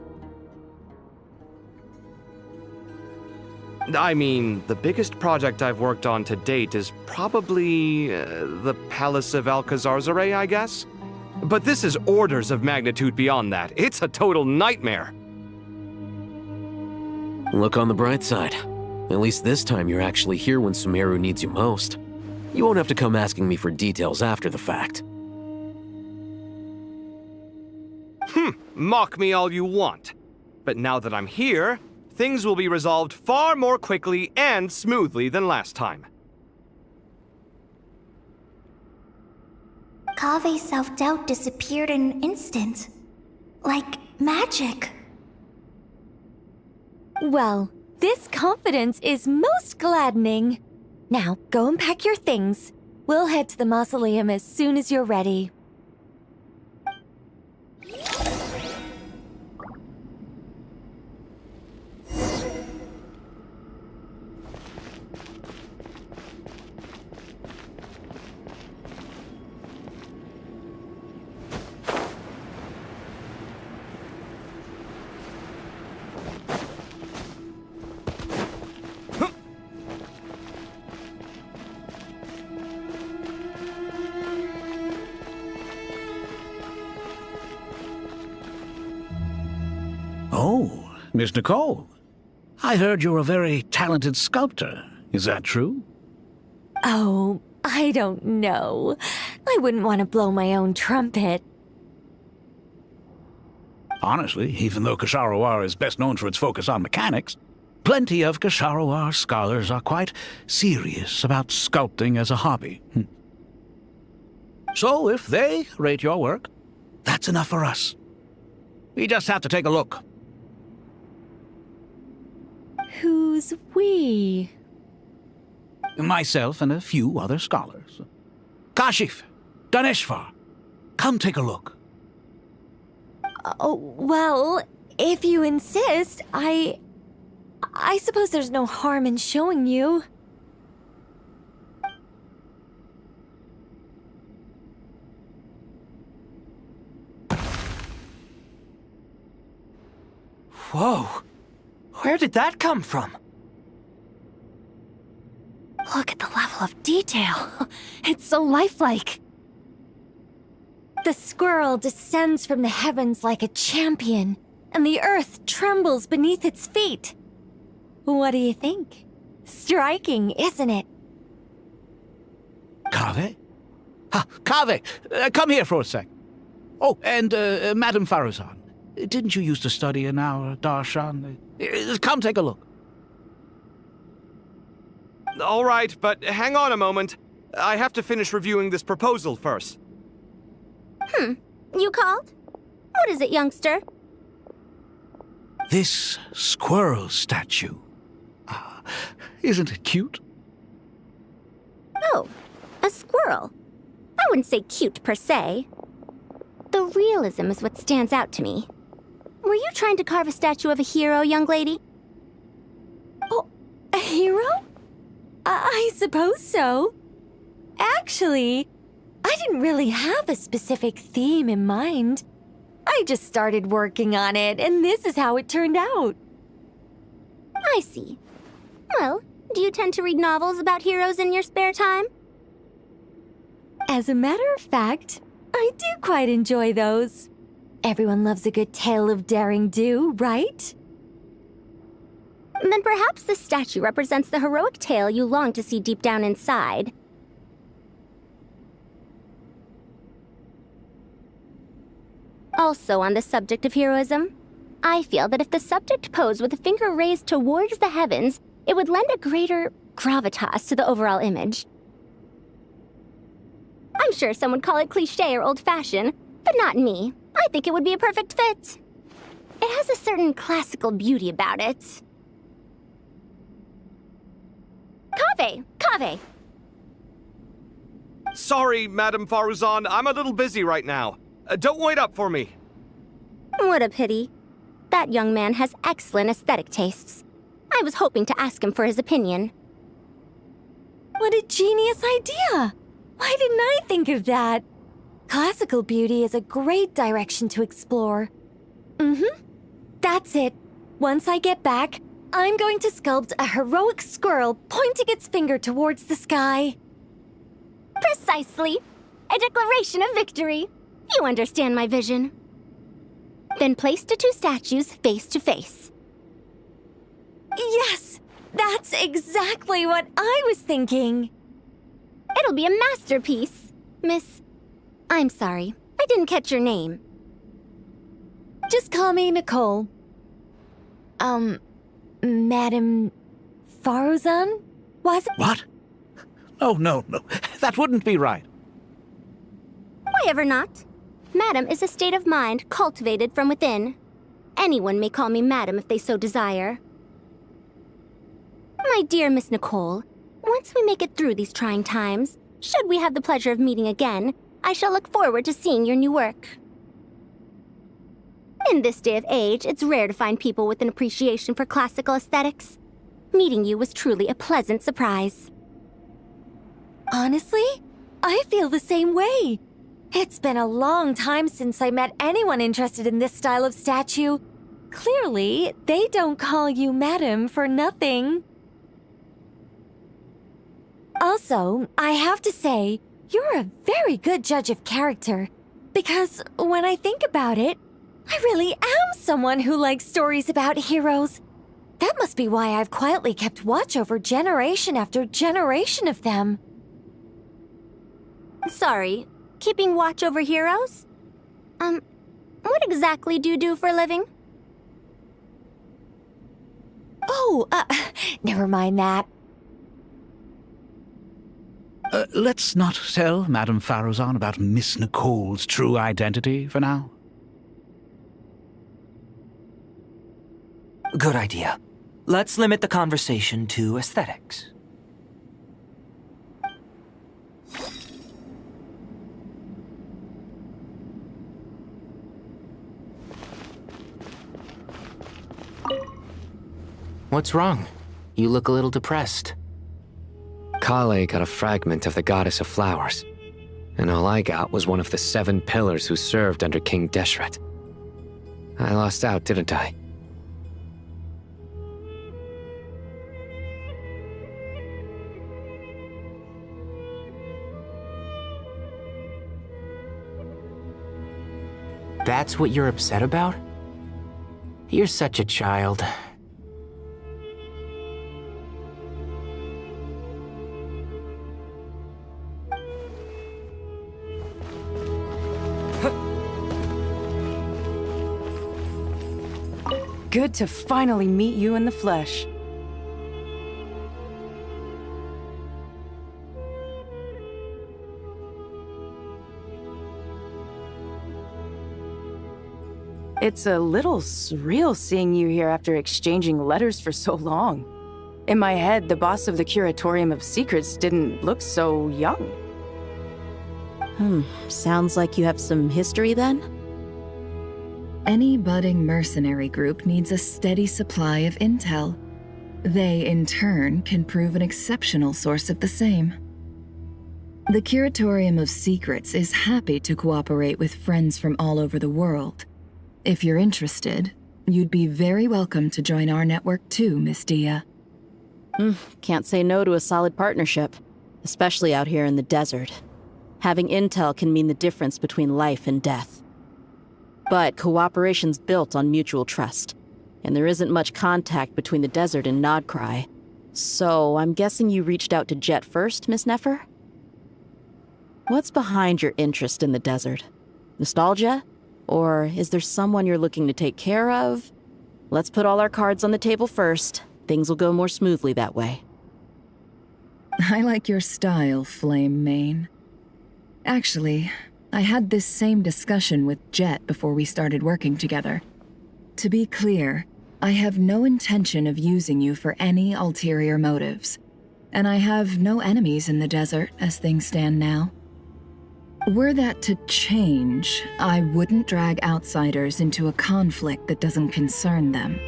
I mean, the biggest project I've worked on to date is probably the Palace of Alcazarzaray, I guess? But this is orders of magnitude beyond that. It's a total nightmare. Look on the bright side. At least this time you're actually here when Sumeru needs you most. You won't have to come asking me for details after the fact. Mock me all you want. But now that I'm here, things will be resolved far more quickly and smoothly than last time. Kave's self-doubt disappeared in an instant. Like magic. Well, this confidence is most gladdening. Now, go and pack your things. We'll head to the mausoleum as soon as you're ready. Oh, Miss Nicole. I heard you're a very talented sculptor. Is that true? Oh, I don't know. I wouldn't want to blow my own trumpet. Honestly, even though Kasharawar is best known for its focus on mechanics, plenty of Kasharawar scholars are quite serious about sculpting as a hobby. So if they rate your work, that's enough for us. We just have to take a look. Who's we? Myself and a few other scholars. Kashif, Daneshvar, come take a look. Oh, well, if you insist, I suppose there's no harm in showing you. Whoa! Where did that come from? Look at the level of detail. It's so lifelike. The squirrel descends from the heavens like a champion, and the earth trembles beneath its feet. What do you think? Striking, isn't it? Kave? Kave, come here for a sec. Oh, and Madam Faruzan, didn't you used to study in our darshan? Come take a look. All right, but hang on a moment. I have to finish reviewing this proposal first. You called? What is it, youngster? This squirrel statue. Isn't it cute? Oh, a squirrel. I wouldn't say cute per se. The realism is what stands out to me. Were you trying to carve a statue of a hero, young lady? Oh, a hero? I suppose so. Actually, I didn't really have a specific theme in mind. I just started working on it, and this is how it turned out. I see. Well, do you tend to read novels about heroes in your spare time? As a matter of fact, I do quite enjoy those. Everyone loves a good tale of daring do, right? Then perhaps this statue represents the heroic tale you long to see deep down inside. Also on the subject of heroism, I feel that if the subject posed with a finger raised towards the heavens, it would lend a greater gravitas to the overall image. I'm sure some would call it cliché or old-fashioned, but not me. I think it would be a perfect fit. It has a certain classical beauty about it. Kave. Sorry, Madame Faruzan, I'm a little busy right now. Don't wait up for me. What a pity. That young man has excellent aesthetic tastes. I was hoping to ask him for his opinion. What a genius idea! Why didn't I think of that? Classical beauty is a great direction to explore. That's it. Once I get back, I'm going to sculpt a heroic squirrel pointing its finger towards the sky. Precisely. A declaration of victory. You understand my vision. Then place the two statues face to face. Yes! That's exactly what I was thinking. It'll be a masterpiece, Miss... I'm sorry, I didn't catch your name. Just call me Nicole. Madame Faruzan? Was it? What? Oh, no. That wouldn't be right. Why ever not? Madam is a state of mind cultivated from within. Anyone may call me Madam if they so desire. My dear Miss Nicole, once we make it through these trying times, should we have the pleasure of meeting again, I shall look forward to seeing your new work. In this day of age, it's rare to find people with an appreciation for classical aesthetics. Meeting you was truly a pleasant surprise. Honestly, I feel the same way. It's been a long time since I met anyone interested in this style of statue. Clearly, they don't call you Madam for nothing. Also, I have to say, you're a very good judge of character. Because when I think about it, I really am someone who likes stories about heroes. That must be why I've quietly kept watch over generation after generation of them. Sorry, keeping watch over heroes? What exactly do you do for a living? Oh, never mind that. Let's not tell Madame Faruzan about Miss Nicole's true identity for now. Good idea. Let's limit the conversation to aesthetics. What's wrong? You look a little depressed. Kale got a fragment of the Goddess of Flowers, and all I got was one of the 7 pillars who served under King Deshret. I lost out, didn't I? That's what you're upset about? You're such a child. Good to finally meet you in the flesh. It's a little surreal seeing you here after exchanging letters for so long. In my head, the boss of the Curatorium of Secrets didn't look so young. Sounds like you have some history then? Any budding mercenary group needs a steady supply of intel. They, in turn, can prove an exceptional source of the same. The Curatorium of Secrets is happy to cooperate with friends from all over the world. If you're interested, you'd be very welcome to join our network too, Miss Dia. Can't say no to a solid partnership, especially out here in the desert. Having intel can mean the difference between life and death. But cooperation's built on mutual trust, and there isn't much contact between the desert and Nodcry. So I'm guessing you reached out to Jet first, Miss Nefer? What's behind your interest in the desert? Nostalgia? Or is there someone you're looking to take care of? Let's put all our cards on the table first. Things will go more smoothly that way. I like your style, Flame Mane. Actually, I had this same discussion with Jet before we started working together. To be clear, I have no intention of using you for any ulterior motives. and I have no enemies in the desert as things stand now. Were that to change, I wouldn't drag outsiders into a conflict that doesn't concern them.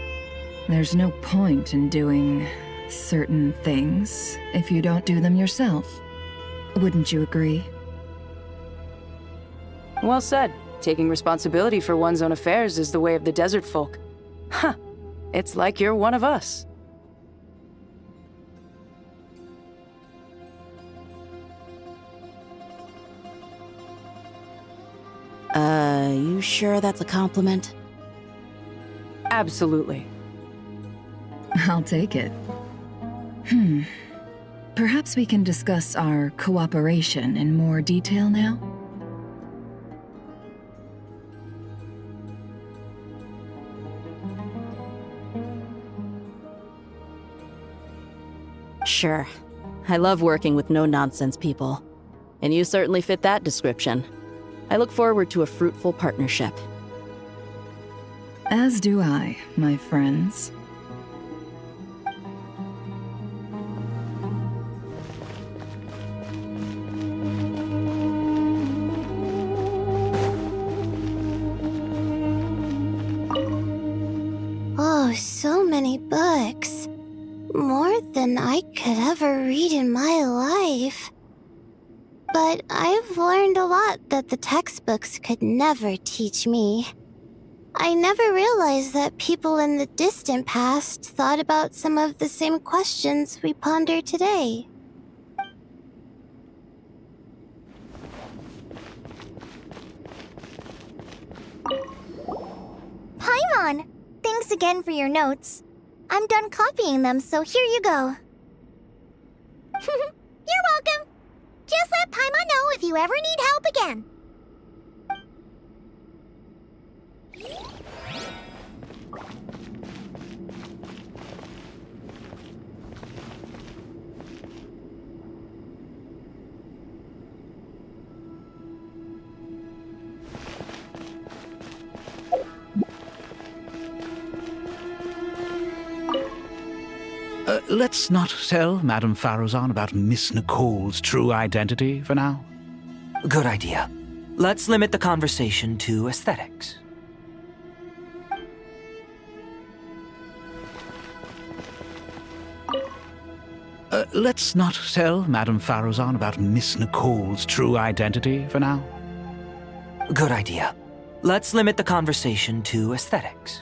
There's no point in doing certain things if you don't do them yourself. Wouldn't you agree? Well said. Taking responsibility for one's own affairs is the way of the desert folk. Huh. It's like you're one of us. You sure that's a compliment? Absolutely. I'll take it. Perhaps we can discuss our cooperation in more detail now? Sure. I love working with no-nonsense people. And you certainly fit that description. I look forward to a fruitful partnership. As do I, my friends. Oh, so many books. More than I could ever read in my life. But I've learned a lot that the textbooks could never teach me. I never realized that people in the distant past thought about some of the same questions we ponder today. Paimon! Thanks again for your notes. I'm done copying them, so here you go. You're welcome. Just let Paimon know if you ever need help again. Let's not tell Madame Faruzan about Miss Nicole's true identity for now. Good idea. Let's limit the conversation to aesthetics. Let's not tell Madame Faruzan about Miss Nicole's true identity for now. Good idea. Let's limit the conversation to aesthetics.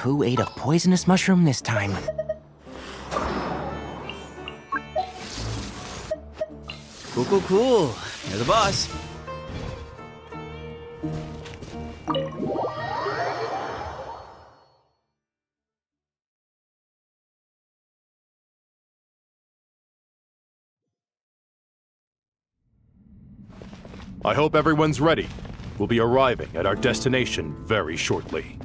Who ate a poisonous mushroom this time? Cool. You're the boss. I hope everyone's ready. We'll be arriving at our destination very shortly.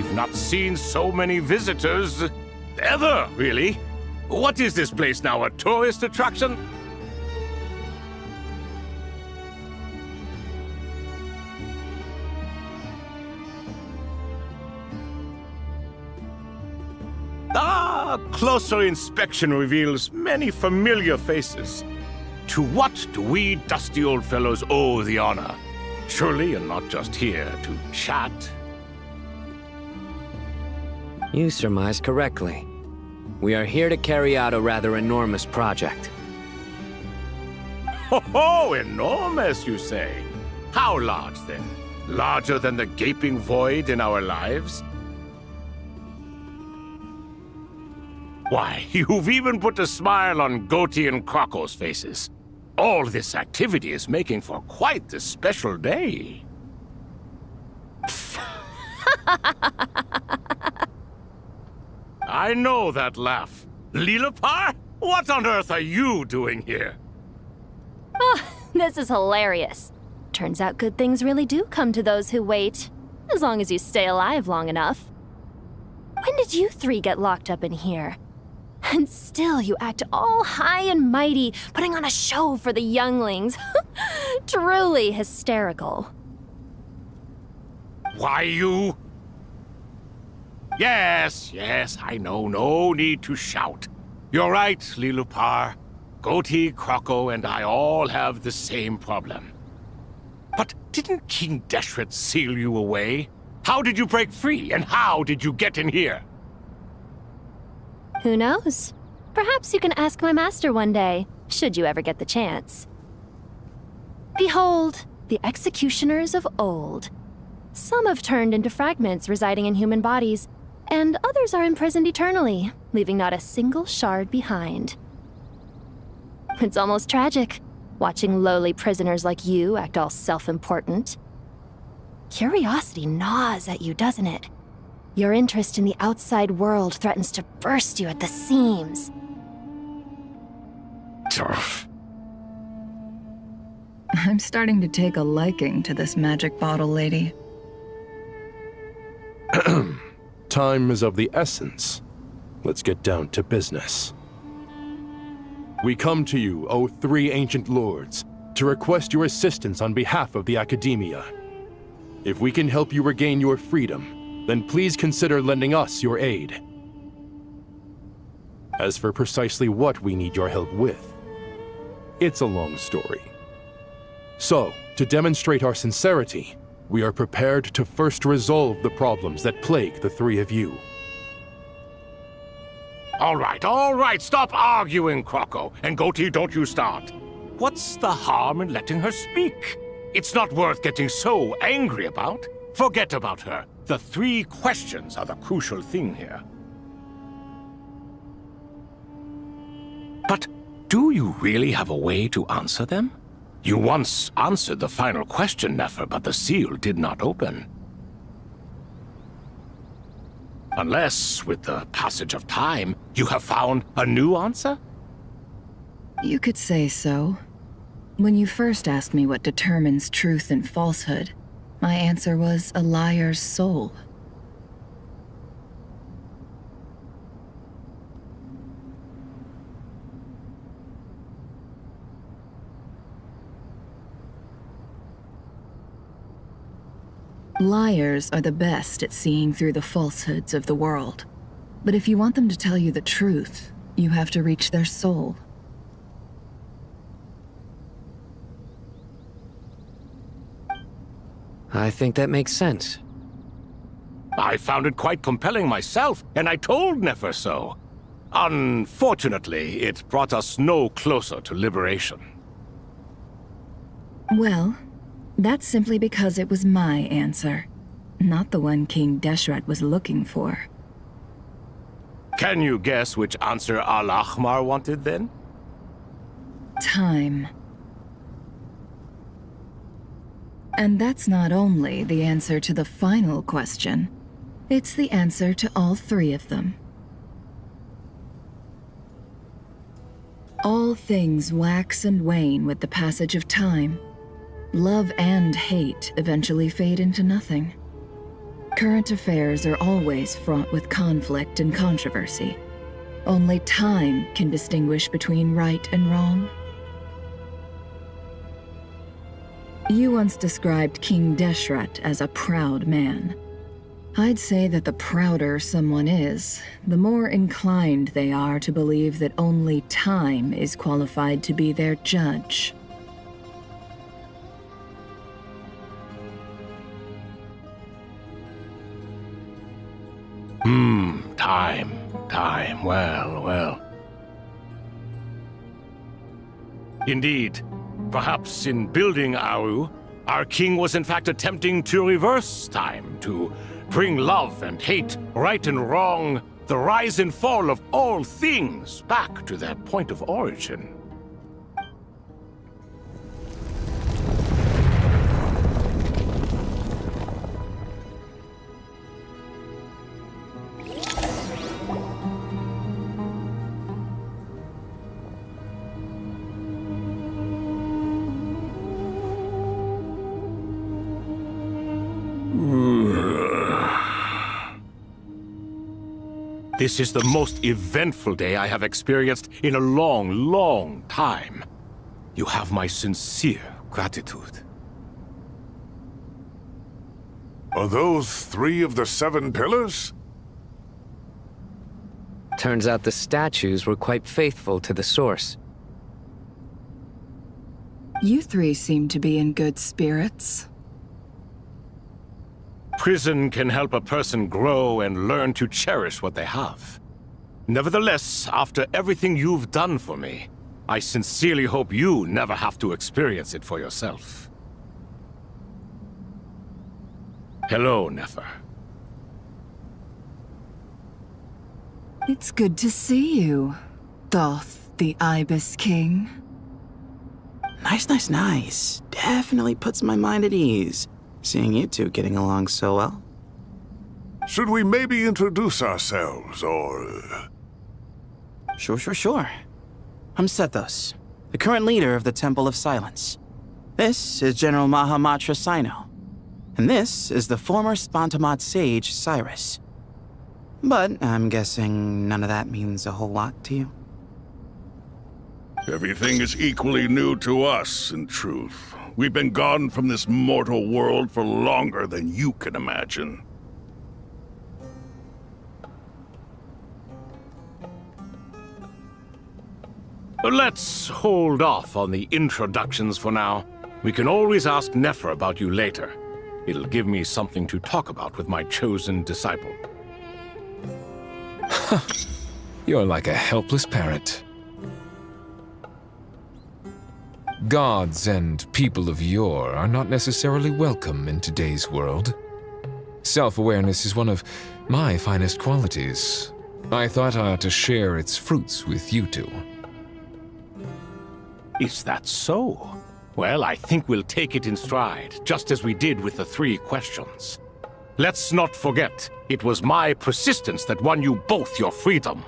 I've not seen so many visitors ever, really. What is this place now, a tourist attraction? Closer inspection reveals many familiar faces. To what do we dusty old fellows owe the honor? Surely you're not just here to chat. You surmise correctly. We are here to carry out a rather enormous project. Ho, enormous, you say? How large, then? Larger than the gaping void in our lives? Why, you've even put a smile on Goatee and Crocco's faces. All this activity is making for quite the special day. I know that laugh. Lilipar? What on earth are you doing here? Oh, this is hilarious. Turns out good things really do come to those who wait. As long as you stay alive long enough. When did you three get locked up in here? And still you act all high and mighty, putting on a show for the younglings. Truly hysterical. Why, you... Yes, I know. No need to shout. You're right, Lilipar. Goatee, Crocco, and I all have the same problem. But didn't King Deshret seal you away? How did you break free, and how did you get in here? Who knows? Perhaps you can ask my master one day, should you ever get the chance. Behold, the executioners of old. Some have turned into fragments residing in human bodies, and others are imprisoned eternally, leaving not a single shard behind. It's almost tragic, watching lowly prisoners like you act all self-important. Curiosity gnaws at you, doesn't it? Your interest in the outside world threatens to burst you at the seams. I'm starting to take a liking to this magic bottle lady. Time is of the essence. Let's get down to business. We come to you, O three ancient lords, to request your assistance on behalf of the Academia. If we can help you regain your freedom, then please consider lending us your aid. As for precisely what we need your help with, it's a long story. So, to demonstrate our sincerity, we are prepared to first resolve the problems that plague the three of you. All right, stop arguing, Crocco. And Goatee, don't you start. What's the harm in letting her speak? It's not worth getting so angry about. Forget about her. The three questions are the crucial thing here. But do you really have a way to answer them? You once answered the final question, Nefer, but the seal did not open. Unless, with the passage of time, you have found a new answer? You could say so. When you first asked me what determines truth and falsehood, my answer was a liar's soul. Liars are the best at seeing through the falsehoods of the world. But if you want them to tell you the truth, you have to reach their soul. I think that makes sense. I found it quite compelling myself, and I told Nefer so. Unfortunately, it brought us no closer to liberation. Well, that's simply because it was my answer, not the one King Deshret was looking for. Can you guess which answer Al-Ahmar wanted then? Time. And that's not only the answer to the final question, it's the answer to all three of them. All things wax and wane with the passage of time. Love and hate eventually fade into nothing. Current affairs are always fraught with conflict and controversy. Only time can distinguish between right and wrong. You once described King Deshret as a proud man. I'd say that the prouder someone is, the more inclined they are to believe that only time is qualified to be their judge. Time. Well. Indeed. Perhaps in building Aru, our king was in fact attempting to reverse time, to bring love and hate, right and wrong, the rise and fall of all things back to their point of origin. This is the most eventful day I have experienced in a long time. You have my sincere gratitude. Are those 3 of the 7 pillars? Turns out the statues were quite faithful to the source. You 3 seem to be in good spirits. Prison can help a person grow and learn to cherish what they have. Nevertheless, after everything you've done for me, I sincerely hope you never have to experience it for yourself. Hello, Nefer. It's good to see you, Thoth the Ibis King. Nice. Definitely puts my mind at ease, seeing you two getting along so well. Should we maybe introduce ourselves, or... Sure. I'm Sethos, the current leader of the Temple of Silence. This is General Mahamatra Sino, and this is the former Spantamot sage, Cyrus. But I'm guessing none of that means a whole lot to you. Everything is equally new to us, in truth. We've been gone from this mortal world for longer than you can imagine. Let's hold off on the introductions for now. We can always ask Nefer about you later. It'll give me something to talk about with my chosen disciple. You're like a helpless parrot. Gods and people of yore are not necessarily welcome in today's world. Self-awareness is one of my finest qualities. I thought I ought to share its fruits with you two. Is that so? Well, I think we'll take it in stride, just as we did with the 3 questions. Let's not forget, it was my persistence that won you both your freedom.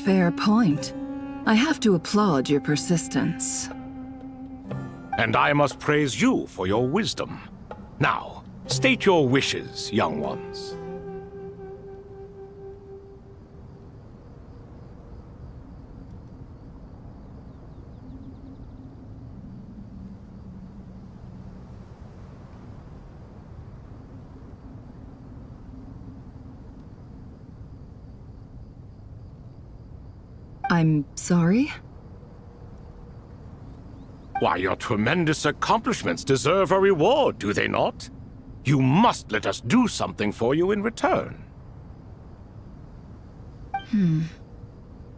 Fair point. I have to applaud your persistence. And I must praise you for your wisdom. Now, state your wishes, young ones. I'm sorry? Why, your tremendous accomplishments deserve a reward, do they not? You must let us do something for you in return.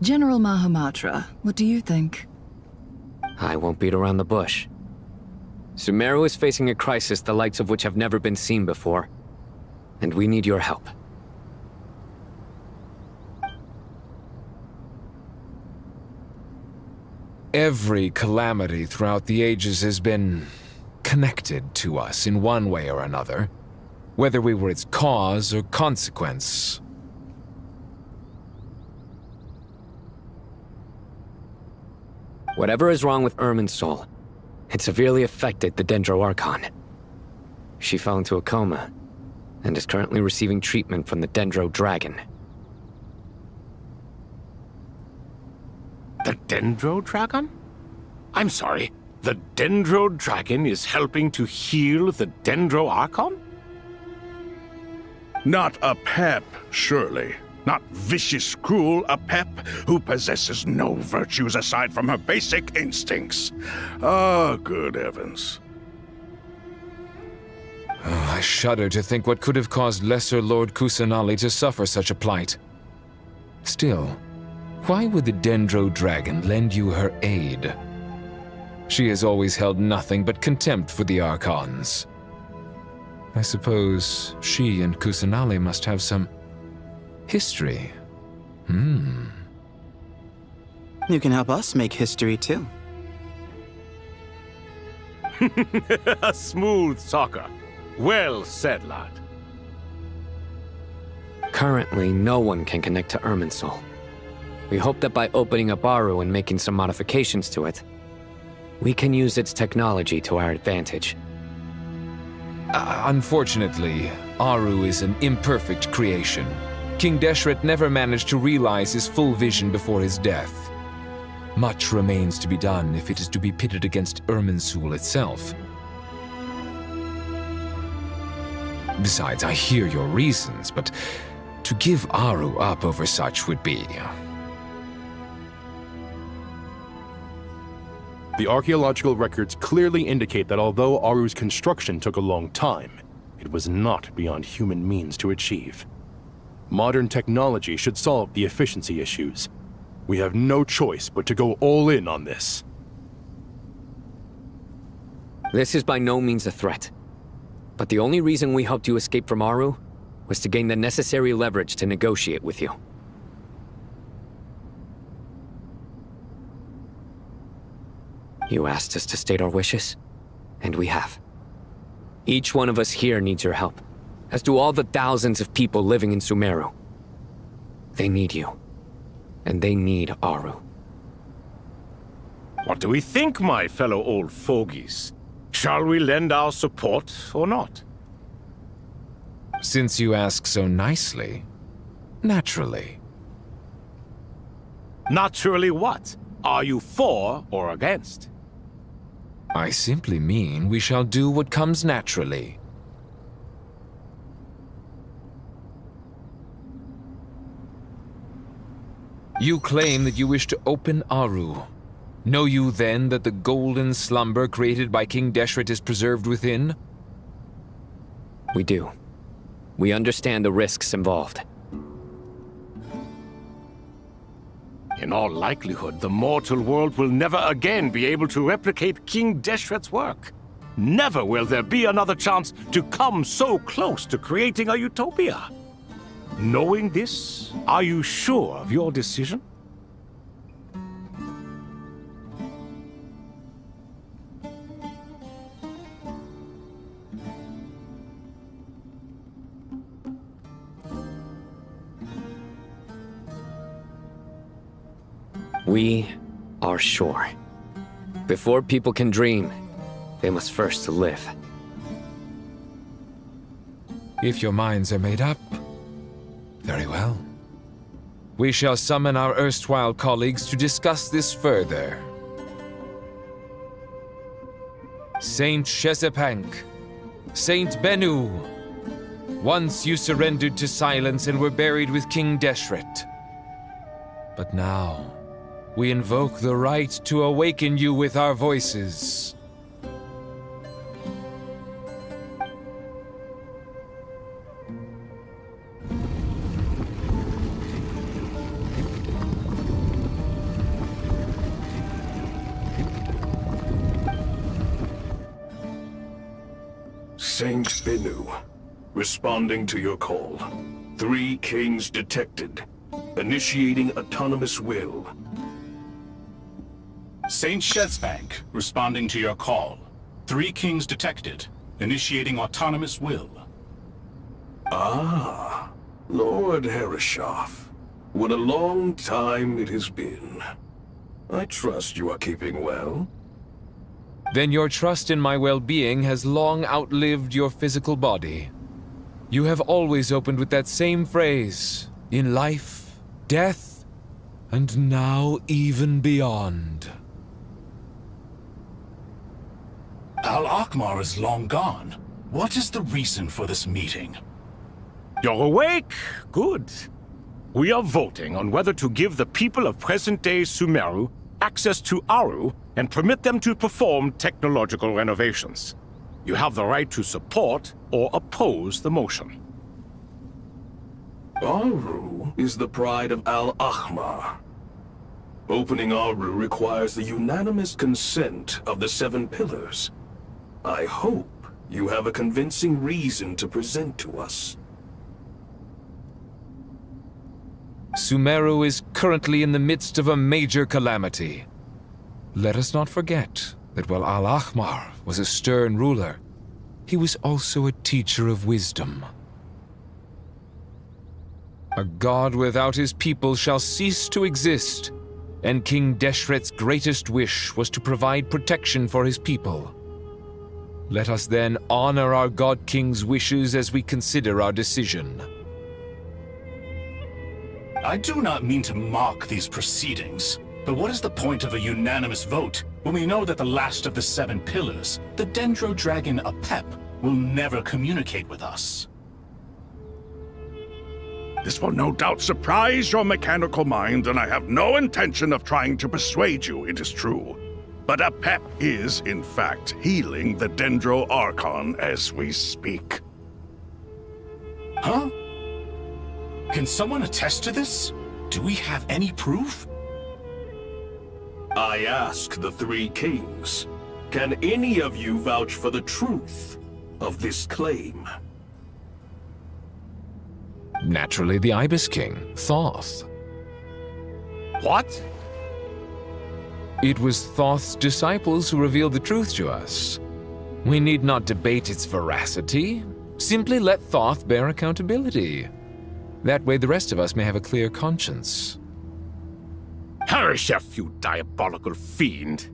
General Mahamatra, what do you think? I won't beat around the bush. Sumeru is facing a crisis the likes of which have never been seen before. And we need your help. Every calamity throughout the ages has been connected to us in one way or another. whether we were its cause or consequence. Whatever is wrong with Irminsul, it severely affected the Dendro Archon. She fell into a coma and is currently receiving treatment from the Dendro Dragon. The Dendro Dragon? I'm sorry, the Dendro Dragon is helping to heal the Dendro Archon? Not a pep, surely. Not vicious, cruel a pep who possesses no virtues aside from her basic instincts. Ah, good heavens. Oh, I shudder to think what could have caused Lesser Lord Kusanali to suffer such a plight. Still, why would the Dendro Dragon lend you her aid? She has always held nothing but contempt for the Archons. I suppose she and Kusanali must have some history. You can help us make history too. A smooth talker. Well said, lad. Currently, no one can connect to Irminsul. We hope that by opening up Aru and making some modifications to it, we can use its technology to our advantage. Unfortunately, Aru is an imperfect creation. King Deshret never managed to realize his full vision before his death. Much remains to be done if it is to be pitted against Irminsul itself. Besides, I hear your reasons, but to give Aru up over such would be... The archaeological records clearly indicate that although Aru's construction took a long time, it was not beyond human means to achieve. Modern technology should solve the efficiency issues. We have no choice but to go all in on this. This is by no means a threat. But the only reason we helped you escape from Aru was to gain the necessary leverage to negotiate with you. You asked us to state our wishes, and we have. Each one of us here needs your help, as do all the thousands of people living in Sumeru. They need you, and they need Aru. What do we think, my fellow old fogies? Shall we lend our support or not? Since you ask so nicely, naturally. Naturally what? Are you for or against? I simply mean we shall do what comes naturally. You claim that you wish to open Aru. Know you then that the golden slumber created by King Deshret is preserved within? We do. We understand the risks involved. In all likelihood, the mortal world will never again be able to replicate King Deshret's work. Never will there be another chance to come so close to creating a utopia. Knowing this, are you sure of your decision? We are sure. Before people can dream, they must first live. If your minds are made up, very well. We shall summon our erstwhile colleagues to discuss this further. Saint Shezepank, Saint Bennu, once you surrendered to silence and were buried with King Deshret. But now, we invoke the right to awaken you with our voices. Saint Bennu, responding to your call. 3 kings detected. Initiating autonomous will. Saint Shezbank, responding to your call. 3 kings detected. Initiating autonomous will. Ah, Lord Herreshoff. What a long time it has been. I trust you are keeping well. Then your trust in my well-being has long outlived your physical body. You have always opened with that same phrase, in life, death, and now even beyond. Al-Akhmar is long gone. What is the reason for this meeting? You're awake? Good. We are voting on whether to give the people of present-day Sumeru access to Aru and permit them to perform technological renovations. You have the right to support or oppose the motion. Aru is the pride of Al-Akhmar. Opening Aru requires the unanimous consent of the 7 pillars. I hope you have a convincing reason to present to us. Sumeru is currently in the midst of a major calamity. Let us not forget that while Al-Akhmar was a stern ruler, he was also a teacher of wisdom. A god without his people shall cease to exist, and King Deshret's greatest wish was to provide protection for his people. Let us then honor our God King's wishes as we consider our decision. I do not mean to mock these proceedings, but what is the point of a unanimous vote when we know that the last of the 7 pillars, the Dendro Dragon Apep, will never communicate with us? This will no doubt surprise your mechanical mind, and I have no intention of trying to persuade you it is true. But Apep is, in fact, healing the Dendro Archon as we speak. Huh? Can someone attest to this? Do we have any proof? I ask the 3 kings, can any of you vouch for the truth of this claim? Naturally, the Ibis King, Thoth. What? It was Thoth's disciples who revealed the truth to us. We need not debate its veracity. Simply let Thoth bear accountability. That way the rest of us may have a clear conscience. Herreshoff, you diabolical fiend!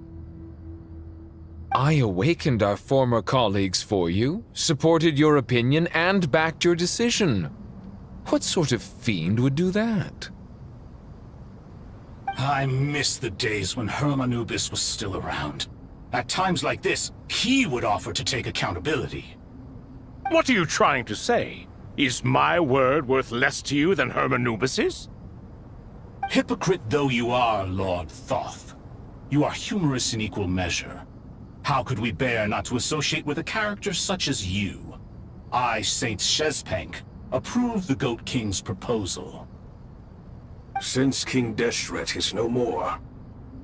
I awakened our former colleagues for you, supported your opinion, and backed your decision. What sort of fiend would do that? I miss the days when Hermanubis was still around. At times like this, he would offer to take accountability. What are you trying to say? Is my word worth less to you than Hermanubis's? Hypocrite though you are, Lord Thoth, you are humorous in equal measure. How could we bear not to associate with a character such as you? I, Saint Shezpank, approve the Goat King's proposal. Since King Deshret is no more,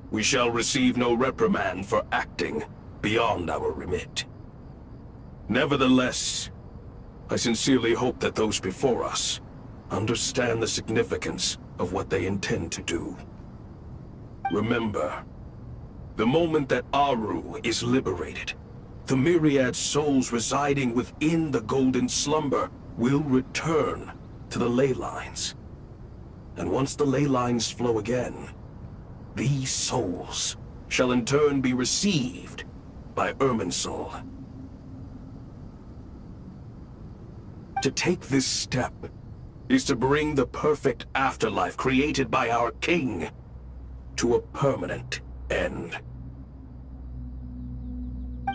we shall receive no reprimand for acting beyond our remit. Nevertheless, I sincerely hope that those before us understand the significance of what they intend to do. Remember, the moment that Aru is liberated, the myriad souls residing within the Golden Slumber will return to the ley lines. And once the ley lines flow again, these souls shall in turn be received by Irminsul. To take this step is to bring the perfect afterlife created by our king to a permanent end.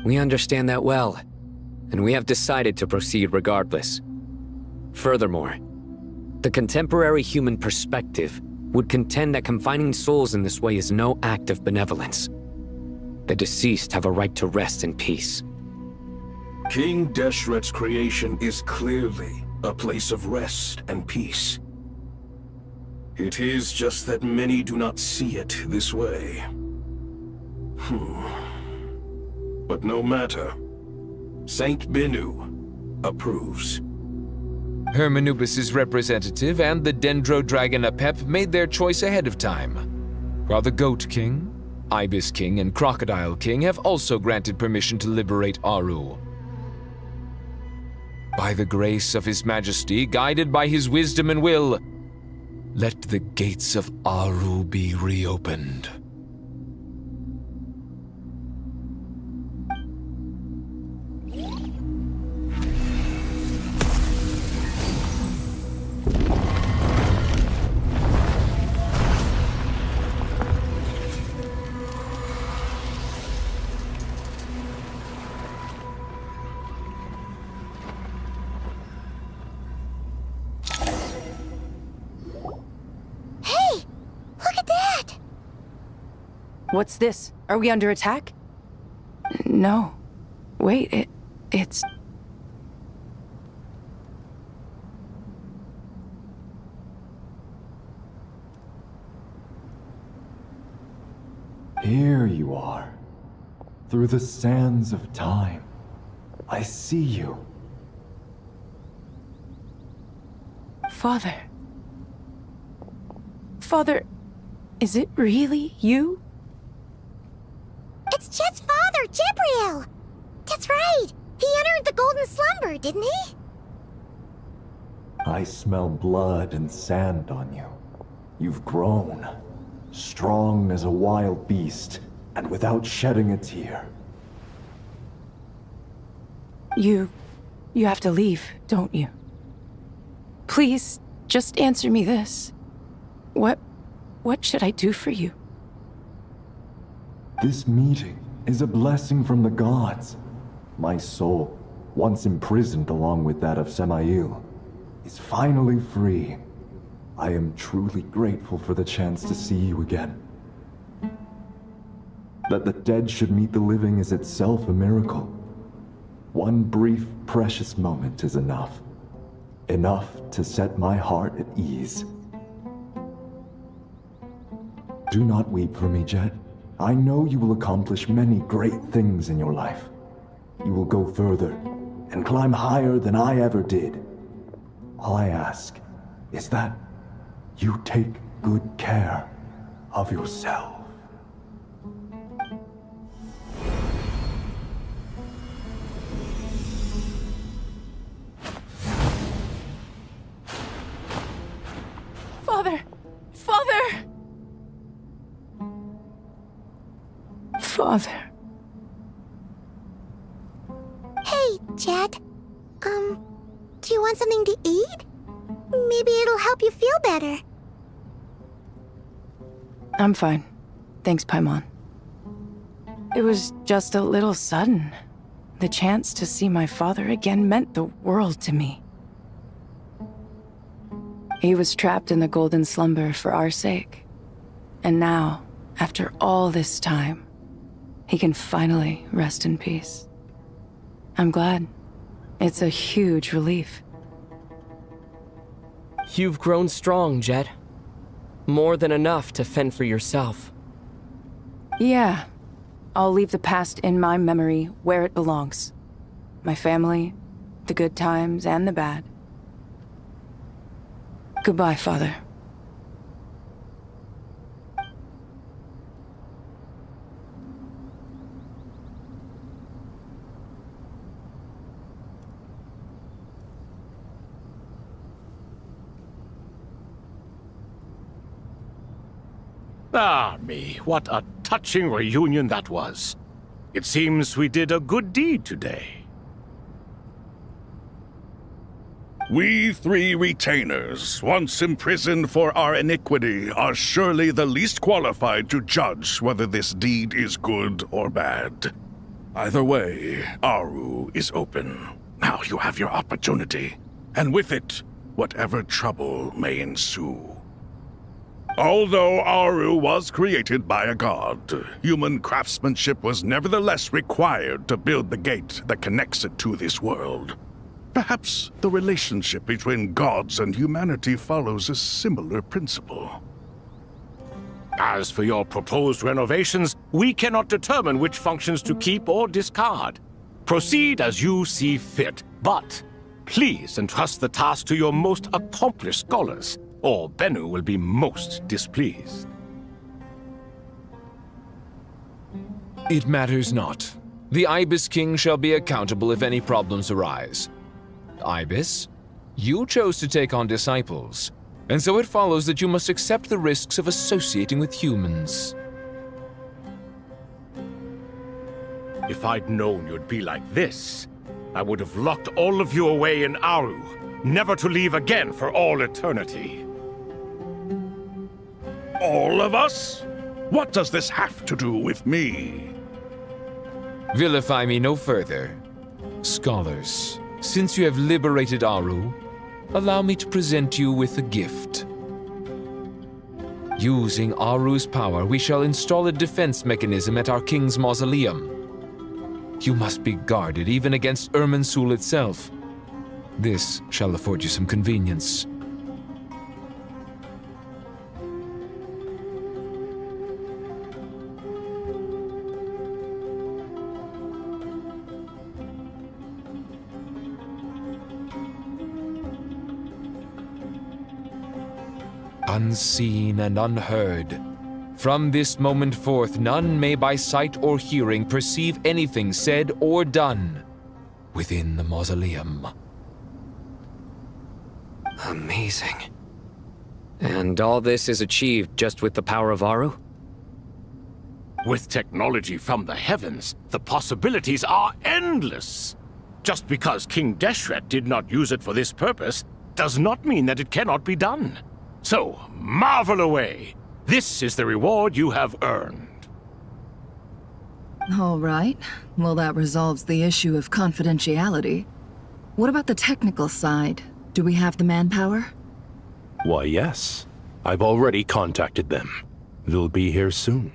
We understand that well, and we have decided to proceed regardless. Furthermore, the contemporary human perspective would contend that confining souls in this way is no act of benevolence. The deceased have a right to rest in peace. King Deshret's creation is clearly a place of rest and peace. It is just that many do not see it this way. But no matter. Saint Binu approves. Hermanubis' representative and the Dendro Dragon Apep made their choice ahead of time, while the Goat King, Ibis King, and Crocodile King have also granted permission to liberate Aru. By the grace of His Majesty, guided by His wisdom and will, let the gates of Aru be reopened. What's this? Are we under attack? No. Wait, it's... Here you are. Through the sands of time. I see you. Father. Father, is it really you? It's Chet's father, Jibriel! That's right! He entered the golden slumber, didn't he? I smell blood and sand on you. You've grown. Strong as a wild beast, and without shedding a tear. You have to leave, don't you? Please, just answer me this. What should I do for you? This meeting is a blessing from the gods. My soul, once imprisoned along with that of Samael, is finally free. I am truly grateful for the chance to see you again. That the dead should meet the living is itself a miracle. One brief, precious moment is enough. Enough to set my heart at ease. Do not weep for me, Jet. I know you will accomplish many great things in your life. You will go further and climb higher than I ever did. All I ask is that you take good care of yourself. Father! Father! Father. Hey, Jet. Do you want something to eat? Maybe it'll help you feel better. I'm fine. Thanks, Paimon. It was just a little sudden. The chance to see my father again meant the world to me. He was trapped in the golden slumber for our sake. And now, after all this time, he can finally rest in peace. I'm glad. It's a huge relief. You've grown strong, Jet. More than enough to fend for yourself. Yeah. I'll leave the past in my memory where it belongs. My family, the good times and the bad. Goodbye, Father. Ah, me, what a touching reunion that was. It seems we did a good deed today. We three retainers, once imprisoned for our iniquity, are surely the least qualified to judge whether this deed is good or bad. Either way, Aru is open. Now you have your opportunity, and with it, whatever trouble may ensue. Although Aru was created by a god, human craftsmanship was nevertheless required to build the gate that connects it to this world. Perhaps the relationship between gods and humanity follows a similar principle. As for your proposed renovations, we cannot determine which functions to keep or discard. Proceed as you see fit, but please entrust the task to your most accomplished scholars, or Bennu will be most displeased. It matters not. The Ibis King shall be accountable if any problems arise. Ibis. You chose to take on disciples, and so it follows that you must accept the risks of associating with humans. If I'd known you'd be like this, I would have locked all of you away in Aru, never to leave again for all eternity. All of us? What does this have to do with me? Vilify me no further. Scholars, since you have liberated Aru, allow me to present you with a gift. Using Aru's power, we shall install a defense mechanism at our king's mausoleum. You must be guarded even against Irminsul itself. This shall afford you some convenience. Unseen and unheard. From this moment forth, none may by sight or hearing perceive anything said or done within the mausoleum. Amazing. And all this is achieved just with the power of Aru? With technology from the heavens, the possibilities are endless. Just because King Deshret did not use it for this purpose does not mean that it cannot be done. So, marvel away. This is the reward you have earned. All right. Well, that resolves the issue of confidentiality. What about the technical side? Do we have the manpower? Why, yes. I've already contacted them. They'll be here soon.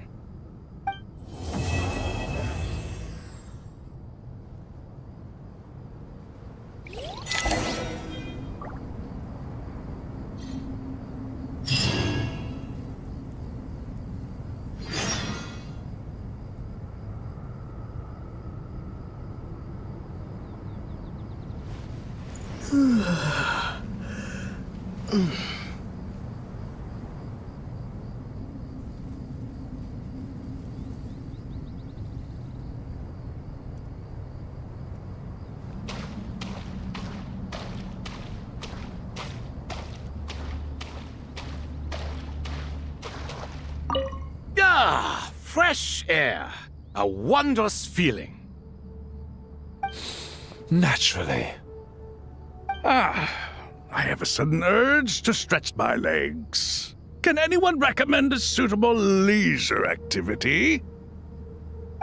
Ah, fresh air. A wondrous feeling. Naturally. I have a sudden urge to stretch my legs. Can anyone recommend a suitable leisure activity?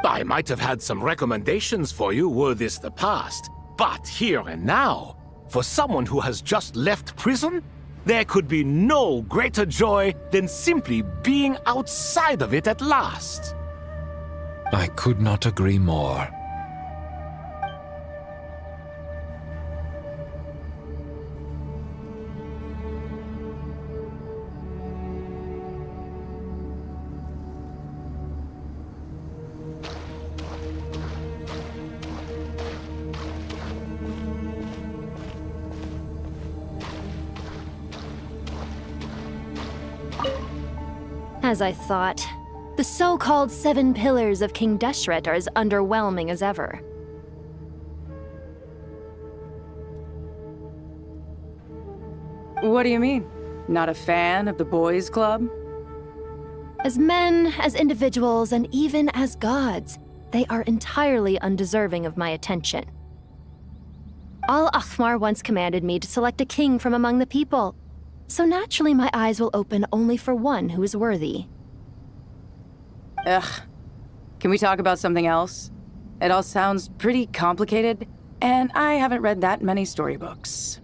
I might have had some recommendations for you were this the past, but here and now, for someone who has just left prison, there could be no greater joy than simply being outside of it at last. I could not agree more. As I thought, the so-called 7 pillars of King Deshret are as underwhelming as ever. What do you mean? Not a fan of the boys' club? As men, as individuals, and even as gods, they are entirely undeserving of my attention. Al-Akhmar once commanded me to select a king from among the people, so naturally my eyes will open only for one who is worthy. Ugh. Can we talk about something else? It all sounds pretty complicated, and I haven't read that many storybooks.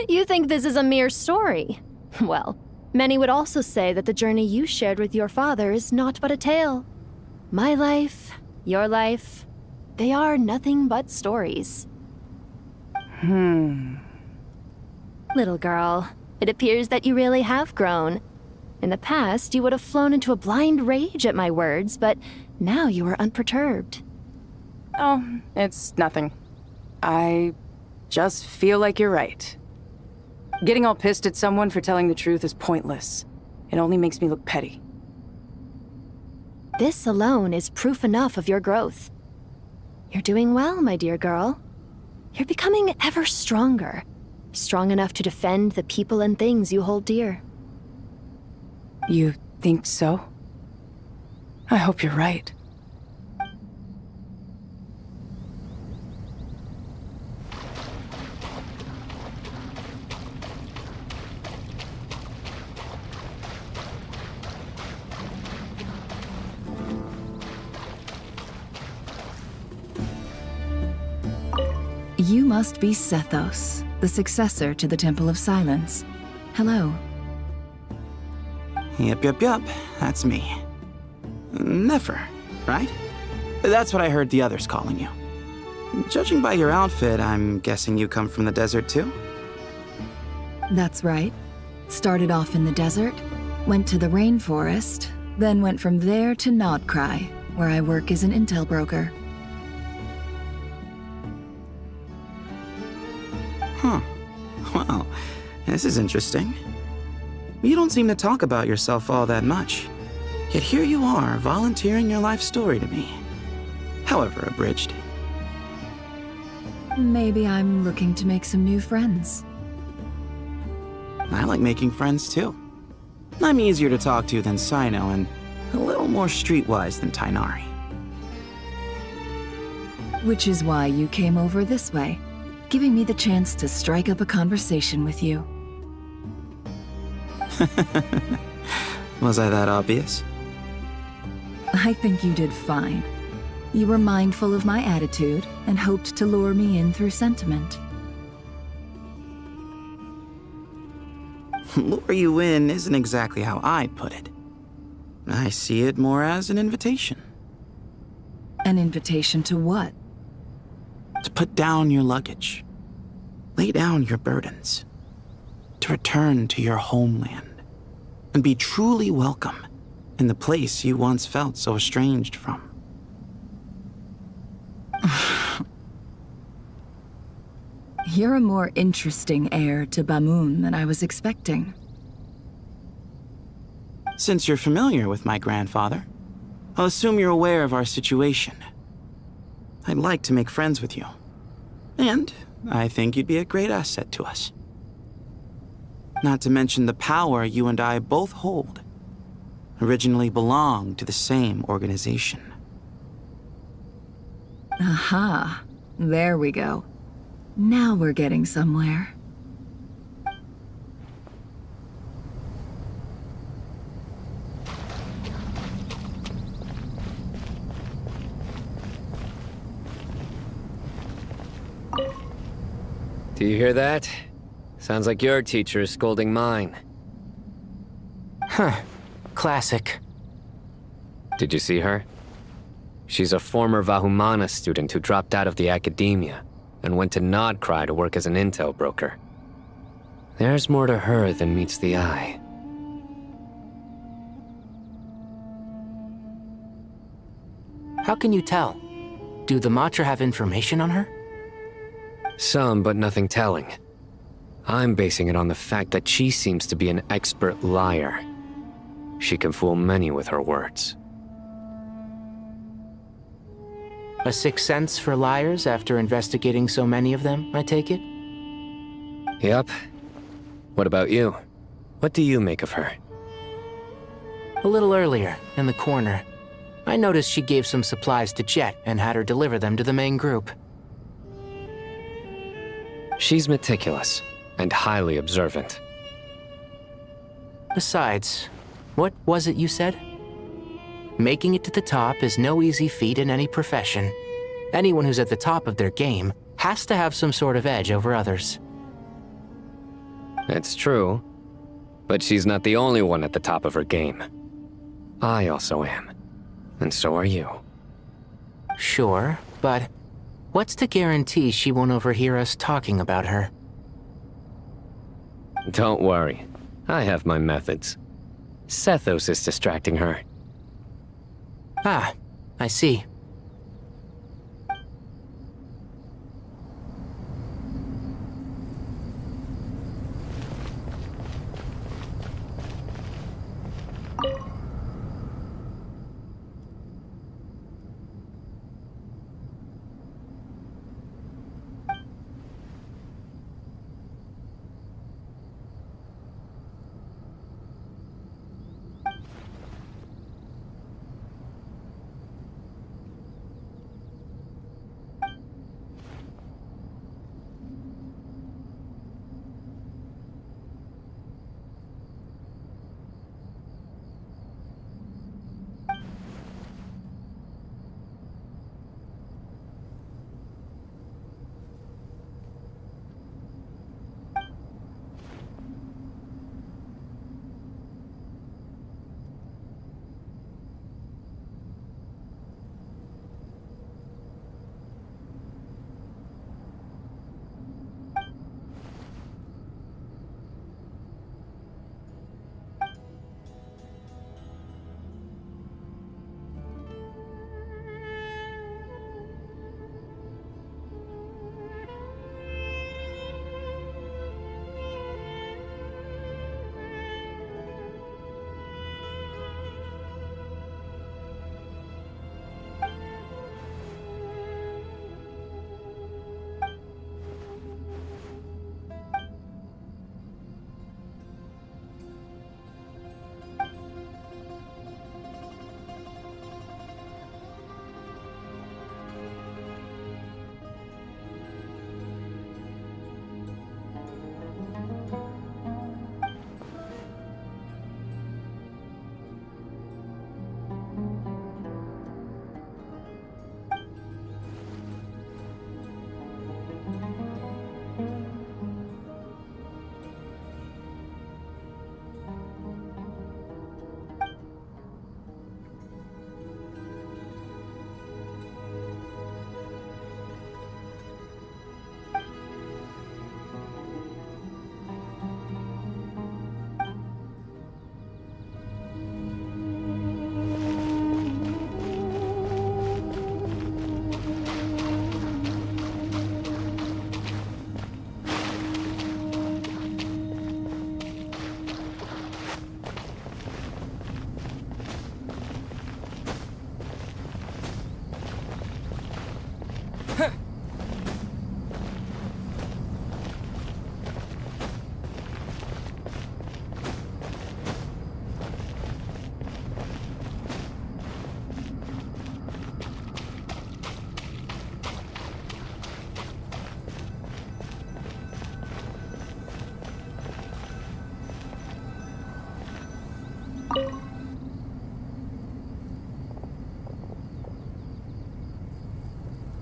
You think this is a mere story? Well, many would also say that the journey you shared with your father is naught but a tale. My life, your life, they are nothing but stories. Little girl, it appears that you really have grown. In the past, you would have flown into a blind rage at my words, but now you are unperturbed. Oh, it's nothing. I just feel like you're right. Getting all pissed at someone for telling the truth is pointless. It only makes me look petty. This alone is proof enough of your growth. You're doing well, my dear girl. You're becoming ever stronger. Strong enough to defend the people and things you hold dear. You think so? I hope you're right. You must be Sethos, the successor to the Temple of Silence. Hello. Yep, that's me. Nefer, right? That's what I heard the others calling you. Judging by your outfit, I'm guessing you come from the desert too? That's right. Started off in the desert, went to the rainforest, then went from there to Nodcry, where I work as an intel broker. Huh. Well, this is interesting. You don't seem to talk about yourself all that much. Yet here you are, volunteering your life story to me. However abridged. Maybe I'm looking to make some new friends. I like making friends too. I'm easier to talk to than Sino and a little more streetwise than Tighnari. Which is why you came over this way, giving me the chance to strike up a conversation with you. Was I that obvious? I think you did fine. You were mindful of my attitude and hoped to lure me in through sentiment. Lure you in isn't exactly how I'd put it. I see it more as an invitation. An invitation to what? To put down your luggage. Lay down your burdens. To return to your homeland. And be truly welcome in the place you once felt so estranged from. You're a more interesting heir to Bamun than I was expecting. Since you're familiar with my grandfather, I'll assume you're aware of our situation. I'd like to make friends with you. And I think you'd be a great asset to us. Not to mention the power you and I both hold. Originally belonged to the same organization. Aha, there we go. Now we're getting somewhere. Do you hear that? Sounds like your teacher is scolding mine. Huh. Classic. Did you see her? She's a former Vahumana student who dropped out of the academia and went to Nodcry to work as an intel broker. There's more to her than meets the eye. How can you tell? Do the Matra have information on her? Some, but nothing telling. I'm basing it on the fact that she seems to be an expert liar. She can fool many with her words. A sixth sense for liars after investigating so many of them, I take it? Yep. What about you? What do you make of her? A little earlier, in the corner, I noticed she gave some supplies to Jet and had her deliver them to the main group. She's meticulous and highly observant. Besides, what was it you said? Making it to the top is no easy feat in any profession. Anyone who's at the top of their game has to have some sort of edge over others. It's true, but she's not the only one at the top of her game. I also am, and so are you. Sure, but what's to guarantee she won't overhear us talking about her? Don't worry, I have my methods. Sethos is distracting her. Ah, I see.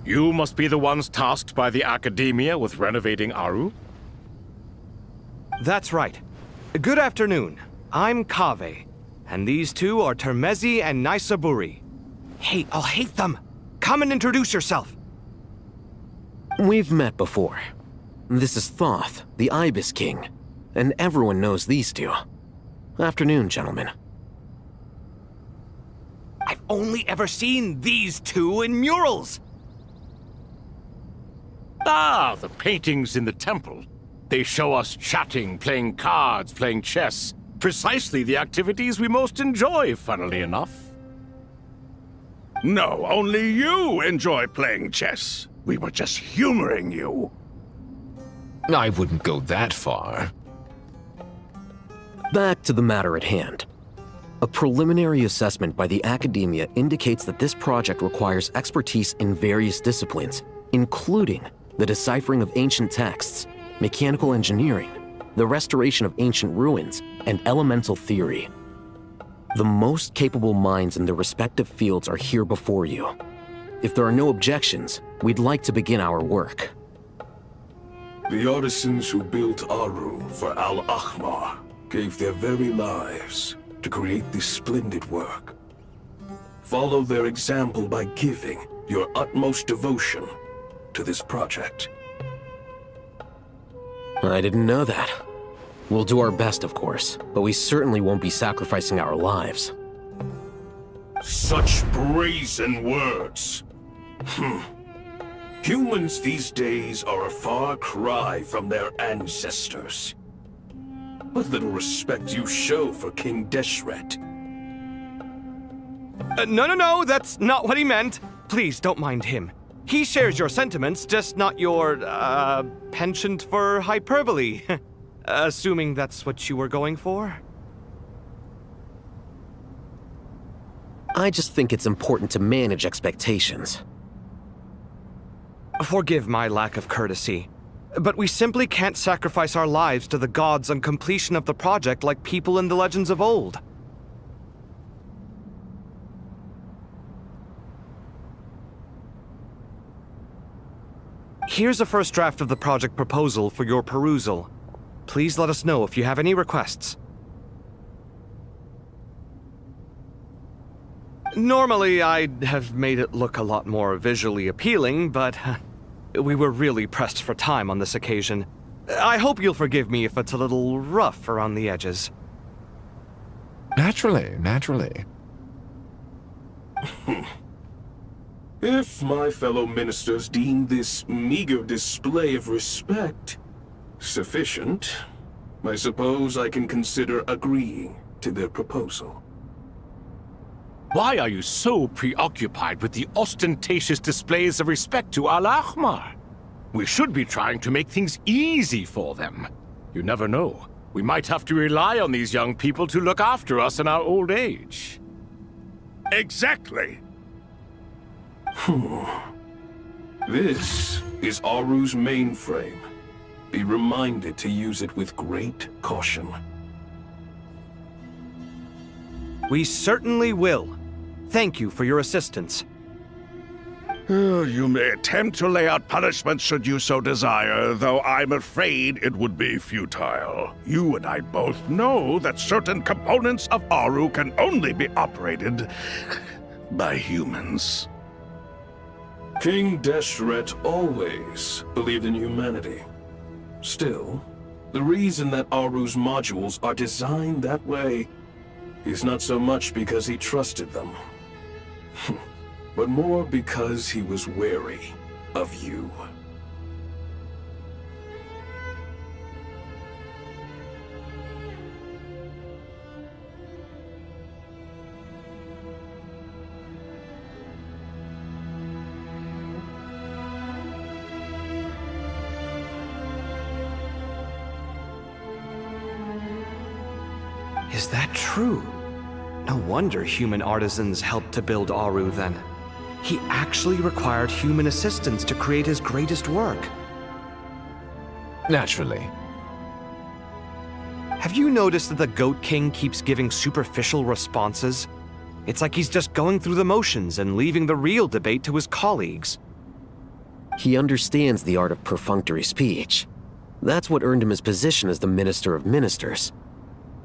You must be the ones tasked by the Academia with renovating Aru? That's right. Good afternoon. I'm Kaveh, and these two are Termezi and Naisaburi. Hey, I'll hate them! Come and introduce yourself! We've met before. This is Thoth, the Ibis King, and everyone knows these two. Afternoon, gentlemen. I've only ever seen these two in murals! Ah, the paintings in the temple. They show us chatting, playing cards, playing chess. Precisely the activities we most enjoy, funnily enough. No, only you enjoy playing chess. We were just humoring you. I wouldn't go that far. Back to the matter at hand. A preliminary assessment by the Academia indicates that this project requires expertise in various disciplines, including the deciphering of ancient texts, mechanical engineering, the restoration of ancient ruins, and elemental theory. The most capable minds in their respective fields are here before you. If there are no objections, we'd like to begin our work. The artisans who built Aru for Al-Ahmar gave their very lives to create this splendid work. Follow their example by giving your utmost devotion to this project. I didn't know that. We'll do our best, of course, but we certainly won't be sacrificing our lives. Such brazen words. Humans these days are a far cry from their ancestors. What little respect you show for King Deshret. No, that's not what he meant. Please, don't mind him. He shares your sentiments, just not your, penchant for hyperbole. Assuming that's what you were going for? I just think it's important to manage expectations. Forgive my lack of courtesy, but we simply can't sacrifice our lives to the gods on completion of the project like people in the legends of old. Here's a first draft of the project proposal for your perusal. Please let us know if you have any requests. Normally, I'd have made it look a lot more visually appealing, but we were really pressed for time on this occasion. I hope you'll forgive me if it's a little rough around the edges. Naturally. If my fellow ministers deem this meager display of respect sufficient, I suppose I can consider agreeing to their proposal. Why are you so preoccupied with the ostentatious displays of respect to Al-Ahmar? We should be trying to make things easy for them. You never know. We might have to rely on these young people to look after us in our old age. Exactly. This is Aru's mainframe. Be reminded to use it with great caution. We certainly will. Thank you for your assistance. You may attempt to lay out punishment should you so desire, though I'm afraid it would be futile. You and I both know that certain components of Aru can only be operated by humans. King Deshret always believed in humanity. Still, the reason that Aru's modules are designed that way is not so much because he trusted them, but more because he was wary of you. Is that true? No wonder human artisans helped to build Aru then. He actually required human assistance to create his greatest work. Naturally. Have you noticed that the Goat King keeps giving superficial responses? It's like he's just going through the motions and leaving the real debate to his colleagues. He understands the art of perfunctory speech. That's what earned him his position as the Minister of Ministers.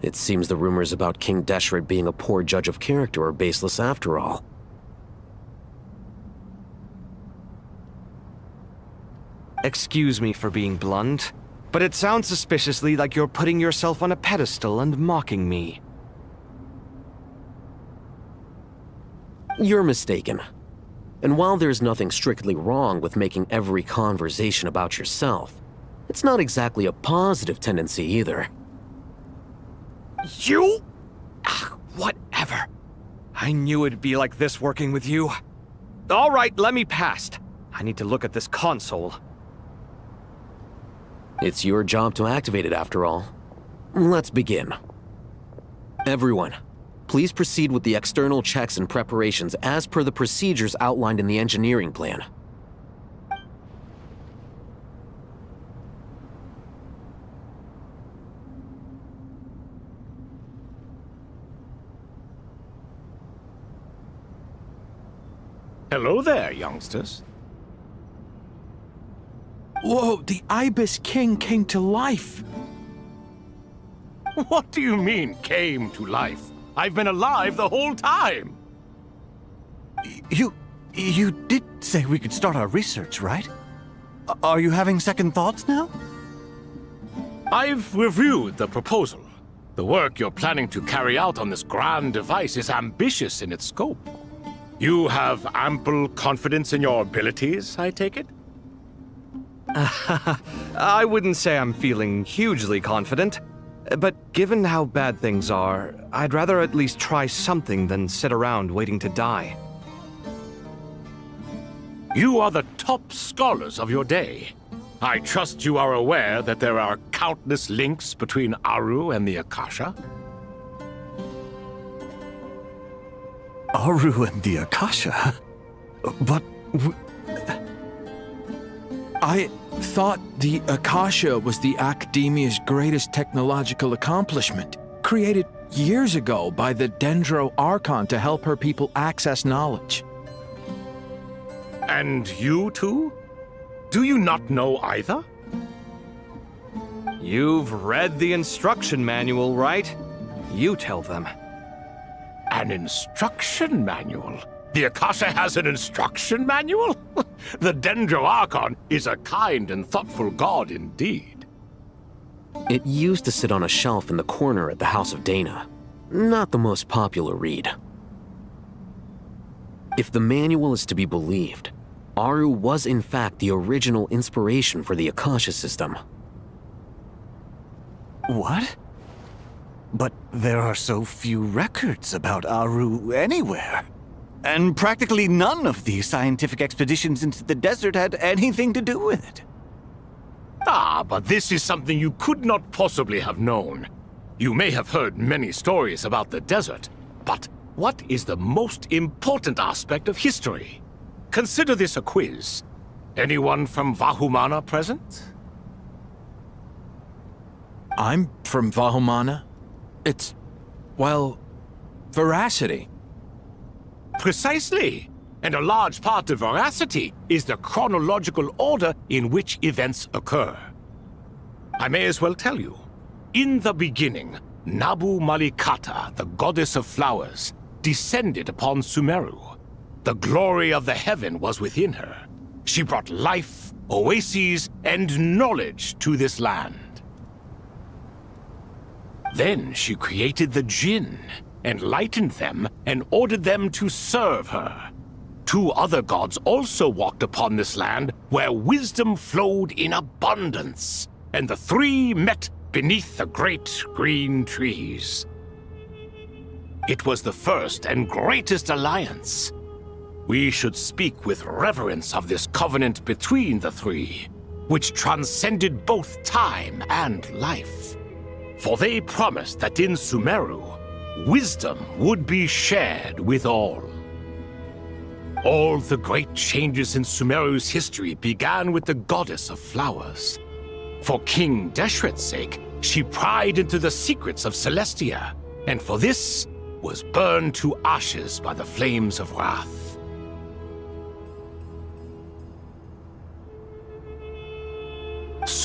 It seems the rumors about King Deshret being a poor judge of character are baseless after all. Excuse me for being blunt, but it sounds suspiciously like you're putting yourself on a pedestal and mocking me. You're mistaken. And while there's nothing strictly wrong with making every conversation about yourself, it's not exactly a positive tendency either. You? Whatever. I knew it'd be like this working with you. All right, let me past. I need to look at this console. It's your job to activate it after all. Let's begin. Everyone, please proceed with the external checks and preparations as per the procedures outlined in the engineering plan. Hello there, youngsters. Whoa, the Ibis King came to life. What do you mean, came to life? I've been alive the whole time. You did say we could start our research, right? Are you having second thoughts now? I've reviewed the proposal. The work you're planning to carry out on this grand device is ambitious in its scope. You have ample confidence in your abilities, I take it? I wouldn't say I'm feeling hugely confident, but given how bad things are, I'd rather at least try something than sit around waiting to die. You are the top scholars of your day. I trust you are aware that there are countless links between Aru and the Akasha? Aru and the Akasha? But... I thought the Akasha was the Academia's greatest technological accomplishment, created years ago by the Dendro Archon to help her people access knowledge. And you too? Do you not know either? You've read the instruction manual, right? You tell them. An instruction manual? The Akasha has an instruction manual? The Dendro Archon is a kind and thoughtful god indeed. It used to sit on a shelf in the corner at the House of Dana. Not the most popular read. If the manual is to be believed, Aru was in fact the original inspiration for the Akasha system. What? But there are so few records about Aru anywhere. And practically none of these scientific expeditions into the desert had anything to do with it. Ah, but this is something you could not possibly have known. You may have heard many stories about the desert, but what is the most important aspect of history? Consider this a quiz. Anyone from Vahumana present? I'm from Vahumana. It's, well, veracity. Precisely. And a large part of veracity is the chronological order in which events occur. I may as well tell you. In the beginning, Nabu Malikata, the goddess of flowers, descended upon Sumeru. The glory of the heaven was within her. She brought life, oases, and knowledge to this land. Then she created the Jinn, enlightened them, and ordered them to serve her. Two other gods also walked upon this land where wisdom flowed in abundance, and the three met beneath the great green trees. It was the first and greatest alliance. We should speak with reverence of this covenant between the three, which transcended both time and life. For they promised that in Sumeru, wisdom would be shared with all. All the great changes in Sumeru's history began with the goddess of flowers. For King Deshret's sake, she pried into the secrets of Celestia, and for this was burned to ashes by the flames of wrath.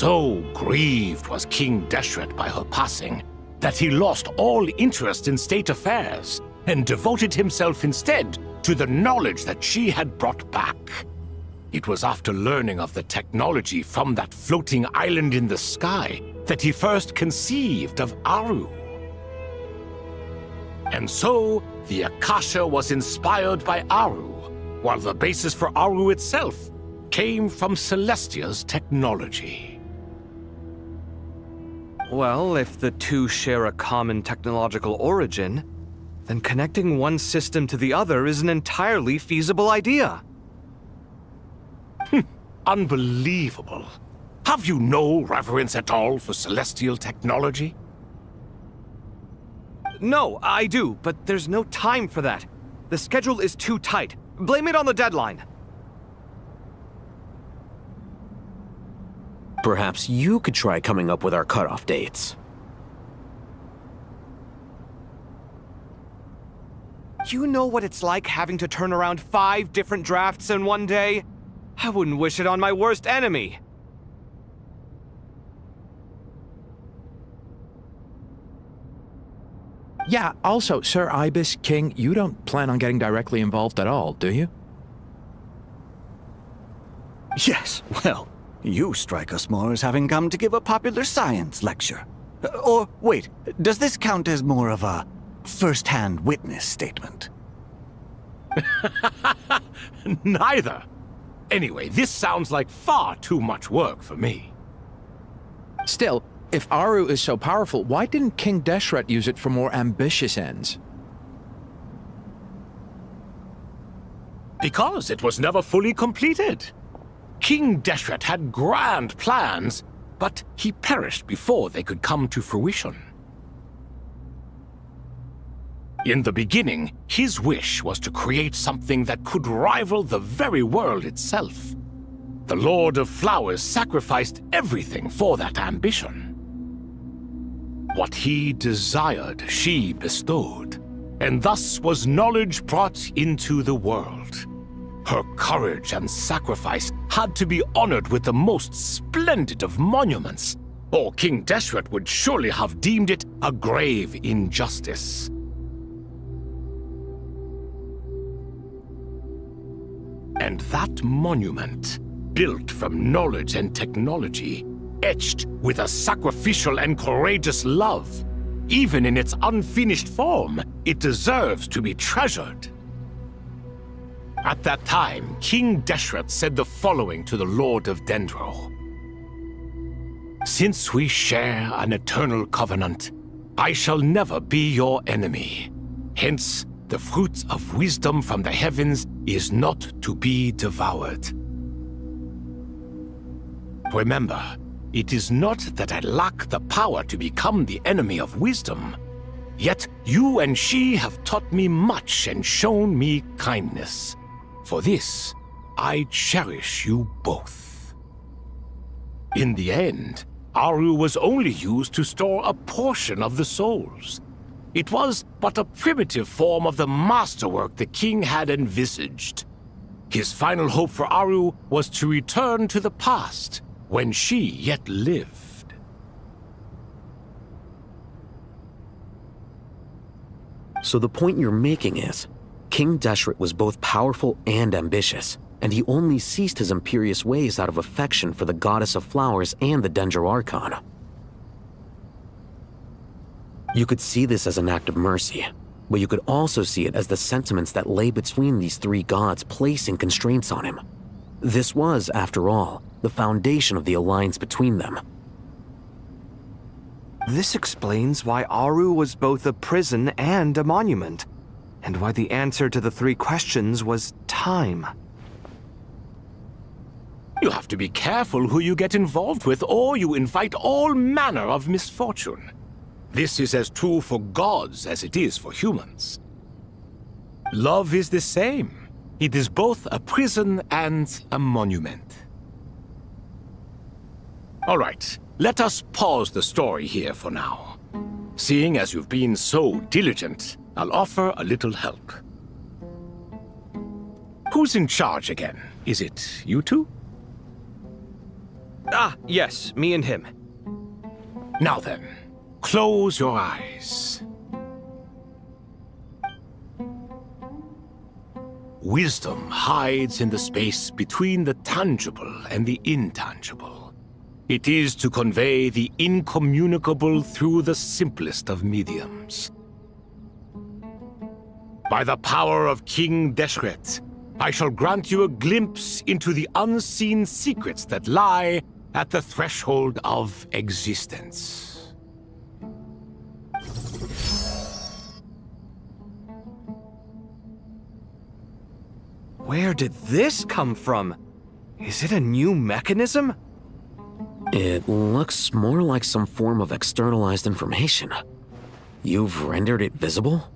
So grieved was King Deshret by her passing that he lost all interest in state affairs and devoted himself instead to the knowledge that she had brought back. It was after learning of the technology from that floating island in the sky that he first conceived of Aru. And so, the Akasha was inspired by Aru, while the basis for Aru itself came from Celestia's technology. Well, if the two share a common technological origin, then connecting one system to the other is an entirely feasible idea. Unbelievable. Have you no reverence at all for celestial technology? No, I do, but there's no time for that. The schedule is too tight. Blame it on the deadline. Perhaps you could try coming up with our cutoff dates. You know what it's like having to turn around 5 different drafts in one day? I wouldn't wish it on my worst enemy. Yeah, also, Sir Ibis, King, you don't plan on getting directly involved at all, do you? Yes, well, you strike us more as having come to give a popular science lecture. Or, wait, does this count as more of a first-hand witness statement? Neither. Anyway, this sounds like far too much work for me. Still, if Aru is so powerful, why didn't King Deshret use it for more ambitious ends? Because it was never fully completed. King Deshret had grand plans, but he perished before they could come to fruition. In the beginning, his wish was to create something that could rival the very world itself. The Lord of Flowers sacrificed everything for that ambition. What he desired, she bestowed, and thus was knowledge brought into the world. Her courage and sacrifice had to be honored with the most splendid of monuments, or King Deshret would surely have deemed it a grave injustice. And that monument, built from knowledge and technology, etched with a sacrificial and courageous love, even in its unfinished form, it deserves to be treasured. At that time, King Deshret said the following to the Lord of Dendro. Since we share an eternal covenant, I shall never be your enemy. Hence, the fruit of wisdom from the heavens is not to be devoured. Remember, it is not that I lack the power to become the enemy of wisdom. Yet you and she have taught me much and shown me kindness. For this, I cherish you both. In the end, Aru was only used to store a portion of the souls. It was but a primitive form of the masterwork the king had envisaged. His final hope for Aru was to return to the past, when she yet lived. So the point you're making is, King Deshret was both powerful and ambitious, and he only ceased his imperious ways out of affection for the Goddess of Flowers and the Dendro Archon. You could see this as an act of mercy, but you could also see it as the sentiments that lay between these three gods placing constraints on him. This was, after all, the foundation of the alliance between them. This explains why Aru was both a prison and a monument, and why the answer to the 3 questions was time. You have to be careful who you get involved with, or you invite all manner of misfortune. This is as true for gods as it is for humans. Love is the same. It is both a prison and a monument. All right, let us pause the story here for now. Seeing as you've been so diligent, I'll offer a little help. Who's in charge again? Is it you two? Ah, yes, me and him. Now then, close your eyes. Wisdom hides in the space between the tangible and the intangible. It is to convey the incommunicable through the simplest of mediums. By the power of King Deshret, I shall grant you a glimpse into the unseen secrets that lie at the threshold of existence. Where did this come from? Is it a new mechanism? It looks more like some form of externalized information. You've rendered it visible?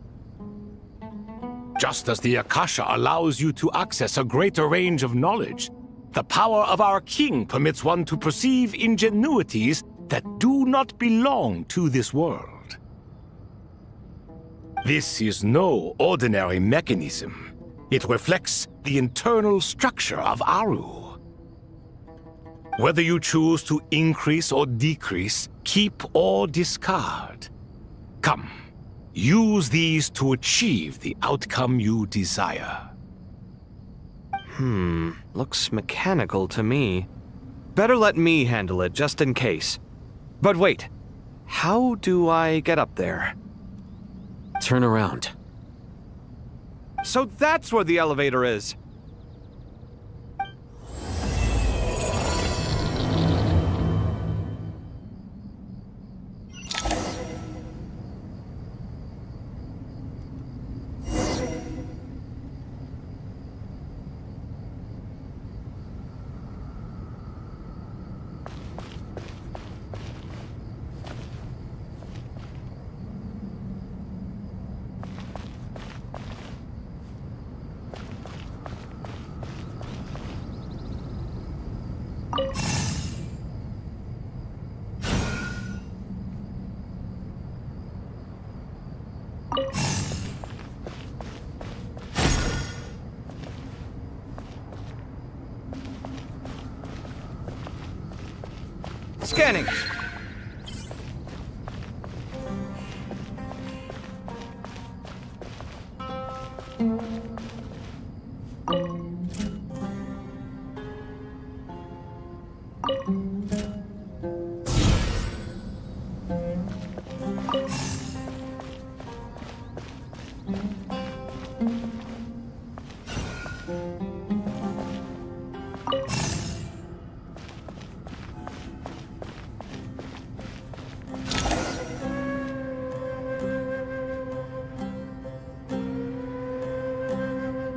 Just as the Akasha allows you to access a greater range of knowledge, the power of our king permits one to perceive ingenuities that do not belong to this world. This is no ordinary mechanism. It reflects the internal structure of Aru. Whether you choose to increase or decrease, keep or discard. Come, use these to achieve the outcome you desire. Looks mechanical to me. Better let me handle it, just in case. But wait, how do I get up there? Turn around. So that's where the elevator is. Scanning.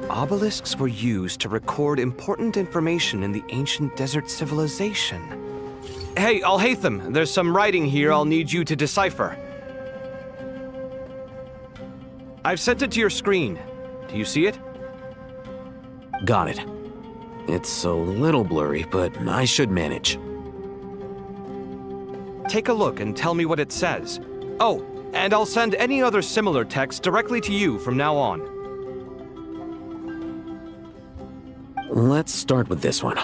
Obelisks were used to record important information in the ancient desert civilization. Hey, Alhaitham, there's some writing here I'll need you to decipher. I've sent it to your screen. Do you see it? Got it. It's a little blurry, but I should manage. Take a look and tell me what it says. Oh, and I'll send any other similar text directly to you from now on. Let's start with this one.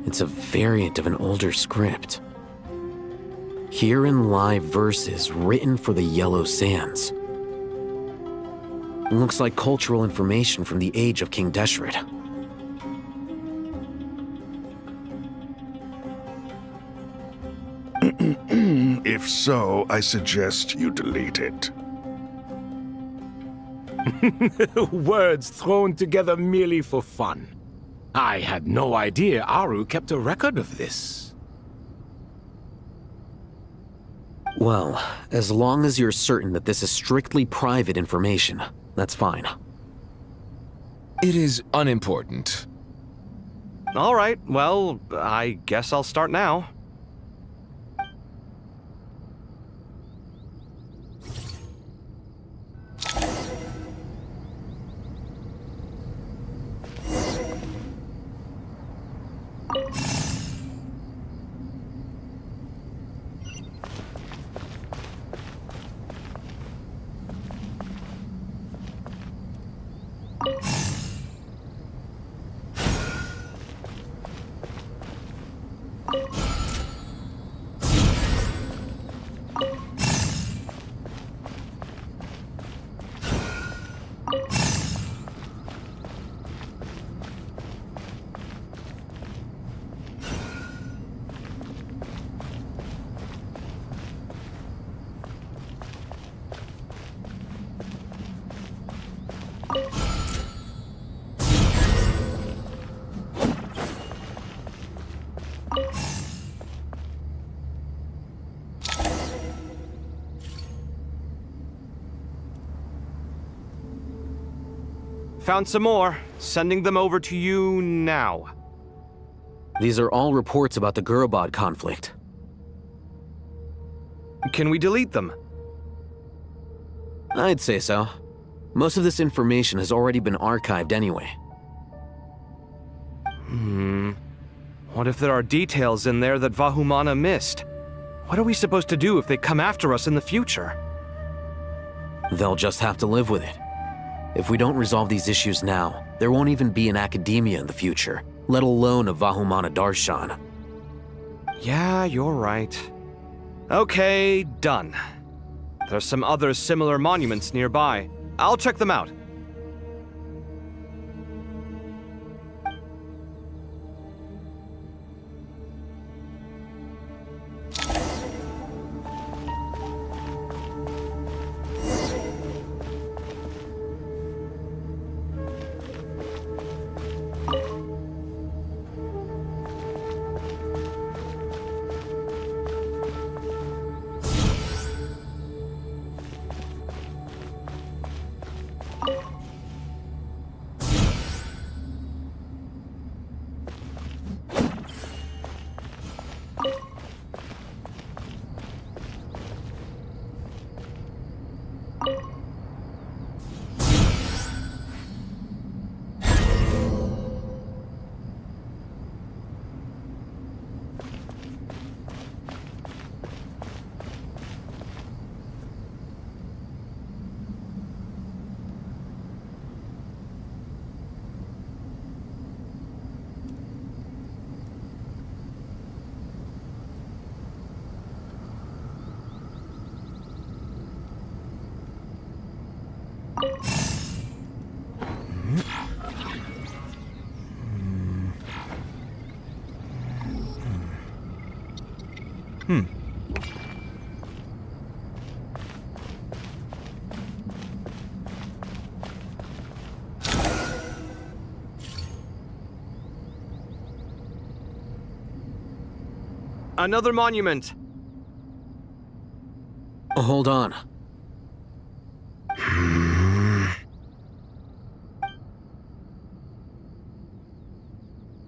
It's a variant of an older script. Herein lie verses written for the Yellow Sands. Looks like cultural information from the age of King Deshret. If so, I suggest you delete it. Words thrown together merely for fun. I had no idea Aru kept a record of this. Well, as long as you're certain that this is strictly private information, that's fine. It is unimportant. All right, well, I guess I'll start now. Found some more. Sending them over to you now. These are all reports about the Gurubad conflict. Can we delete them? I'd say so. Most of this information has already been archived anyway. What if there are details in there that Vahumana missed? What are we supposed to do if they come after us in the future? They'll just have to live with it. If we don't resolve these issues now, there won't even be an academia in the future, let alone a Vahumana Darshan. Yeah, you're right. Okay, done. There's some other similar monuments nearby. I'll check them out. Another monument. Hold on.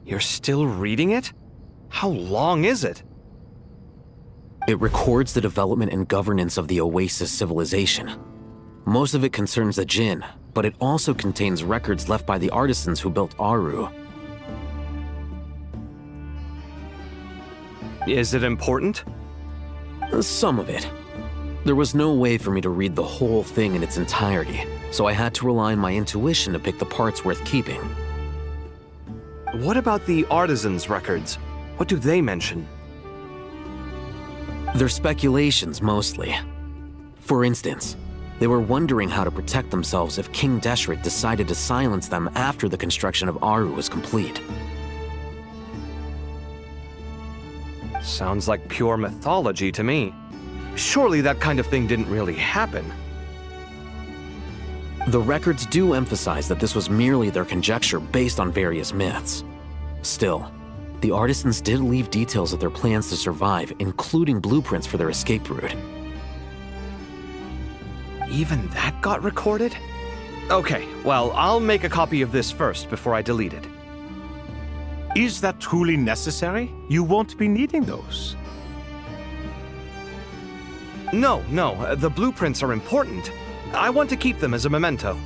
You're still reading it? How long is it? It records the development and governance of the Oasis civilization. Most of it concerns the Jinn, but it also contains records left by the artisans who built Aru. Is it important? Some of it. There was no way for me to read the whole thing in its entirety, so I had to rely on my intuition to pick the parts worth keeping. What about the artisans' records? What do they mention? They're speculations, mostly. For instance, they were wondering how to protect themselves if King Deshret decided to silence them after the construction of Aru was complete. Sounds like pure mythology to me. Surely that kind of thing didn't really happen. The records do emphasize that this was merely their conjecture based on various myths. Still, the artisans did leave details of their plans to survive, including blueprints for their escape route. Even that got recorded? Okay, well, I'll make a copy of this first before I delete it. Is that truly necessary? You won't be needing those. No, the blueprints are important. I want to keep them as a memento.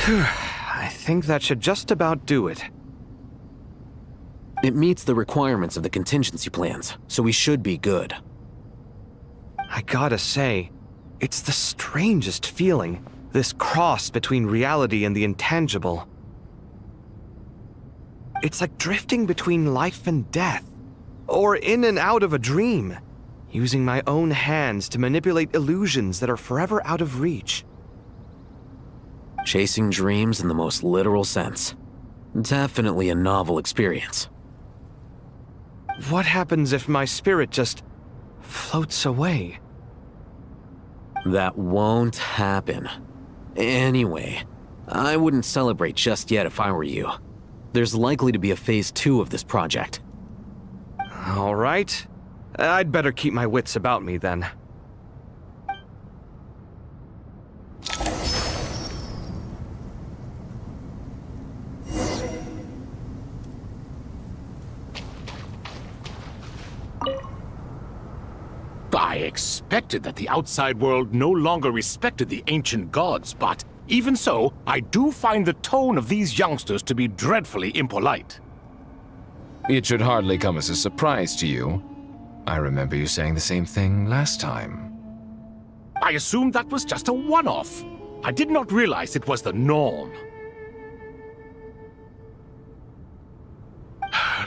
I think that should just about do it. It meets the requirements of the contingency plans, so we should be good. I gotta say, it's the strangest feeling, this cross between reality and the intangible. It's like drifting between life and death, or in and out of a dream, using my own hands to manipulate illusions that are forever out of reach. Chasing dreams in the most literal sense. Definitely a novel experience. What happens if my spirit just floats away? That won't happen. Anyway, I wouldn't celebrate just yet if I were you. There's likely to be a phase 2 of this project. All right. I'd better keep my wits about me then. I expected that the outside world no longer respected the ancient gods, but even so, I do find the tone of these youngsters to be dreadfully impolite. It should hardly come as a surprise to you. I remember you saying the same thing last time. I assumed that was just a one-off. I did not realize it was the norm.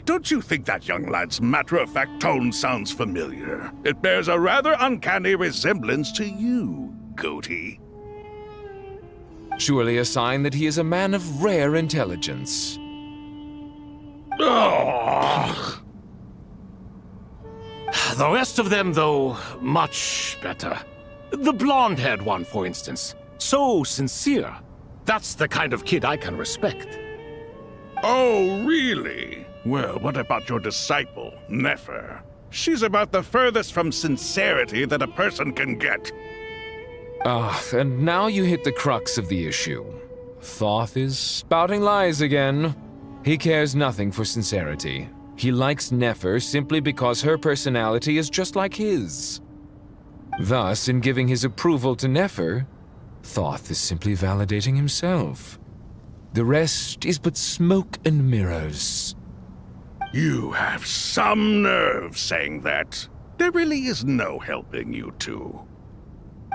Don't you think that young lad's matter-of-fact tone sounds familiar? It bears a rather uncanny resemblance to you, Goatee. Surely a sign that he is a man of rare intelligence. Ugh. The rest of them, though, much better. The blonde-haired one, for instance. So sincere. That's the kind of kid I can respect. Oh, really? Well, what about your disciple, Nefer? She's about the furthest from sincerity that a person can get. And now you hit the crux of the issue. Thoth is spouting lies again. He cares nothing for sincerity. He likes Nefer simply because her personality is just like his. Thus, in giving his approval to Nefer, Thoth is simply validating himself. The rest is but smoke and mirrors. You have some nerve saying that. There really is no helping you two.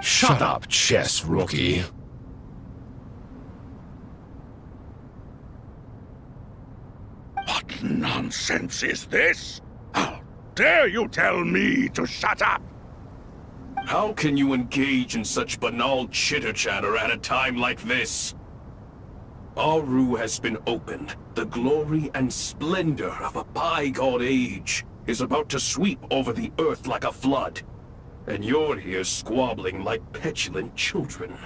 Shut up, chess rookie. What nonsense is this? How dare you tell me to shut up? How can you engage in such banal chitter-chatter at a time like this? Aru has been opened. The glory and splendor of a bygone age is about to sweep over the earth like a flood. And you're here squabbling like petulant children.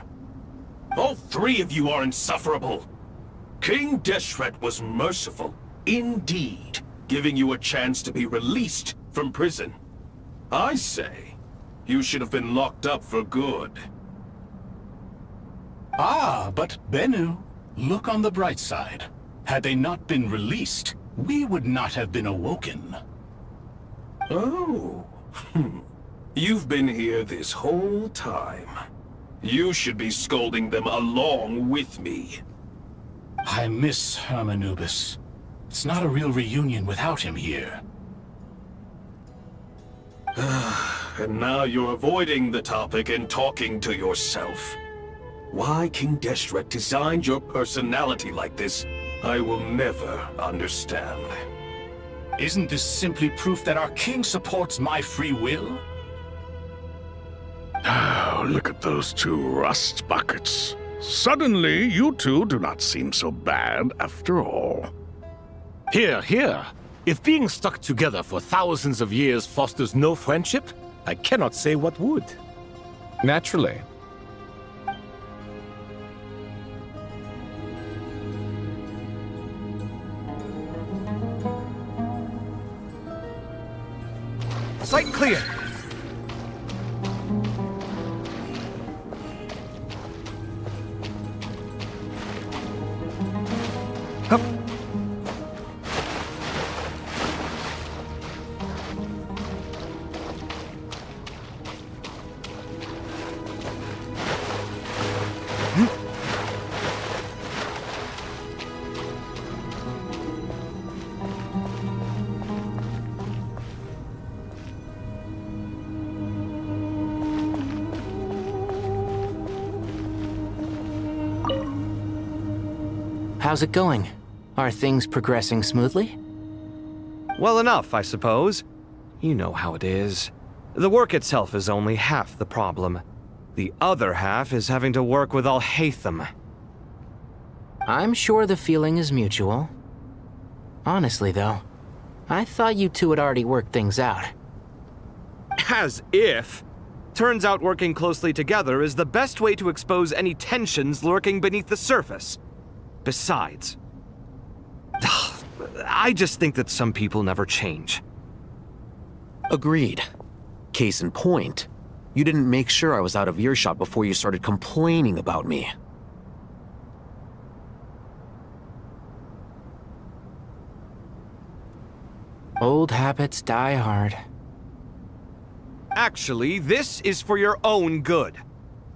All three of you are insufferable. King Deshret was merciful, indeed, giving you a chance to be released from prison. I say, you should have been locked up for good. Ah, but Bennu, look on the bright side. Had they not been released, we would not have been awoken. Oh. You've been here this whole time. You should be scolding them along with me. I miss Hermanubis. It's not a real reunion without him here. And now you're avoiding the topic and talking to yourself. Why King Deshret designed your personality like this, I will never understand. Isn't this simply proof that our king supports my free will? Oh, look at those two rust buckets. Suddenly, you two do not seem so bad after all. Here, here. If being stuck together for thousands of years fosters no friendship, I cannot say what would. Naturally. Sight clear! Hup. How's it going? Are things progressing smoothly? Well enough, I suppose. You know how it is. The work itself is only half the problem. The other half is having to work with Al-Haytham. I'm sure the feeling is mutual. Honestly, though, I thought you two had already worked things out. As if. Turns out working closely together is the best way to expose any tensions lurking beneath the surface. Besides, I just think that some people never change. Agreed. Case in point, you didn't make sure I was out of earshot before you started complaining about me. Old habits die hard. Actually, this is for your own good.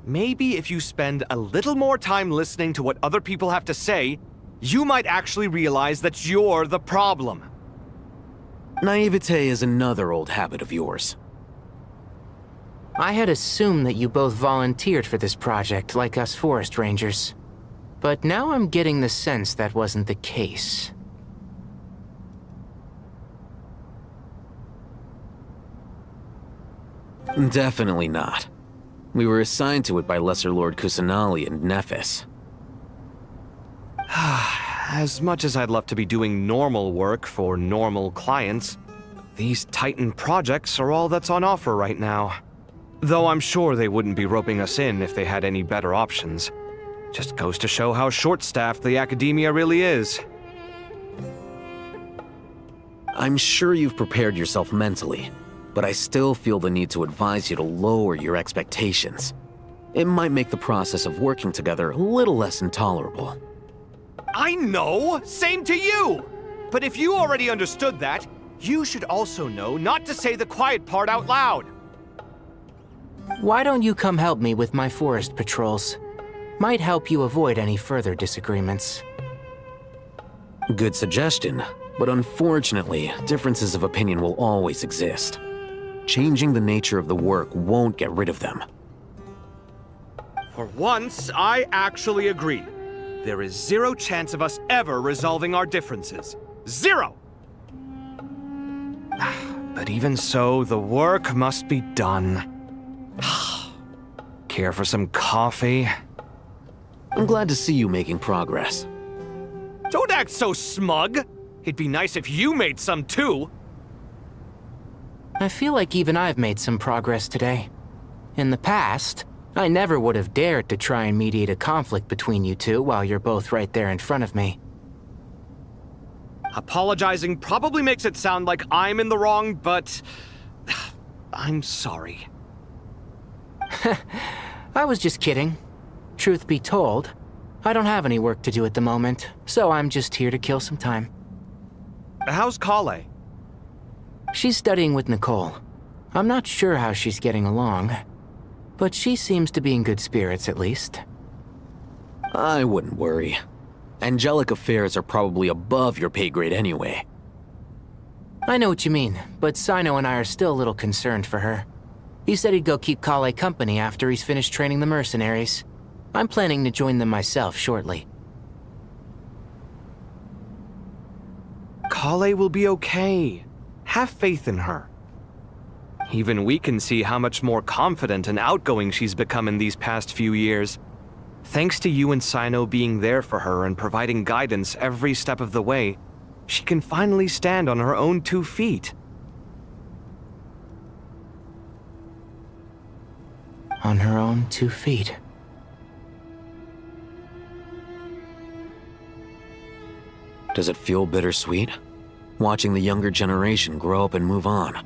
Maybe if you spend a little more time listening to what other people have to say, you might actually realize that you're the problem. Naivete is another old habit of yours. I had assumed that you both volunteered for this project, like us forest rangers. But now I'm getting the sense that wasn't the case. Definitely not. We were assigned to it by Lesser Lord Kusanali and Nephis. As much as I'd love to be doing normal work for normal clients, these Titan projects are all that's on offer right now. Though I'm sure they wouldn't be roping us in if they had any better options. Just goes to show how short-staffed the academia really is. I'm sure you've prepared yourself mentally, but I still feel the need to advise you to lower your expectations. It might make the process of working together a little less intolerable. I know! Same to you! But if you already understood that, you should also know not to say the quiet part out loud. Why don't you come help me with my forest patrols? Might help you avoid any further disagreements. Good suggestion, but unfortunately, differences of opinion will always exist. Changing the nature of the work won't get rid of them. For once, I actually agree. There is zero chance of us ever resolving our differences. Zero! But even so, the work must be done. Care for some coffee? I'm glad to see you making progress. Don't act so smug! It'd be nice if you made some too! I feel like even I've made some progress today. In the past, I never would have dared to try and mediate a conflict between you two while you're both right there in front of me. Apologizing probably makes it sound like I'm in the wrong, but I'm sorry. I was just kidding. Truth be told, I don't have any work to do at the moment, so I'm just here to kill some time. How's Kale? She's studying with Nicole. I'm not sure how she's getting along, but she seems to be in good spirits at least. I wouldn't worry. Angelic affairs are probably above your pay grade anyway. I know what you mean, but Sino and I are still a little concerned for her. He said he'd go keep Kale company after he's finished training the mercenaries. I'm planning to join them myself shortly. Kale will be okay. Have faith in her. Even we can see how much more confident and outgoing she's become in these past few years. Thanks to you and Sino being there for her and providing guidance every step of the way, she can finally stand on her own 2 feet. On her own 2 feet. Does it feel bittersweet? Watching the younger generation grow up and move on.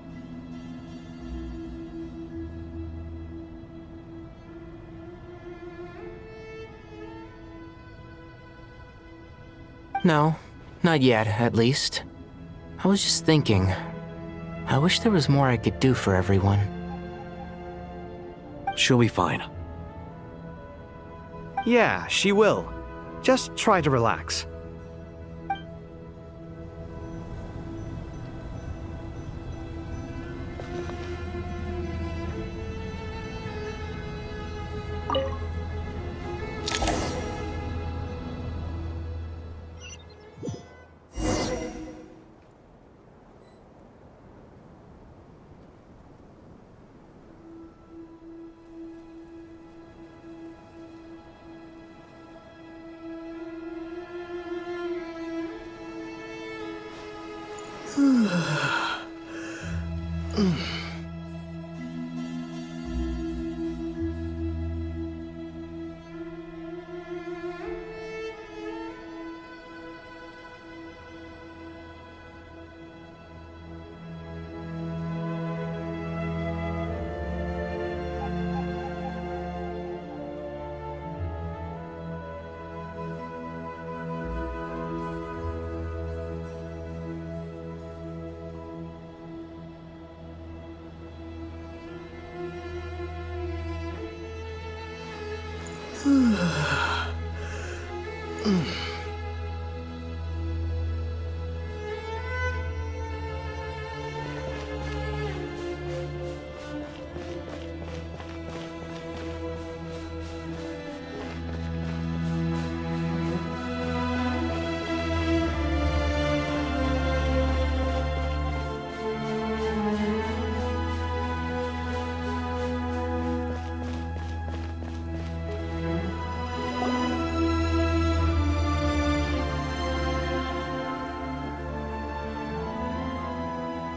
No, not yet, at least. I was just thinking, I wish there was more I could do for everyone. She'll be fine. Yeah, she will. Just try to relax.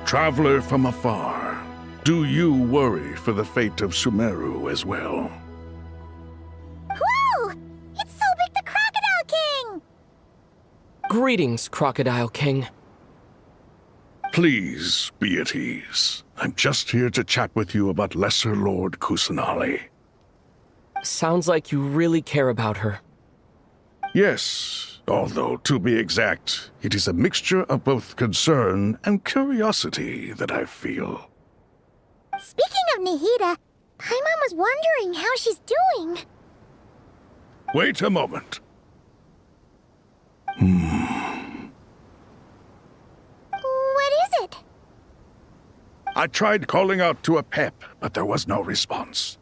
Traveler from afar, do you worry for the fate of Sumeru as well? Whoa! It's Sobek the Crocodile King! Greetings, Crocodile King. Please be at ease. I'm just here to chat with you about Lesser Lord Kusanali. Sounds like you really care about her. Yes, although to be exact, it is a mixture of both concern and curiosity that I feel. Speaking of Nahida, Paimon was wondering how she's doing. Wait a moment. What is it? I tried calling out to Apep, but there was no response.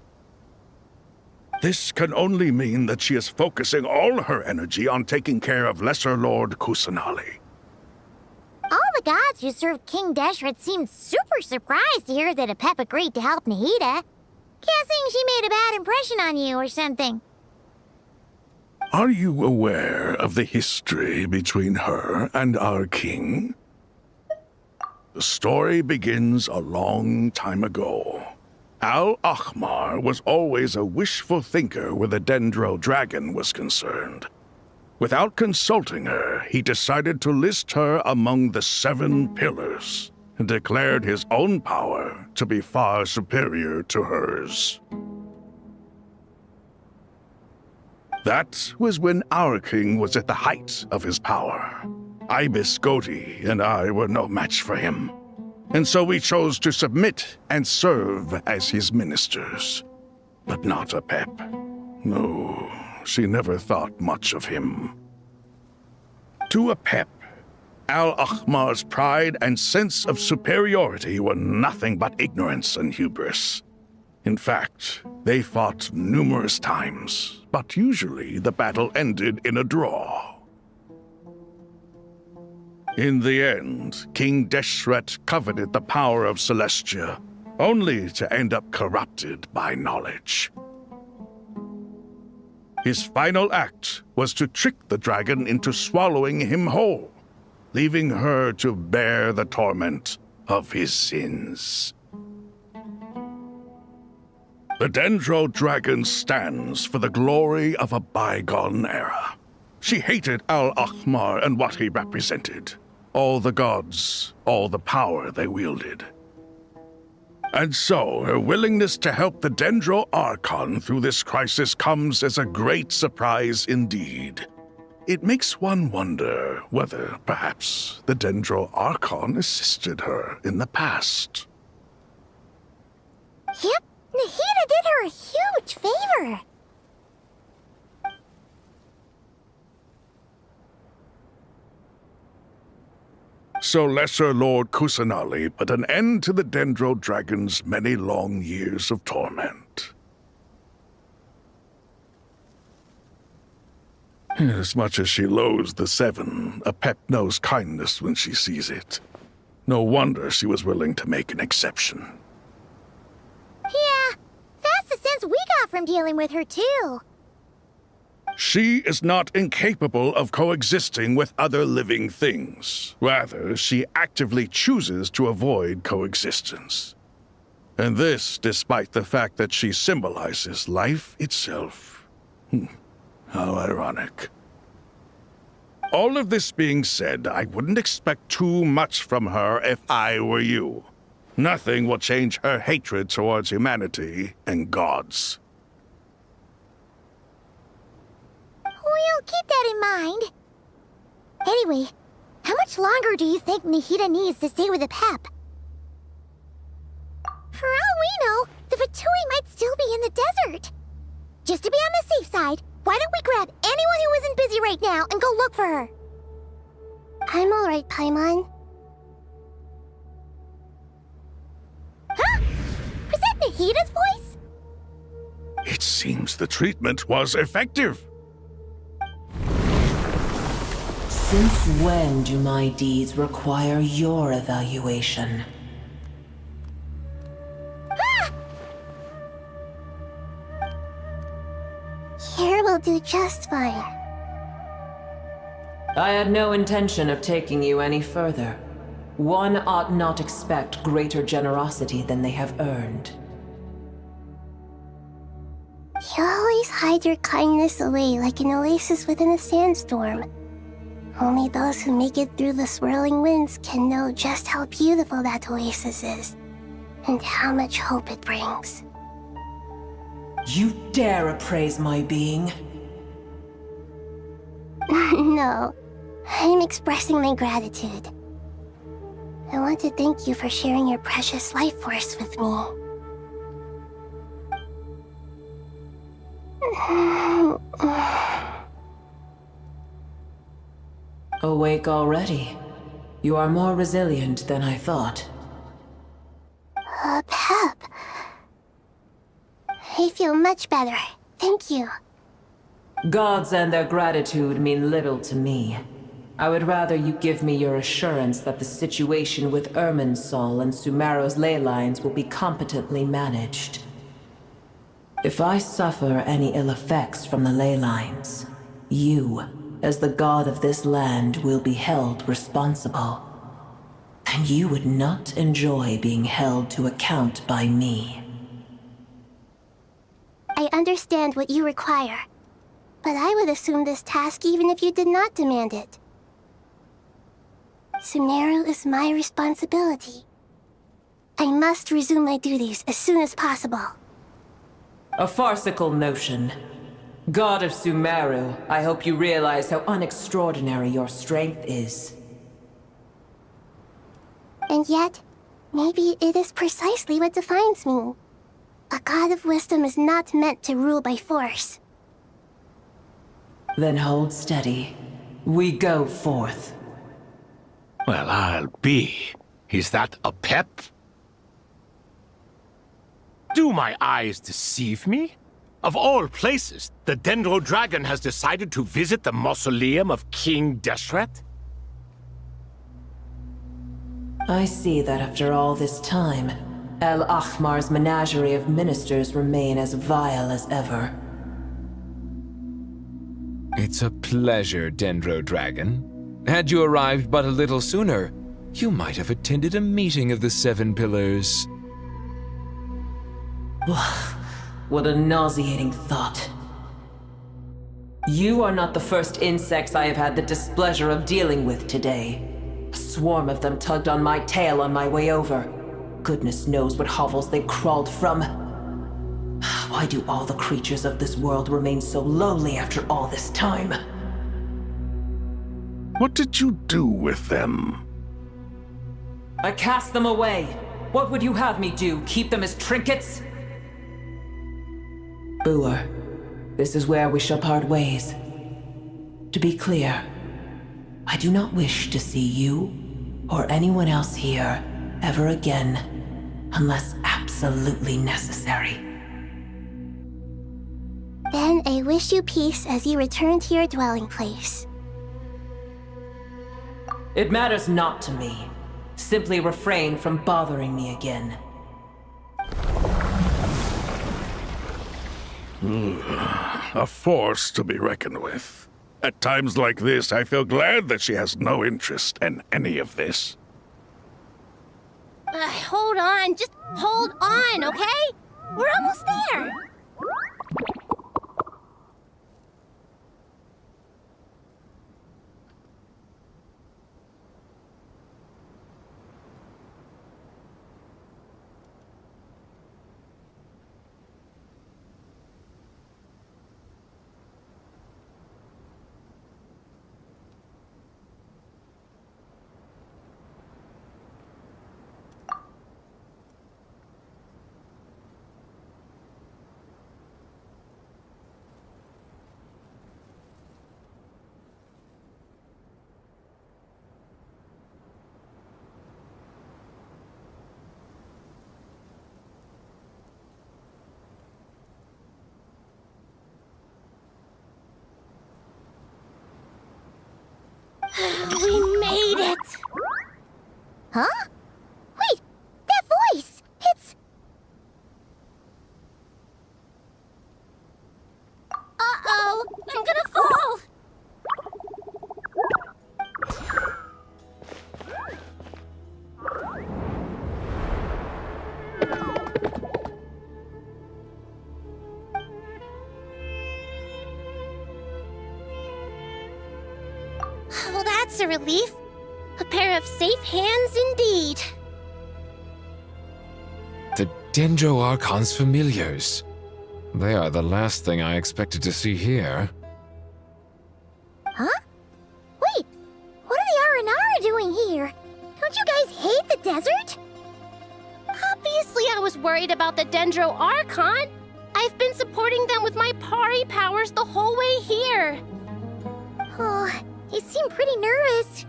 This can only mean that she is focusing all her energy on taking care of Lesser Lord Kusanali. All the gods who served King Deshret seemed super surprised to hear that Apep agreed to help Nahida. Guessing she made a bad impression on you or something. Are you aware of the history between her and our king? The story begins a long time ago. Al-Ahmar was always a wishful thinker where the Dendro dragon was concerned. Without consulting her, he decided to list her among the 7 pillars and declared his own power to be far superior to hers. That was when our king was at the height of his power. Ibis Goti and I were no match for him. And so we chose to submit and serve as his ministers. But not Apep. No, she never thought much of him. To Apep, Al-Ahmar's pride and sense of superiority were nothing but ignorance and hubris. In fact, they fought numerous times, but usually the battle ended in a draw. In the end, King Deshret coveted the power of Celestia, only to end up corrupted by knowledge. His final act was to trick the dragon into swallowing him whole, leaving her to bear the torment of his sins. The Dendro dragon stands for the glory of a bygone era. She hated Al-Ahmar and what he represented. All the gods, all the power they wielded. And so, her willingness to help the Dendro Archon through this crisis comes as a great surprise indeed. It makes one wonder whether, perhaps, the Dendro Archon assisted her in the past. Yep, Nahida did her a huge favor. So Lesser Lord Kusanali put an end to the Dendro Dragon's many long years of torment. As much as she loathes the 7, Apep knows kindness when she sees it. No wonder she was willing to make an exception. Yeah, that's the sense we got from dealing with her too. She is not incapable of coexisting with other living things. Rather, she actively chooses to avoid coexistence. And this despite the fact that she symbolizes life itself. How ironic. All of this being said, I wouldn't expect too much from her if I were you. Nothing will change her hatred towards humanity and gods. We'll keep that in mind. Anyway, how much longer do you think Nahida needs to stay with Apep? For all we know, the Fatui might still be in the desert. Just to be on the safe side. aside, why don't we grab anyone who isn't busy right now and go look for her? I'm alright, Paimon. Huh? Was that Nahida's voice? It seems the treatment was effective. Since when do my deeds require your evaluation? Here will do just fine. I had no intention of taking you any further. One ought not expect greater generosity than they have earned. You always hide your kindness away like an oasis within a sandstorm. Only those who make it through the swirling winds can know just how beautiful that oasis is, and how much hope it brings. You dare appraise my being? No, I'm expressing my gratitude. I want to thank you for sharing your precious life force with me. Awake already? You are more resilient than I thought. Pep. I feel much better. Thank you. Gods and their gratitude mean little to me. I would rather you give me your assurance that the situation with Irminsul and Sumeru's ley lines will be competently managed. If I suffer any ill effects from the ley lines, you, as the god of this land, will be held responsible. And you would not enjoy being held to account by me. I understand what you require, but I would assume this task even if you did not demand it. Sumeru is my responsibility. I must resume my duties as soon as possible. A farcical notion. God of Sumeru, I hope you realize how unextraordinary your strength is. And yet, maybe it is precisely what defines me. A god of wisdom is not meant to rule by force. Then hold steady. We go forth. Well, I'll be. Is that a pep? Do my eyes deceive me? Of all places, the Dendro Dragon has decided to visit the mausoleum of King Deshret? I see that after all this time, El Ahmar's menagerie of ministers remain as vile as ever. It's a pleasure, Dendro Dragon. Had you arrived but a little sooner, you might have attended a meeting of the Seven Pillars. What a nauseating thought. You are not the first insects I have had the displeasure of dealing with today. A swarm of them tugged on my tail on my way over. Goodness knows what hovels they crawled from. Why do all the creatures of this world remain so lowly after all this time? What did you do with them? I cast them away. What would you have me do? Keep them as trinkets? Boer, this is where we shall part ways. To be clear, I do not wish to see you or anyone else here ever again, unless absolutely necessary. Then I wish you peace as you return to your dwelling place. It matters not to me. Simply refrain from bothering me again. A force to be reckoned with. At times like this, I feel glad that she has no interest in any of this. Hold on, just hold on, okay? We're almost there. We made it! Huh? Wait, that voice! It's... Uh-oh! I'm gonna fall! Well, that's a relief. A pair of safe hands indeed. The Dendro Archon's familiars. They are the last thing I expected to see here. Huh? Wait, what are the R&R doing here? Don't you guys hate the desert? Obviously I was worried about the Dendro Archon. I've been supporting them with my Pari powers the whole way here. Oh, you seem pretty nervous.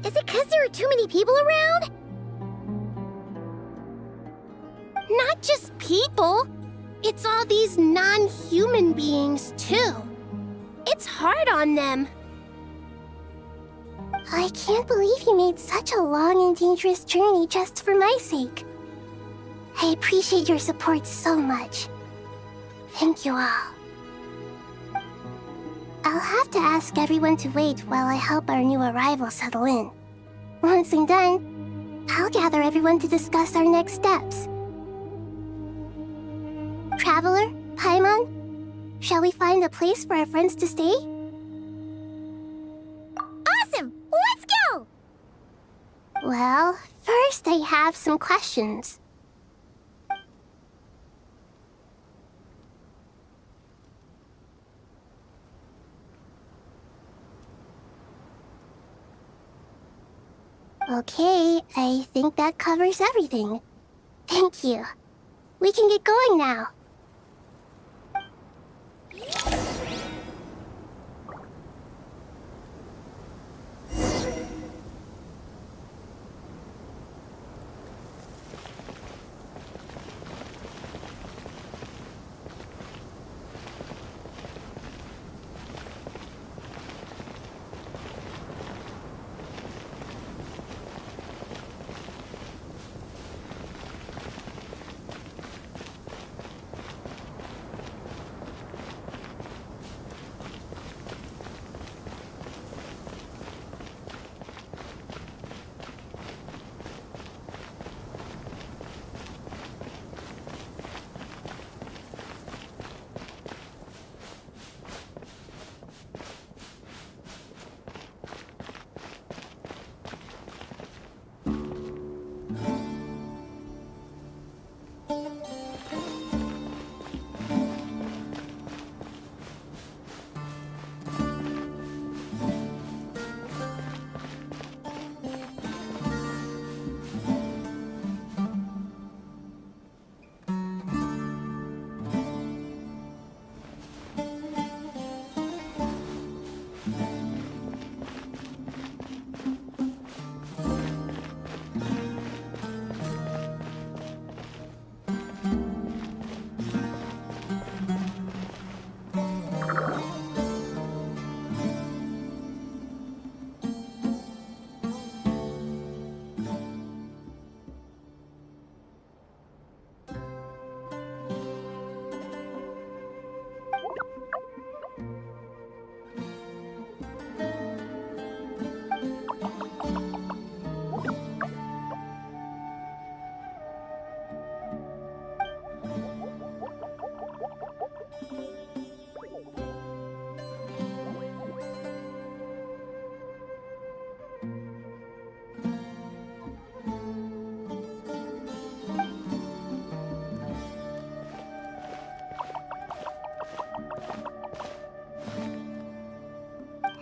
Is it because there are too many people around? Not just people. It's all these non-human beings, too. It's hard on them. I can't believe you made such a long and dangerous journey just for my sake. I appreciate your support so much. Thank you all. I'll have to ask everyone to wait while I help our new arrival settle in. Once I'm done, I'll gather everyone to discuss our next steps. Traveler, Paimon, shall we find a place for our friends to stay? Awesome! Let's go! Well, first I have some questions. Okay, I think that covers everything. Thank you. We can get going now.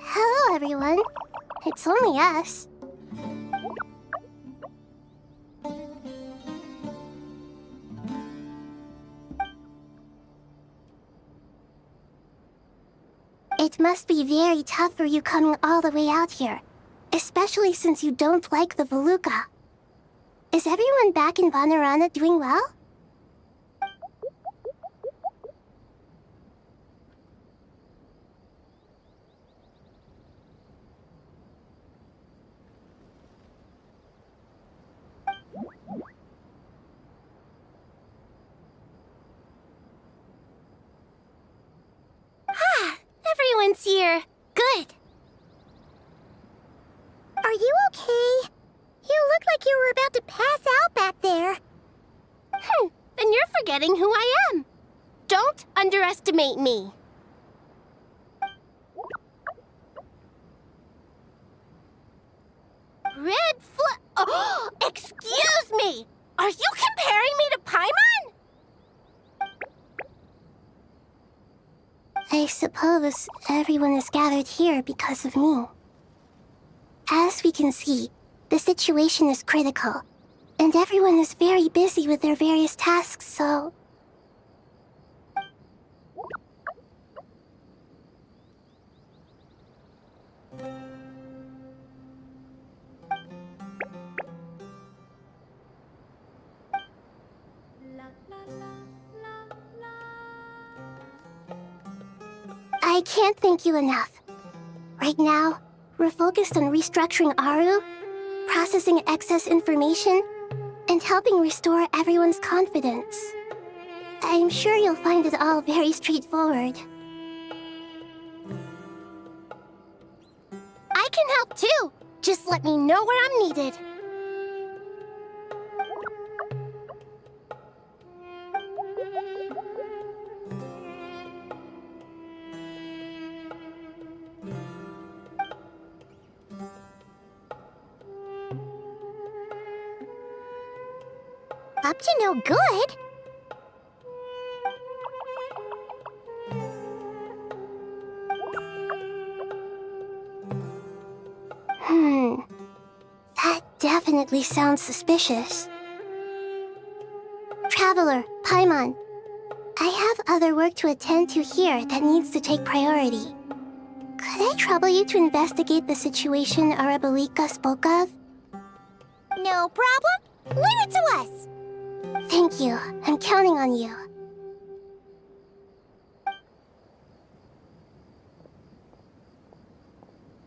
Hello, everyone. It's only us. It must be very tough for you coming all the way out here, especially since you don't like the Voluka. Is everyone back in Vanarana doing well? this year. Good. Are you okay? You look like you were about to pass out back there. Then you're forgetting who I am. Don't underestimate me. Red flag. Oh, excuse me! Are you comparing me to Paimon? I suppose everyone is gathered here because of me. As we can see, the situation is critical, and everyone is very busy with their various tasks, so... I can't thank you enough. Right now, we're focused on restructuring Aru, processing excess information, and helping restore everyone's confidence. I'm sure you'll find it all very straightforward. I can help too! Just let me know where I'm needed. Up to no good? That definitely sounds suspicious. Traveler, Paimon, I have other work to attend to here that needs to take priority. Could I trouble you to investigate the situation Arabalika spoke of? No problem. Leave it to us. Thank you. I'm counting on you.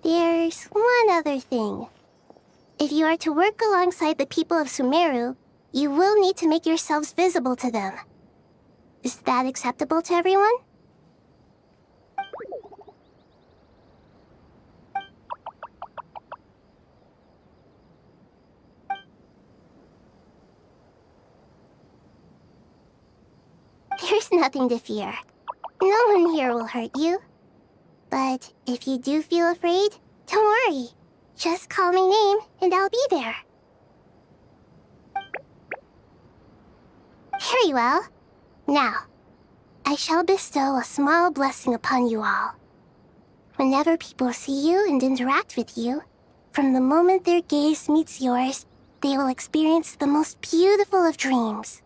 There's one other thing. If you are to work alongside the people of Sumeru, you will need to make yourselves visible to them. Is that acceptable to everyone? There's nothing to fear. No one here will hurt you. But if you do feel afraid, don't worry. Just call my name and I'll be there. Very well. Now, I shall bestow a small blessing upon you all. Whenever people see you and interact with you, from the moment their gaze meets yours, they will experience the most beautiful of dreams.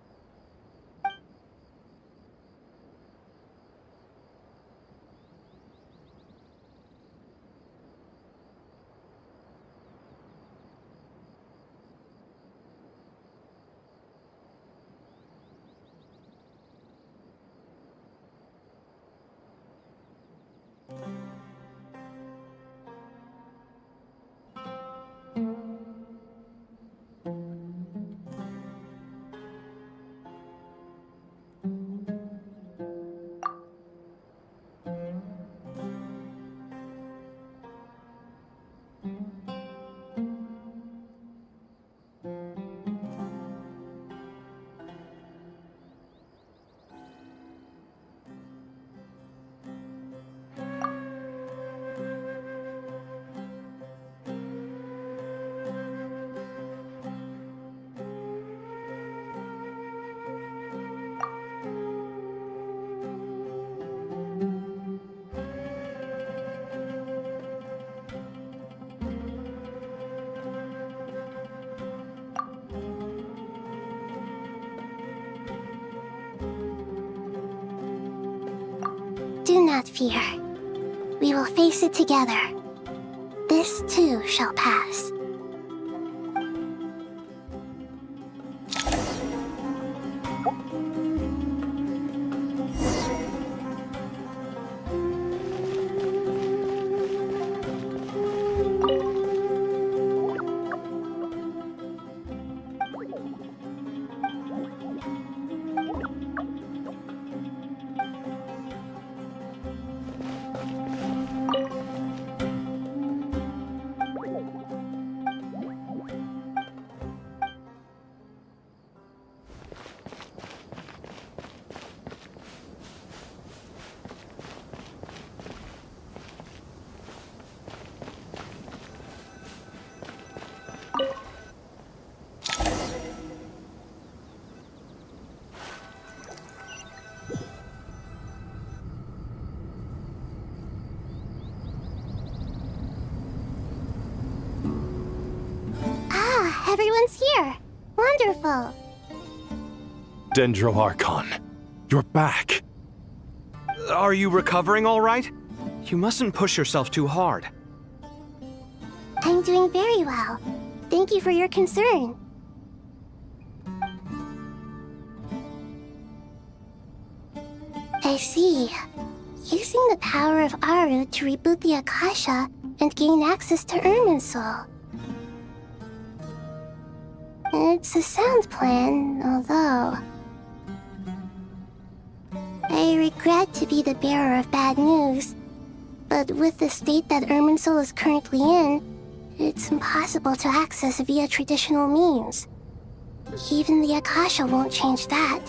Do not fear. We will face it together. This too shall pass. everyone's here. Wonderful. Dendro Archon, you're back. Are you recovering all right? You mustn't push yourself too hard. I'm doing very well. Thank you for your concern. I see. Using the power of Aru to reboot the Akasha and gain access to Irminsul. It's a sound plan, although... I regret to be the bearer of bad news, but with the state that Irminsul is currently in, it's impossible to access via traditional means. Even the Akasha won't change that.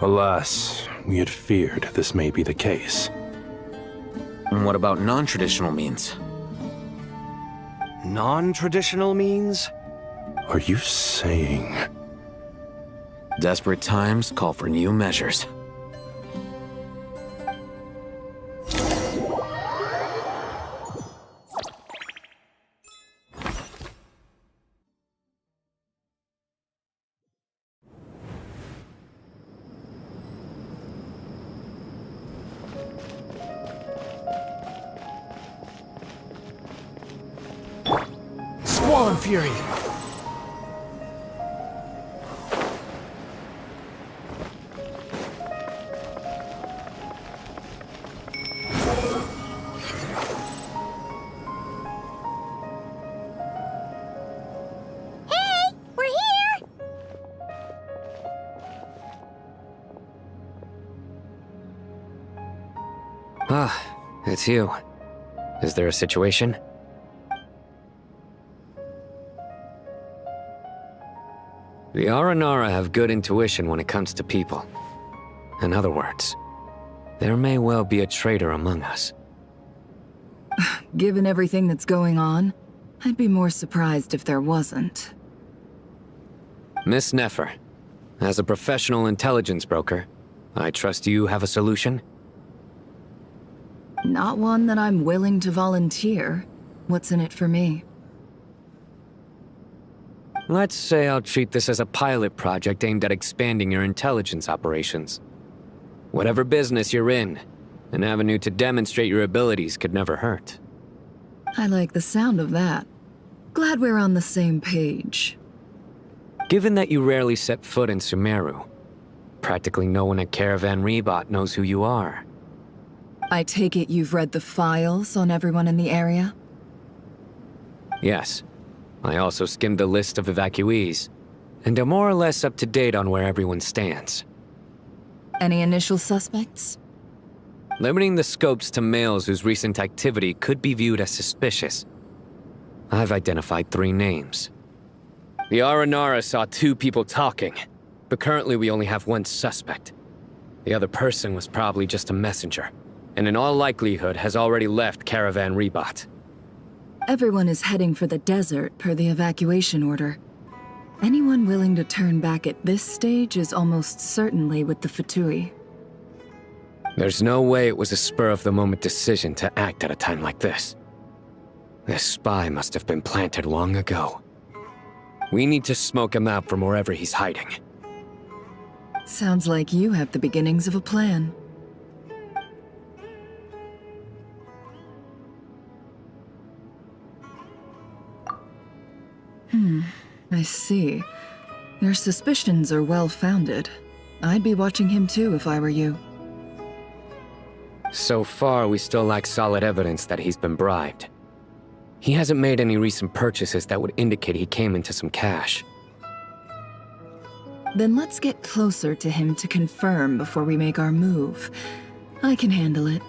Alas, we had feared this may be the case. And what about non-traditional means? Non-traditional means? Are you saying... Desperate times call for new measures. Swan Fury! Ah, it's you. Is there a situation? The Aranara have good intuition when it comes to people. In other words, there may well be a traitor among us. Given everything that's going on, I'd be more surprised if there wasn't. Miss Nefer, as a professional intelligence broker, I trust you have a solution? Not one that I'm willing to volunteer. What's in it for me? Let's say I'll treat this as a pilot project aimed at expanding your intelligence operations. Whatever business you're in, an avenue to demonstrate your abilities could never hurt. I like the sound of that. Glad we're on the same page. Given that you rarely set foot in Sumeru, practically no one at Caravan Rebot knows who you are. I take it you've read the files on everyone in the area? Yes. I also skimmed the list of evacuees, and am more or less up to date on where everyone stands. Any initial suspects? Limiting the scopes to males whose recent activity could be viewed as suspicious. I've identified 3 names. The Aranara saw 2 people talking, but currently we only have 1 suspect. The other person was probably just a messenger, and in all likelihood has already left Caravan Rebot. Everyone is heading for the desert per the evacuation order. Anyone willing to turn back at this stage is almost certainly with the Fatui. There's no way it was a spur-of-the-moment decision to act at a time like this. This spy must have been planted long ago. We need to smoke him out from wherever he's hiding. Sounds like you have the beginnings of a plan. I see. Your suspicions are well-founded. I'd be watching him too if I were you. So far, we still lack solid evidence that he's been bribed. He hasn't made any recent purchases that would indicate he came into some cash. Then let's get closer to him to confirm before we make our move. I can handle it.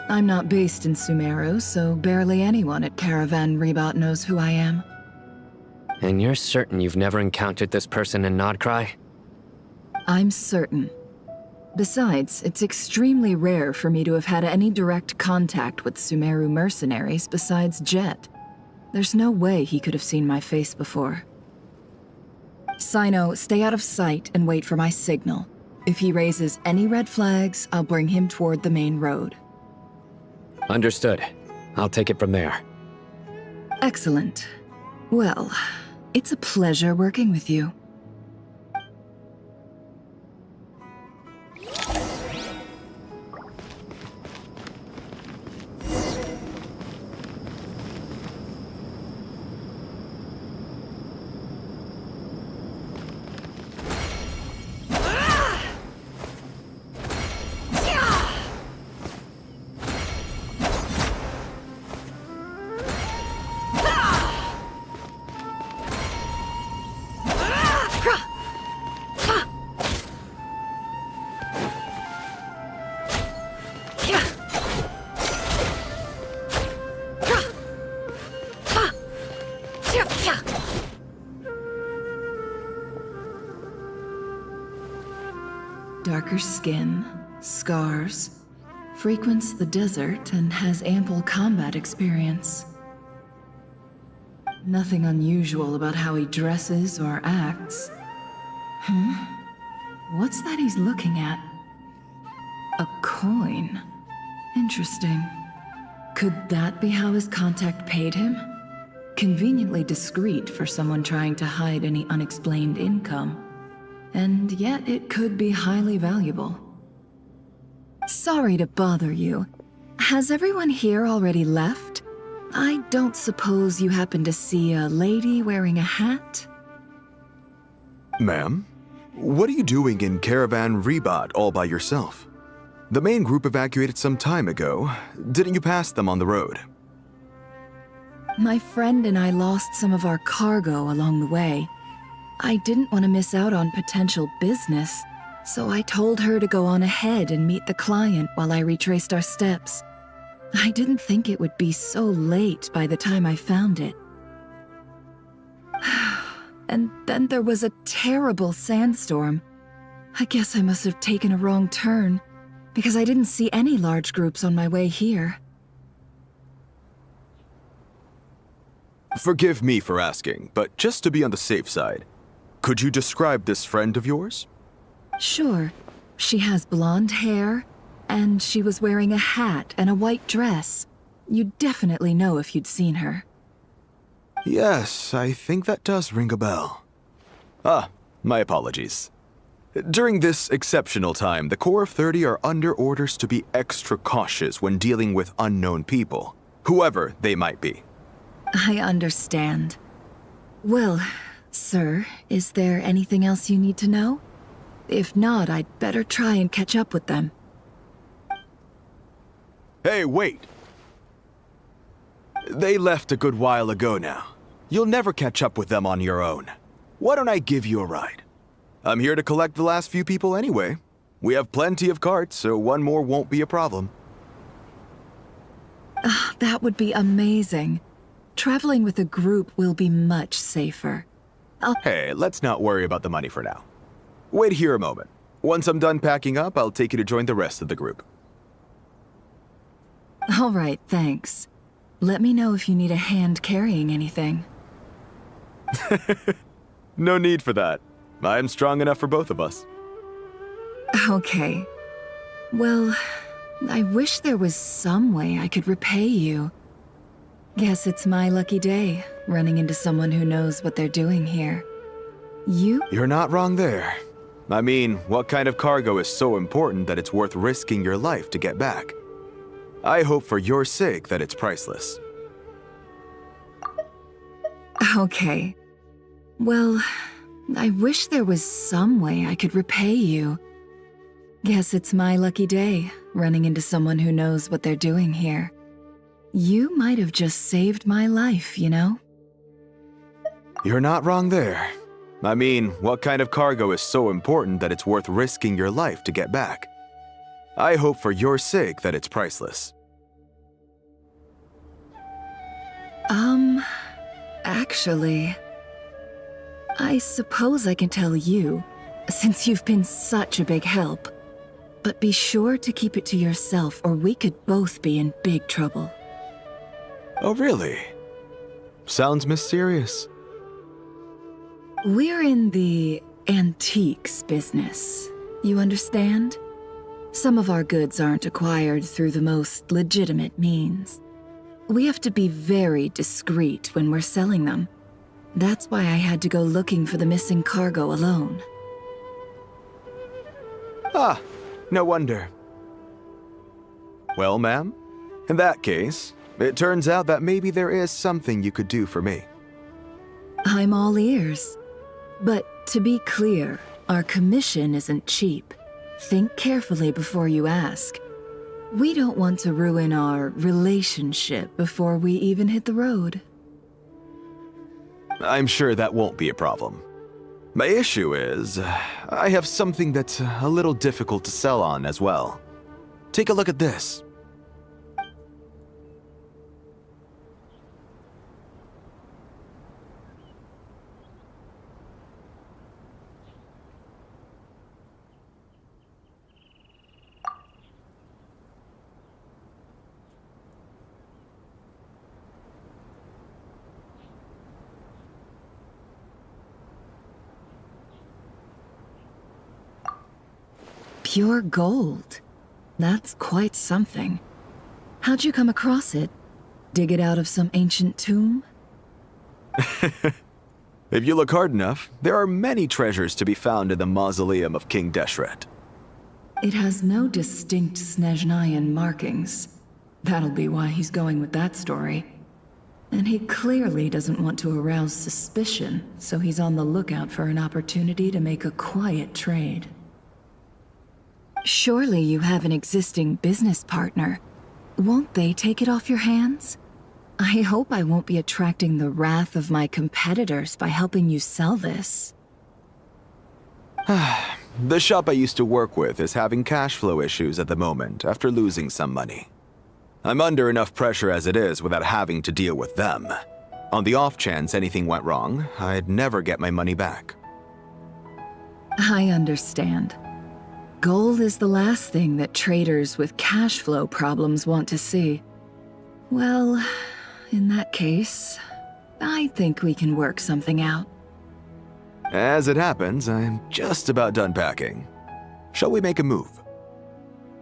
I'm not based in Sumeru, so barely anyone at Caravan Rebot knows who I am. And you're certain you've never encountered this person in Nodcry? I'm certain. Besides, it's extremely rare for me to have had any direct contact with Sumeru mercenaries besides Jet. There's no way he could have seen my face before. Sino, stay out of sight and wait for my signal. If he raises any red flags, I'll bring him toward the main road. Understood. I'll take it from there. Excellent. Well, it's a pleasure working with you. Darker skin, scars, frequents the desert and has ample combat experience. Nothing unusual about how he dresses or acts. What's that he's looking at? A coin. Interesting. Could that be how his contact paid him? Conveniently discreet for someone trying to hide any unexplained income. And yet it could be highly valuable. Sorry to bother you. Has everyone here already left? I don't suppose you happen to see a lady wearing a hat? Ma'am, what are you doing in Caravan Rebat all by yourself? The main group evacuated some time ago. Didn't you pass them on the road? My friend and I lost some of our cargo along the way. I didn't want to miss out on potential business, so I told her to go on ahead and meet the client while I retraced our steps. I didn't think it would be so late by the time I found it. And then there was a terrible sandstorm. I guess I must have taken a wrong turn, because I didn't see any large groups on my way here. Forgive me for asking, but just to be on the safe side, could you describe this friend of yours? Sure. She has blonde hair, and she was wearing a hat and a white dress. You'd definitely know if you'd seen her. Yes, I think that does ring a bell. My apologies. During this exceptional time, the Corps of 30 are under orders to be extra cautious when dealing with unknown people, whoever they might be. I understand. Well, sir, is there anything else you need to know? If not, I'd better try and catch up with them. Hey, wait! They left a good while ago now. You'll never catch up with them on your own. Why don't I give you a ride? I'm here to collect the last few people anyway. We have plenty of carts, so one more won't be a problem. That would be amazing. Traveling with a group will be much safer. Hey, let's not worry about the money for now. Wait here a moment. Once I'm done packing up, I'll take you to join the rest of the group. All right, thanks. Let me know if you need a hand carrying anything. No need for that. I'm strong enough for both of us. Okay. Well, I wish there was some way I could repay you. Guess it's my lucky day, running into someone who knows what they're doing here. You're not wrong there. I mean, what kind of cargo is so important that it's worth risking your life to get back? I hope for your sake that it's priceless. Okay. Well, I wish there was some way I could repay you. Guess it's my lucky day, running into someone who knows what they're doing here. You might have just saved my life, you know? You're not wrong there. I mean, what kind of cargo is so important that it's worth risking your life to get back? I hope for your sake that it's priceless. Actually, I suppose I can tell you, since you've been such a big help. But be sure to keep it to yourself, or we could both be in big trouble. Oh, really? Sounds mysterious. We're in the antiques business, you understand? Some of our goods aren't acquired through the most legitimate means. We have to be very discreet when we're selling them, That's why I had to go looking for the missing cargo alone. Ah, no wonder. Well, ma'am, in that case, it turns out that maybe there is something you could do for me. I'm all ears. But to be clear, our commission isn't cheap. Think carefully before you ask. We don't want to ruin our relationship before we even hit the road. I'm sure that won't be a problem. My issue is, I have something that's a little difficult to sell on as well. Take a look at this. Pure gold. That's quite something. How'd you come across it? Dig it out of some ancient tomb? If you look hard enough, there are many treasures to be found in the mausoleum of King Deshret. It has no distinct Snezhnayan markings. That'll be why he's going with that story. And he clearly doesn't want to arouse suspicion, so he's on the lookout for an opportunity to make a quiet trade. Surely you have an existing business partner. Won't they take it off your hands? I hope I won't be attracting the wrath of my competitors by helping you sell this. The shop I used to work with is having cash flow issues at the moment after losing some money. I'm under enough pressure as it is without having to deal with them. On the off chance anything went wrong, I'd never get my money back. I understand. Gold is the last thing that traders with cash flow problems want to see. Well, in that case, I think we can work something out. As it happens, I'm just about done packing. Shall we make a move?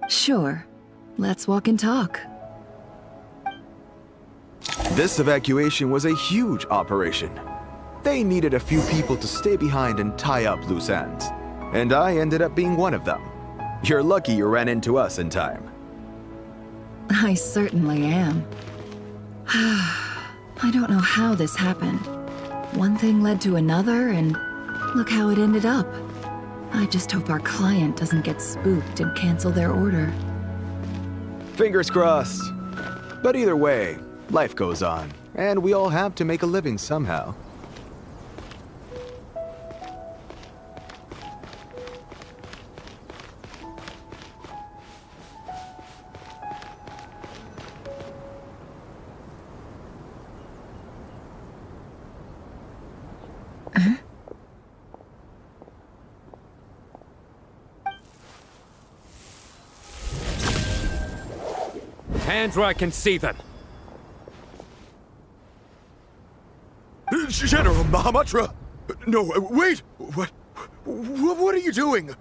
Sure. Let's walk and talk. This evacuation was a huge operation. They needed a few people to stay behind and tie up loose ends. And I ended up being one of them. You're lucky you ran into us in time. I certainly am. I don't know how this happened. One thing led to another, and look how it ended up. I just hope our client doesn't get spooked and cancel their order. Fingers crossed. But either way, life goes on, and we all have to make a living somehow. Hands where I can see them. General Mahamatra! No, wait! What are you doing?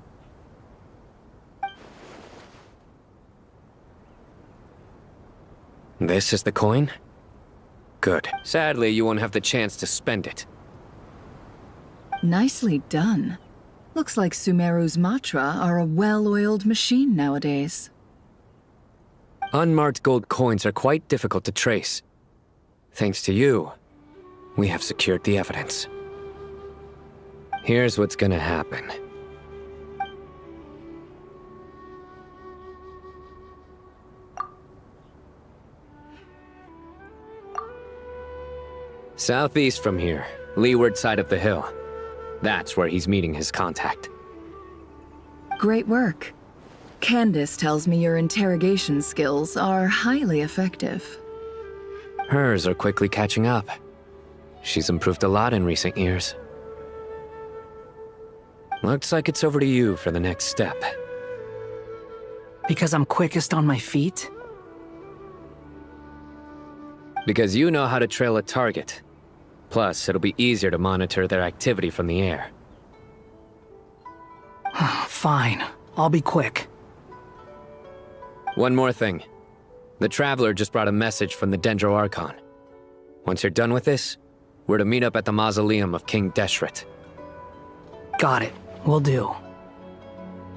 This is the coin? Good. Sadly, you won't have the chance to spend it. Nicely done. Looks like Sumeru's Matra are a well-oiled machine nowadays. Unmarked gold coins are quite difficult to trace. Thanks to you, we have secured the evidence. Here's what's gonna happen. Southeast from here, leeward side of the hill. That's where he's meeting his contact. Great work. Candace tells me your interrogation skills are highly effective. Hers are quickly catching up. She's improved a lot in recent years. Looks like it's over to you for the next step. Because I'm quickest on my feet? Because you know how to trail a target. Plus, it'll be easier to monitor their activity from the air. Fine. I'll be quick. One more thing. The Traveler just brought a message from the Dendro Archon. Once you're done with this, We're to meet up at the mausoleum of King Deshret. Got it. Will do.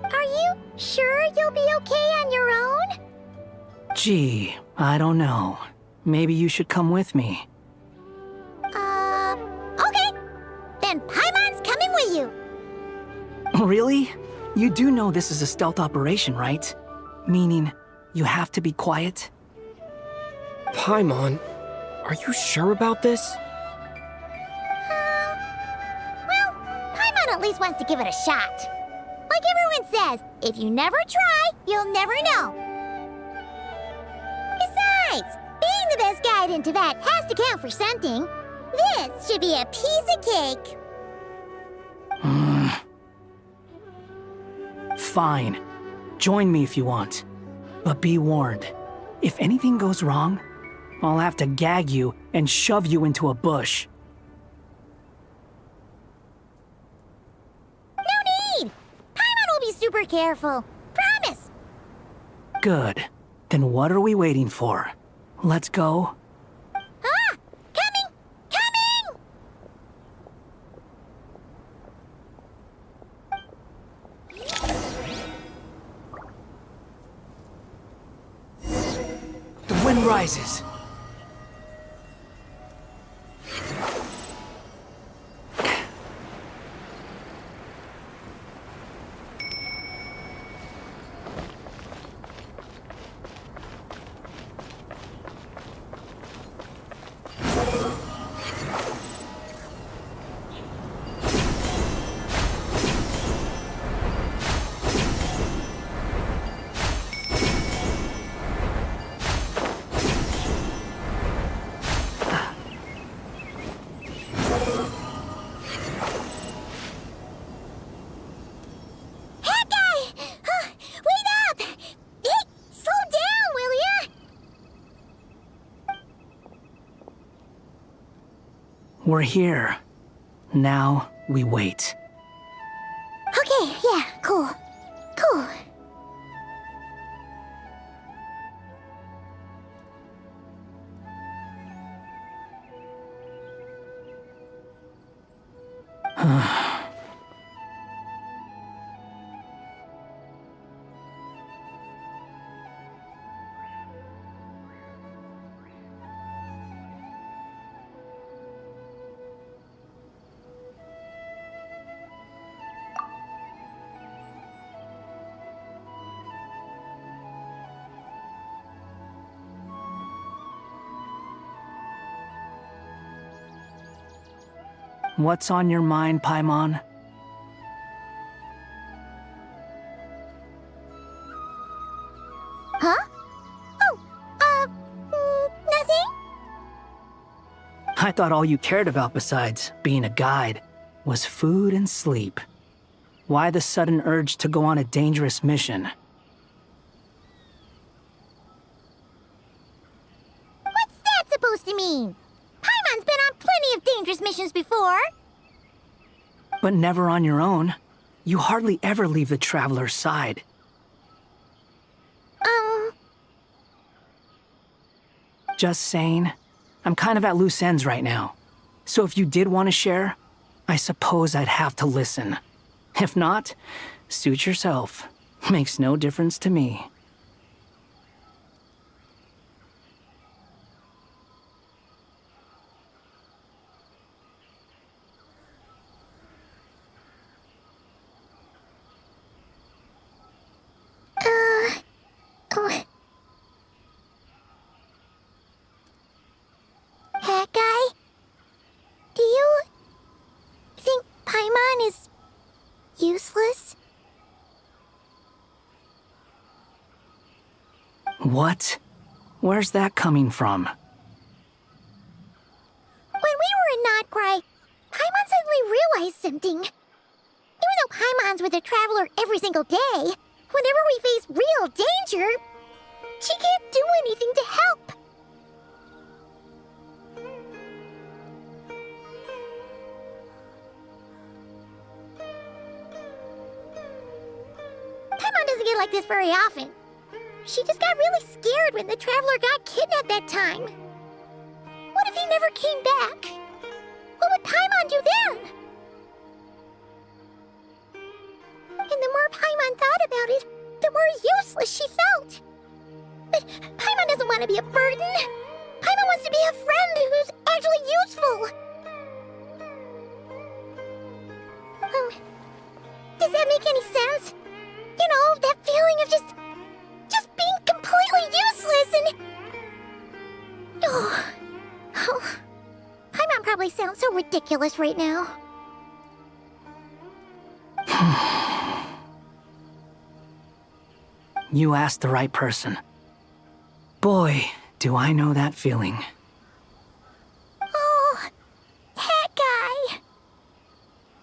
Are you sure you'll be okay on your own? Gee, I don't know. Maybe you should come with me. Okay. Then Paimon's coming with you. Really? You do know this is a stealth operation, right? Meaning, you have to be quiet? Paimon, are you sure about this? Well, Paimon at least wants to give it a shot. Like everyone says, if you never try, you'll never know. Besides, being the best guide in Teyvat has to count for something. This should be a piece of cake. Fine. Join me if you want. But be warned. If anything goes wrong, I'll have to gag you and shove you into a bush. No need! Paimon will be super careful. Promise! Good. Then what are we waiting for? Let's go. Ah! Coming! Coming! The wind rises. We're here. Now we wait. Okay, yeah, cool. Cool. What's on your mind, Paimon? Huh? Nothing? I thought all you cared about besides being a guide was food and sleep. Why the sudden urge to go on a dangerous mission? What's that supposed to mean? Paimon's been on plenty of dangerous missions before. But never on your own. You hardly ever leave the Traveler's side. Just saying. I'm kind of at loose ends right now. So if you did want to share, I suppose I'd have to listen. If not, suit yourself. Makes no difference to me. That guy? Do you think Paimon is useless? What? Where's that coming from? When we were in Notcry, Paimon suddenly realized something. Even though Paimon's with the Traveler every single day, whenever we face real danger, she can't do anything to help. Paimon doesn't get like this very often. She just got really scared when the Traveler got kidnapped that time. What if he never came back? What would Paimon do then? And the more Paimon thought about it, the more useless she felt. But Paimon doesn't want to be a burden. Paimon wants to be a friend who's actually useful. Does that make any sense? You know, that feeling of just being completely useless and... Oh. Paimon probably sounds so ridiculous right now. You asked the right person. Boy, do I know that feeling. Oh, that guy.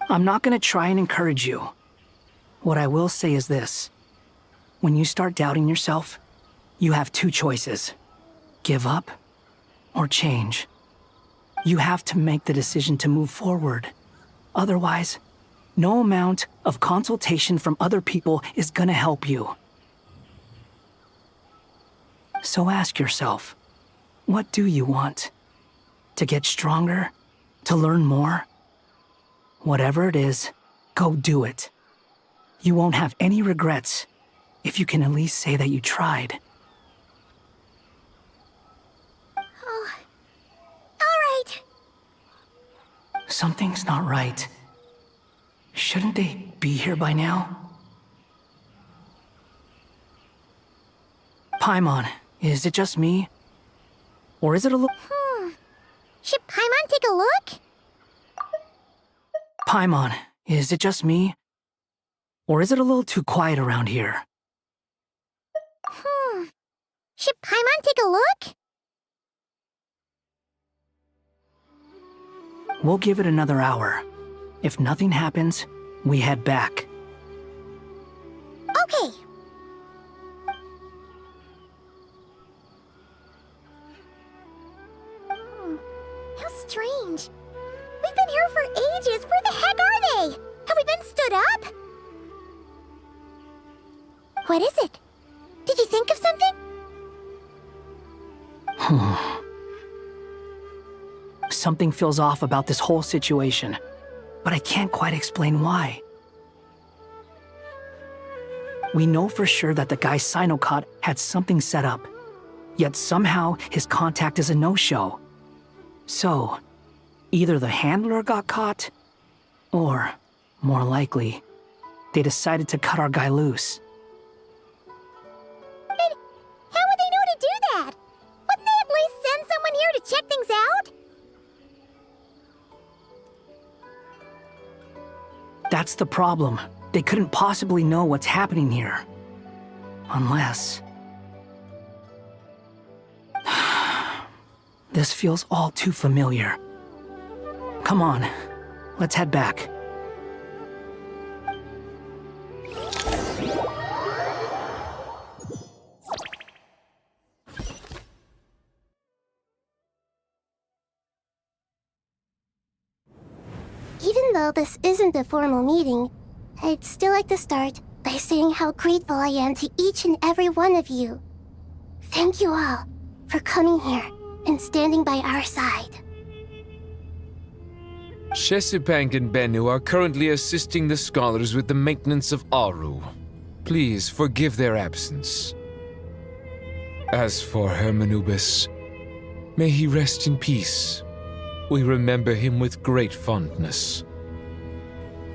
I'm not gonna try and encourage you. What I will say is this. When you start doubting yourself, you have two choices. Give up or change. You have to make the decision to move forward. Otherwise, no amount of consultation from other people is gonna help you. So ask yourself, what do you want? To get stronger? To learn more? Whatever it is, go do it. You won't have any regrets if you can at least say that you tried. Oh, all right. Something's not right. Shouldn't they be here by now? Paimon, is it just me? Or is it a little... Should Paimon take a look? Paimon, is it just me? Or is it a little too quiet around here? Should Paimon take a look? We'll give it another hour. If nothing happens, we head back. Okay. How strange. We've been here for ages. Where the heck are they? Have we been stood up? What is it? Did you think of something? Something feels off about this whole situation, but I can't quite explain why. We know for sure that the guy Sinocot had something set up, yet somehow his contact is a no-show. So, either the handler got caught, or, more likely, they decided to cut our guy loose. And how would they know to do that? Wouldn't they at least send someone here to check things out? That's the problem. They couldn't possibly know what's happening here. Unless... This feels all too familiar. Come on, let's head back. Even though this isn't a formal meeting, I'd still like to start by saying how grateful I am to each and every one of you. Thank you all for coming here and standing by our side. Chesapeake and Bennu are currently assisting the scholars with the maintenance of Aru. Please forgive their absence. As for Hermanubis, may he rest in peace. We remember him with great fondness.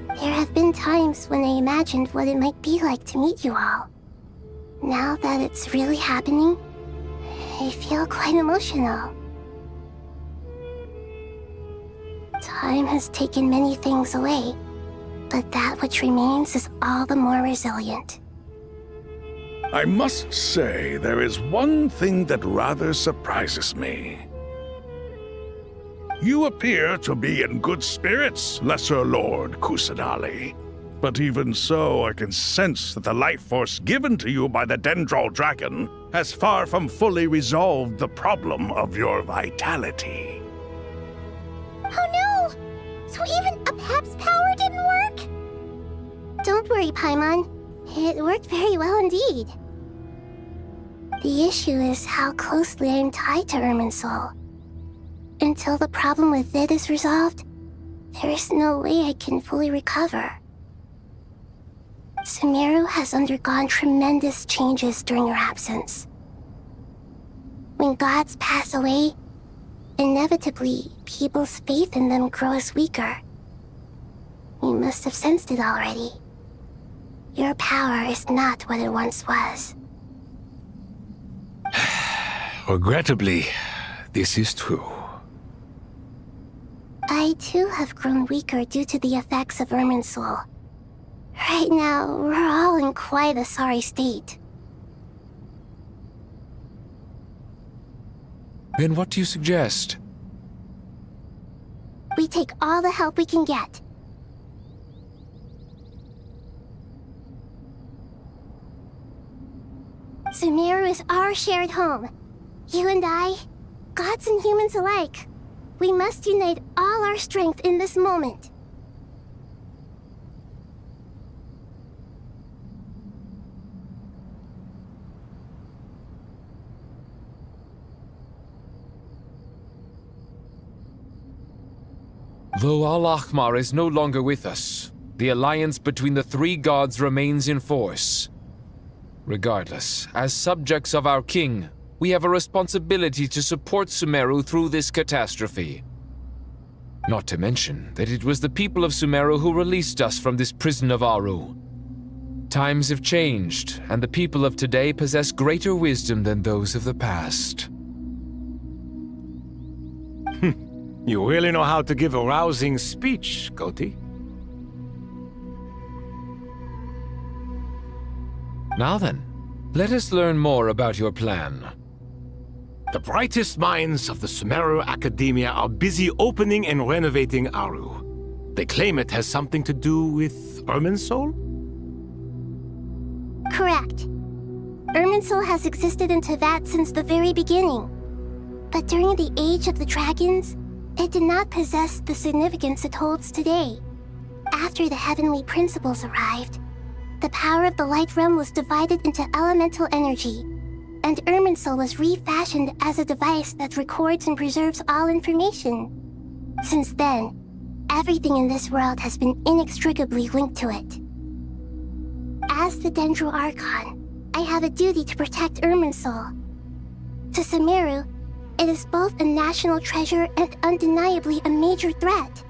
There have been times when I imagined what it might be like to meet you all. Now that it's really happening, I feel quite emotional. Time has taken many things away, but that which remains is all the more resilient. I must say, there is one thing that rather surprises me. You appear to be in good spirits, Lesser Lord Kusanali. But even so, I can sense that the life force given to you by the Dendral Dragon has far from fully resolved the problem of your vitality. Oh no! So even Apep's power didn't work? Don't worry, Paimon. It worked very well indeed. The issue is how closely I am tied to Irminsul. Until the problem with it is resolved, there is no way I can fully recover. Sumeru has undergone tremendous changes during your absence. When gods pass away, inevitably, people's faith in them grows weaker. You must have sensed it already. Your power is not what it once was. Regrettably, this is true. I too have grown weaker due to the effects of Irminsul. Right now, we're all in quite a sorry state. Then what do you suggest? We take all the help we can get. Sumeru is our shared home. You and I, gods and humans alike. We must unite all our strength in this moment. Though Al-Ahmar is no longer with us, the alliance between the three gods remains in force. Regardless, as subjects of our king, we have a responsibility to support Sumeru through this catastrophe. Not to mention that it was the people of Sumeru who released us from this prison of Aru. Times have changed, and the people of today possess greater wisdom than those of the past. You really know how to give a rousing speech, Goti. Now then, let us learn more about your plan. The brightest minds of the Sumeru Academia are busy opening and renovating Aru. They claim it has something to do with Irminsul? Correct. Irminsul has existed in Teyvat since the very beginning. But during the Age of the Dragons, it did not possess the significance it holds today. After the heavenly principles arrived, the power of the Light Realm was divided into elemental energy, and Irminsul was refashioned as a device that records and preserves all information. Since then, everything in this world has been inextricably linked to it. As the Dendro Archon, I have a duty to protect Irminsul. To Sumeru, it is both a national treasure and undeniably a major threat.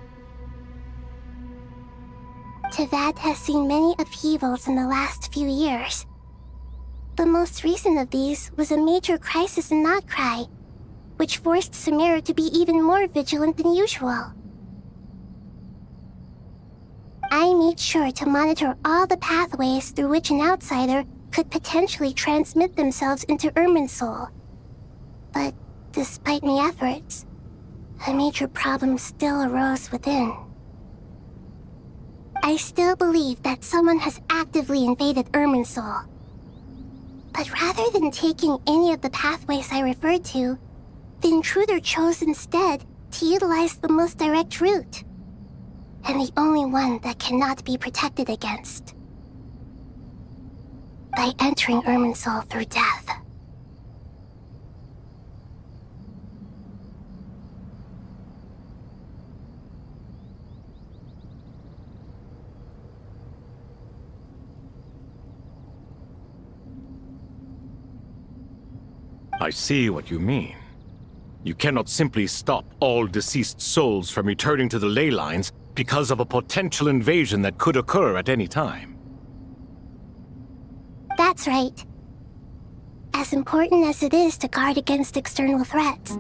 Teyvat has seen many upheavals in the last few years. The most recent of these was a major crisis in Notcry, which forced Sumeru to be even more vigilant than usual. I made sure to monitor all the pathways through which an outsider could potentially transmit themselves into Irminsul. But despite my efforts, a major problem still arose within. I still believe that someone has actively invaded Irminsul. But rather than taking any of the pathways I referred to, the intruder chose instead to utilize the most direct route, and the only one that cannot be protected against. By entering Irminsul through death. I see what you mean. You cannot simply stop all deceased souls from returning to the ley lines because of a potential invasion that could occur at any time. That's right. As important as it is to guard against external threats,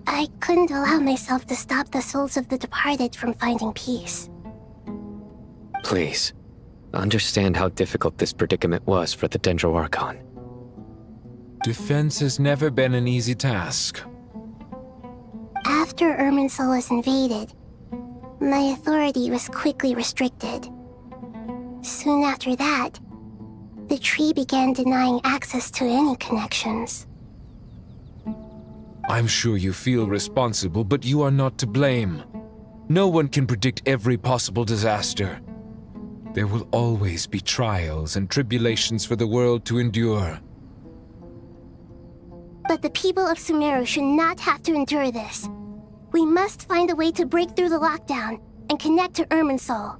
I couldn't allow myself to stop the souls of the departed from finding peace. Please, understand how difficult this predicament was for the Dendro Archon. Defense has never been an easy task. After Irminsul was invaded, my authority was quickly restricted. Soon after that, the tree began denying access to any connections. I'm sure you feel responsible, but you are not to blame. No one can predict every possible disaster. There will always be trials and tribulations for the world to endure. But the people of Sumeru should not have to endure this. We must find a way to break through the lockdown and connect to Irminsul.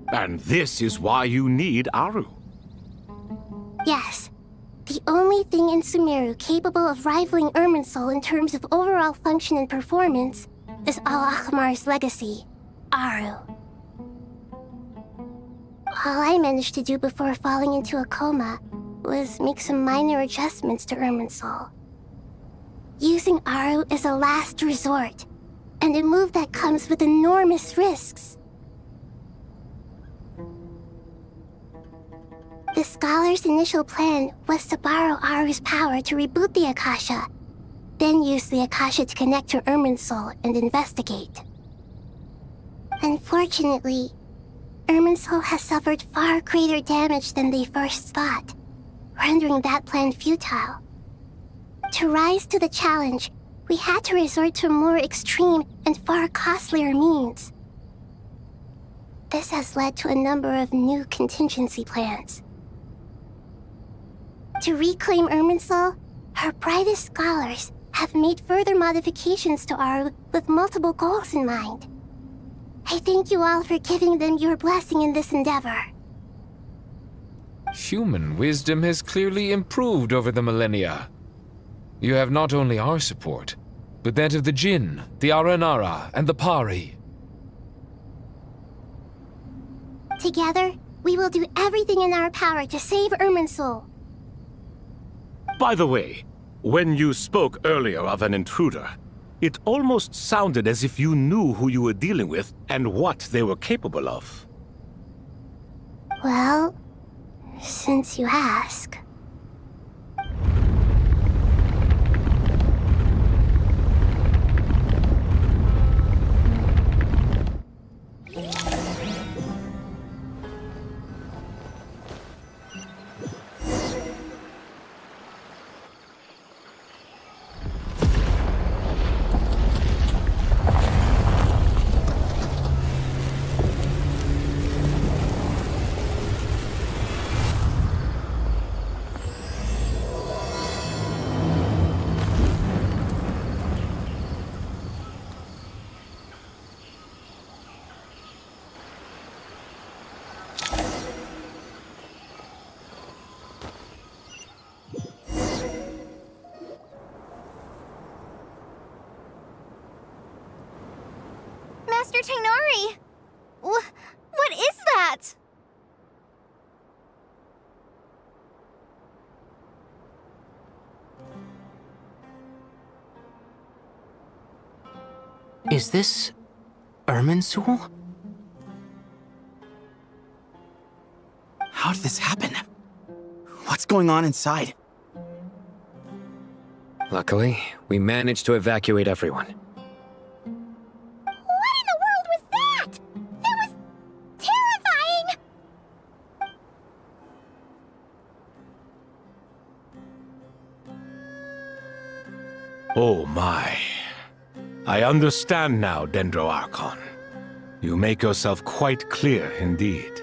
And this is why you need Aru. Yes. The only thing in Sumeru capable of rivaling Irminsul in terms of overall function and performance is Al-Akhmar's legacy, Aru. All I managed to do before falling into a coma was make some minor adjustments to Irminsul. Using Aru is a last resort, and a move that comes with enormous risks. The scholar's initial plan was to borrow Aru's power to reboot the Akasha, then use the Akasha to connect to Irminsul and investigate. Unfortunately, Irminsul has suffered far greater damage than they first thought, rendering that plan futile. To rise to the challenge, we had to resort to more extreme and far costlier means. This has led to a number of new contingency plans. To reclaim Irminsul, our brightest scholars have made further modifications to Aru with multiple goals in mind. I thank you all for giving them your blessing in this endeavor. Human wisdom has clearly improved over the millennia. You have not only our support, but that of the Jinn, the Aranara, and the Pari. Together, we will do everything in our power to save Irminsul. By the way, when you spoke earlier of an intruder, it almost sounded as if you knew who you were dealing with and what they were capable of. Well, since you ask. Master Tainari! What is that? Is this Irminsul? How did this happen? What's going on inside? Luckily, we managed to evacuate everyone. What in the world was that? That was terrifying! Oh my. I understand now, Dendro Archon. You make yourself quite clear indeed.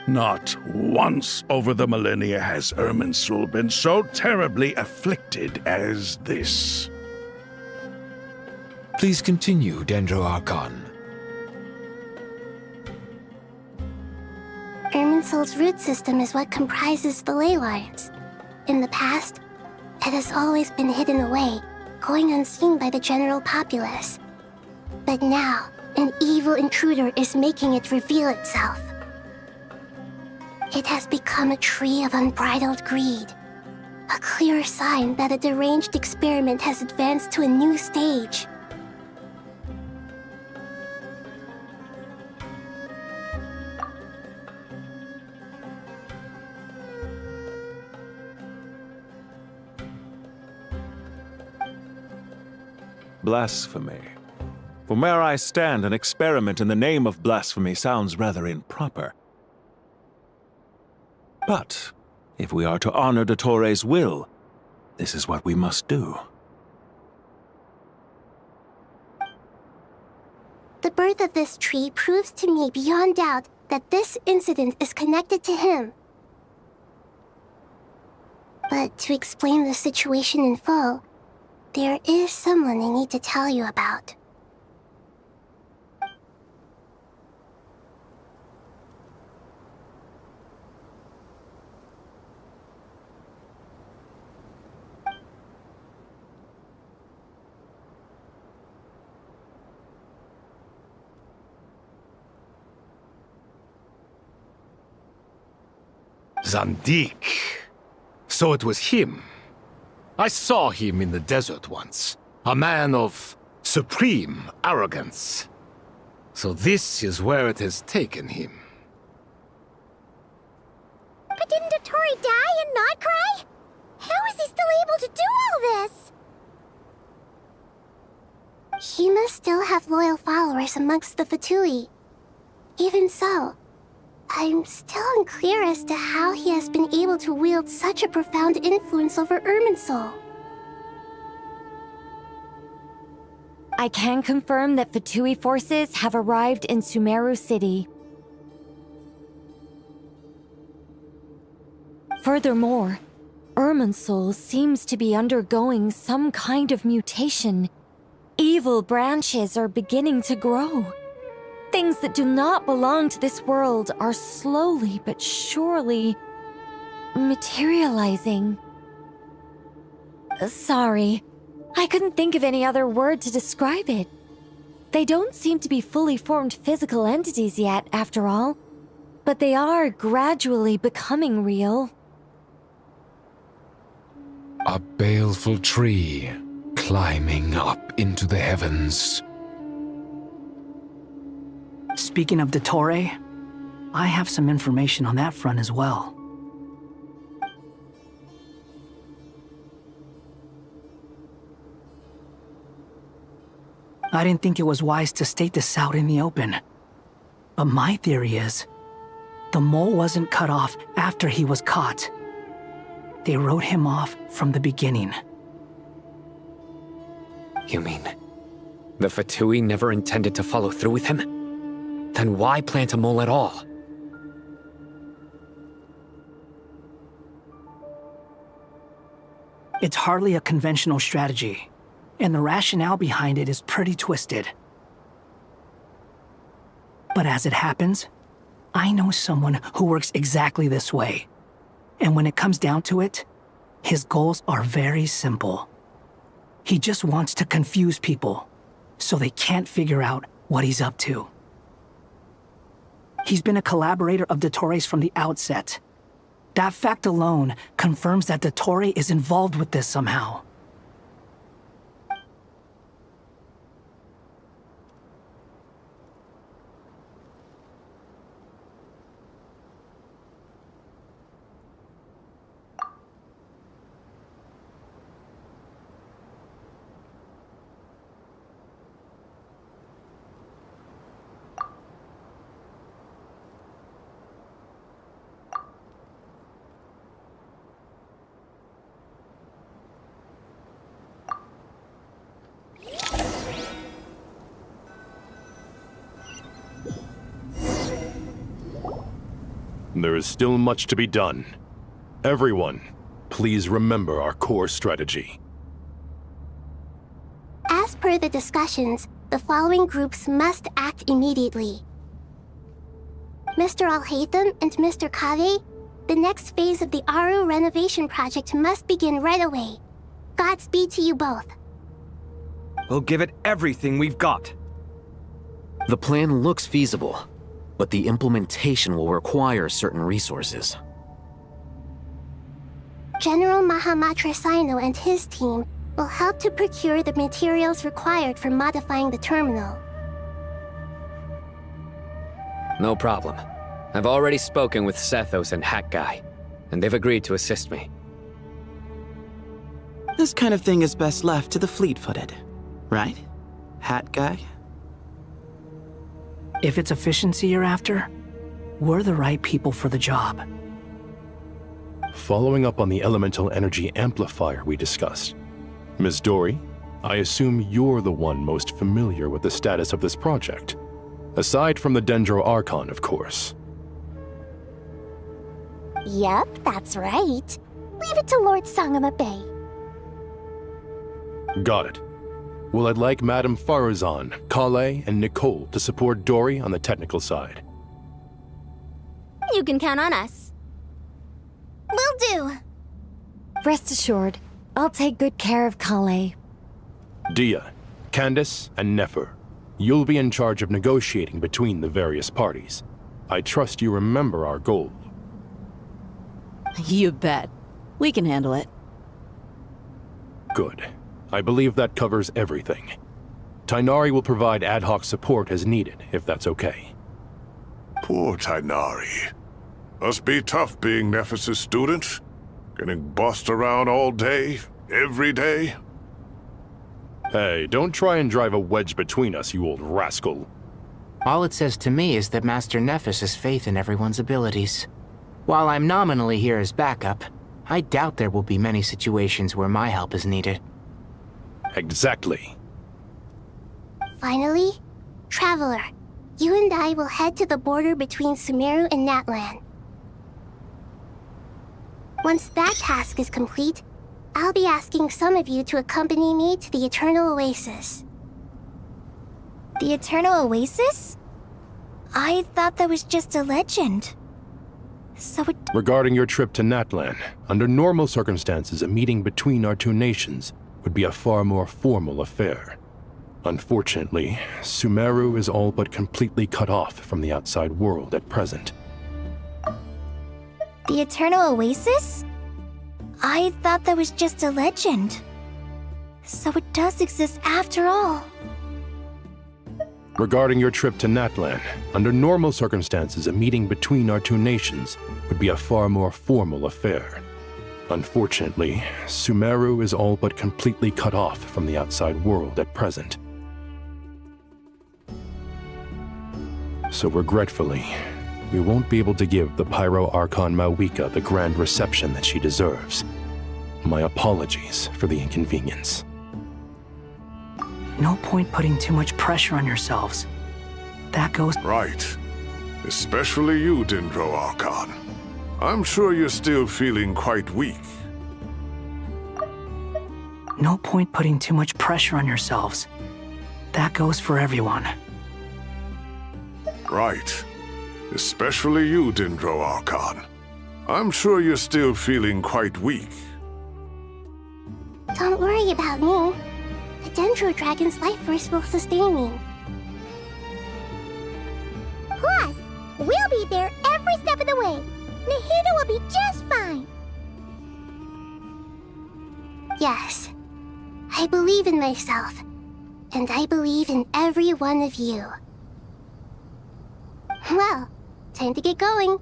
Not once over the millennia has Irminsul been so terribly afflicted as this. Please continue, Dendro Archon. Irminsul's root system is what comprises the ley lines. In the past, it has always been hidden away, going unseen by the general populace. But now, an evil intruder is making it reveal itself. It has become a tree of unbridled greed. A clear sign that a deranged experiment has advanced to a new stage. Blasphemy. From where I stand, an experiment in the name of blasphemy sounds rather improper. But, if we are to honor Dottores' will, this is what we must do. The birth of this tree proves to me beyond doubt that this incident is connected to him. But to explain the situation in full, There is someone I need to tell you about. Zandik. So it was him. I saw him in the desert once. A man of supreme arrogance. So this is where it has taken him. But didn't Dottore die and not cry? How is he still able to do all this? He must still have loyal followers amongst the Fatui. Even so, I'm still unclear as to how he has been able to wield such a profound influence over Irminsul. I can confirm that Fatui forces have arrived in Sumeru City. Furthermore, Irminsul seems to be undergoing some kind of mutation. Evil branches are beginning to grow. Things that do not belong to this world are slowly but surely materializing. Sorry, I couldn't think of any other word to describe it. They don't seem to be fully formed physical entities yet, after all, but they are gradually becoming real. A baleful tree climbing up into the heavens. Speaking of Dottore, I have some information on that front as well. I didn't think it was wise to state this out in the open. But my theory is, the mole wasn't cut off after he was caught. They wrote him off from the beginning. You mean, the Fatui never intended to follow through with him? Then why plant a mole at all? It's hardly a conventional strategy, and the rationale behind it is pretty twisted. But as it happens, I know someone who works exactly this way. And when it comes down to it, his goals are very simple. He just wants to confuse people, so they can't figure out what he's up to. He's been a collaborator of Dottore's from the outset. That fact alone confirms that Dottore is involved with this somehow. There is still much to be done. Everyone, please remember our core strategy. As per the discussions, the following groups must act immediately. Mr. Al-Haytham and Mr. Kave, the next phase of the Aru renovation project must begin right away. Godspeed to you both. We'll give it everything we've got. The plan looks feasible, but the implementation will require certain resources. General Mahamatra Sino and his team will help to procure the materials required for modifying the terminal. No problem. I've already spoken with Sethos and Hat Guy, and they've agreed to assist me. This kind of thing is best left to the fleet-footed, right, Hat Guy? If it's efficiency you're after, we're the right people for the job. Following up on the elemental energy amplifier we discussed, Ms. Dory, I assume you're the one most familiar with the status of this project. Aside from the Dendro Archon, of course. Yep, that's right. Leave it to Lord Sangama Bay. Got it. Well, I'd like Madame Farazan, Kale, and Nicole to support Dory on the technical side. You can count on us. Will do. Rest assured, I'll take good care of Kale. Dia, Candace, and Nefer, you'll be in charge of negotiating between the various parties. I trust you remember our goal. You bet. We can handle it. Good. I believe that covers everything. Tainari will provide ad hoc support as needed, if that's okay. Poor Tainari. Must be tough being Nephis' student. Getting bossed around all day, every day. Hey, don't try and drive a wedge between us, you old rascal. All it says to me is that Master Nephis has faith in everyone's abilities. While I'm nominally here as backup, I doubt there will be many situations where my help is needed. Exactly. Finally, Traveler, you and I will head to the border between Sumeru and Natlan. Once that task is complete, I'll be asking some of you to accompany me to the Eternal Oasis. The Eternal Oasis? I thought that was just a legend. So it... Regarding your trip to Natlan, under normal circumstances, a meeting between our two nations would be a far more formal affair. Unfortunately, Sumeru is all but completely cut off from the outside world at present. The Eternal Oasis? I thought that was just a legend. So it does exist after all. Regarding your trip to Natlan, under normal circumstances, a meeting between our two nations would be a far more formal affair. Unfortunately, Sumeru is all but completely cut off from the outside world at present. So regretfully, we won't be able to give the Pyro Archon Mawika the grand reception that she deserves. My apologies for the inconvenience. No point putting too much pressure on yourselves. That goes... Right. Especially you, Dendro Archon. I'm sure you're still feeling quite weak. No point putting too much pressure on yourselves. That goes for everyone. Right. Especially you, Dendro Archon. I'm sure you're still feeling quite weak. Don't worry about me. The Dendro Dragon's life force will sustain me. Plus, we'll be there every step of the way. Nahida will be just fine. Yes, I believe in myself, and I believe in every one of you. Well, time to get going.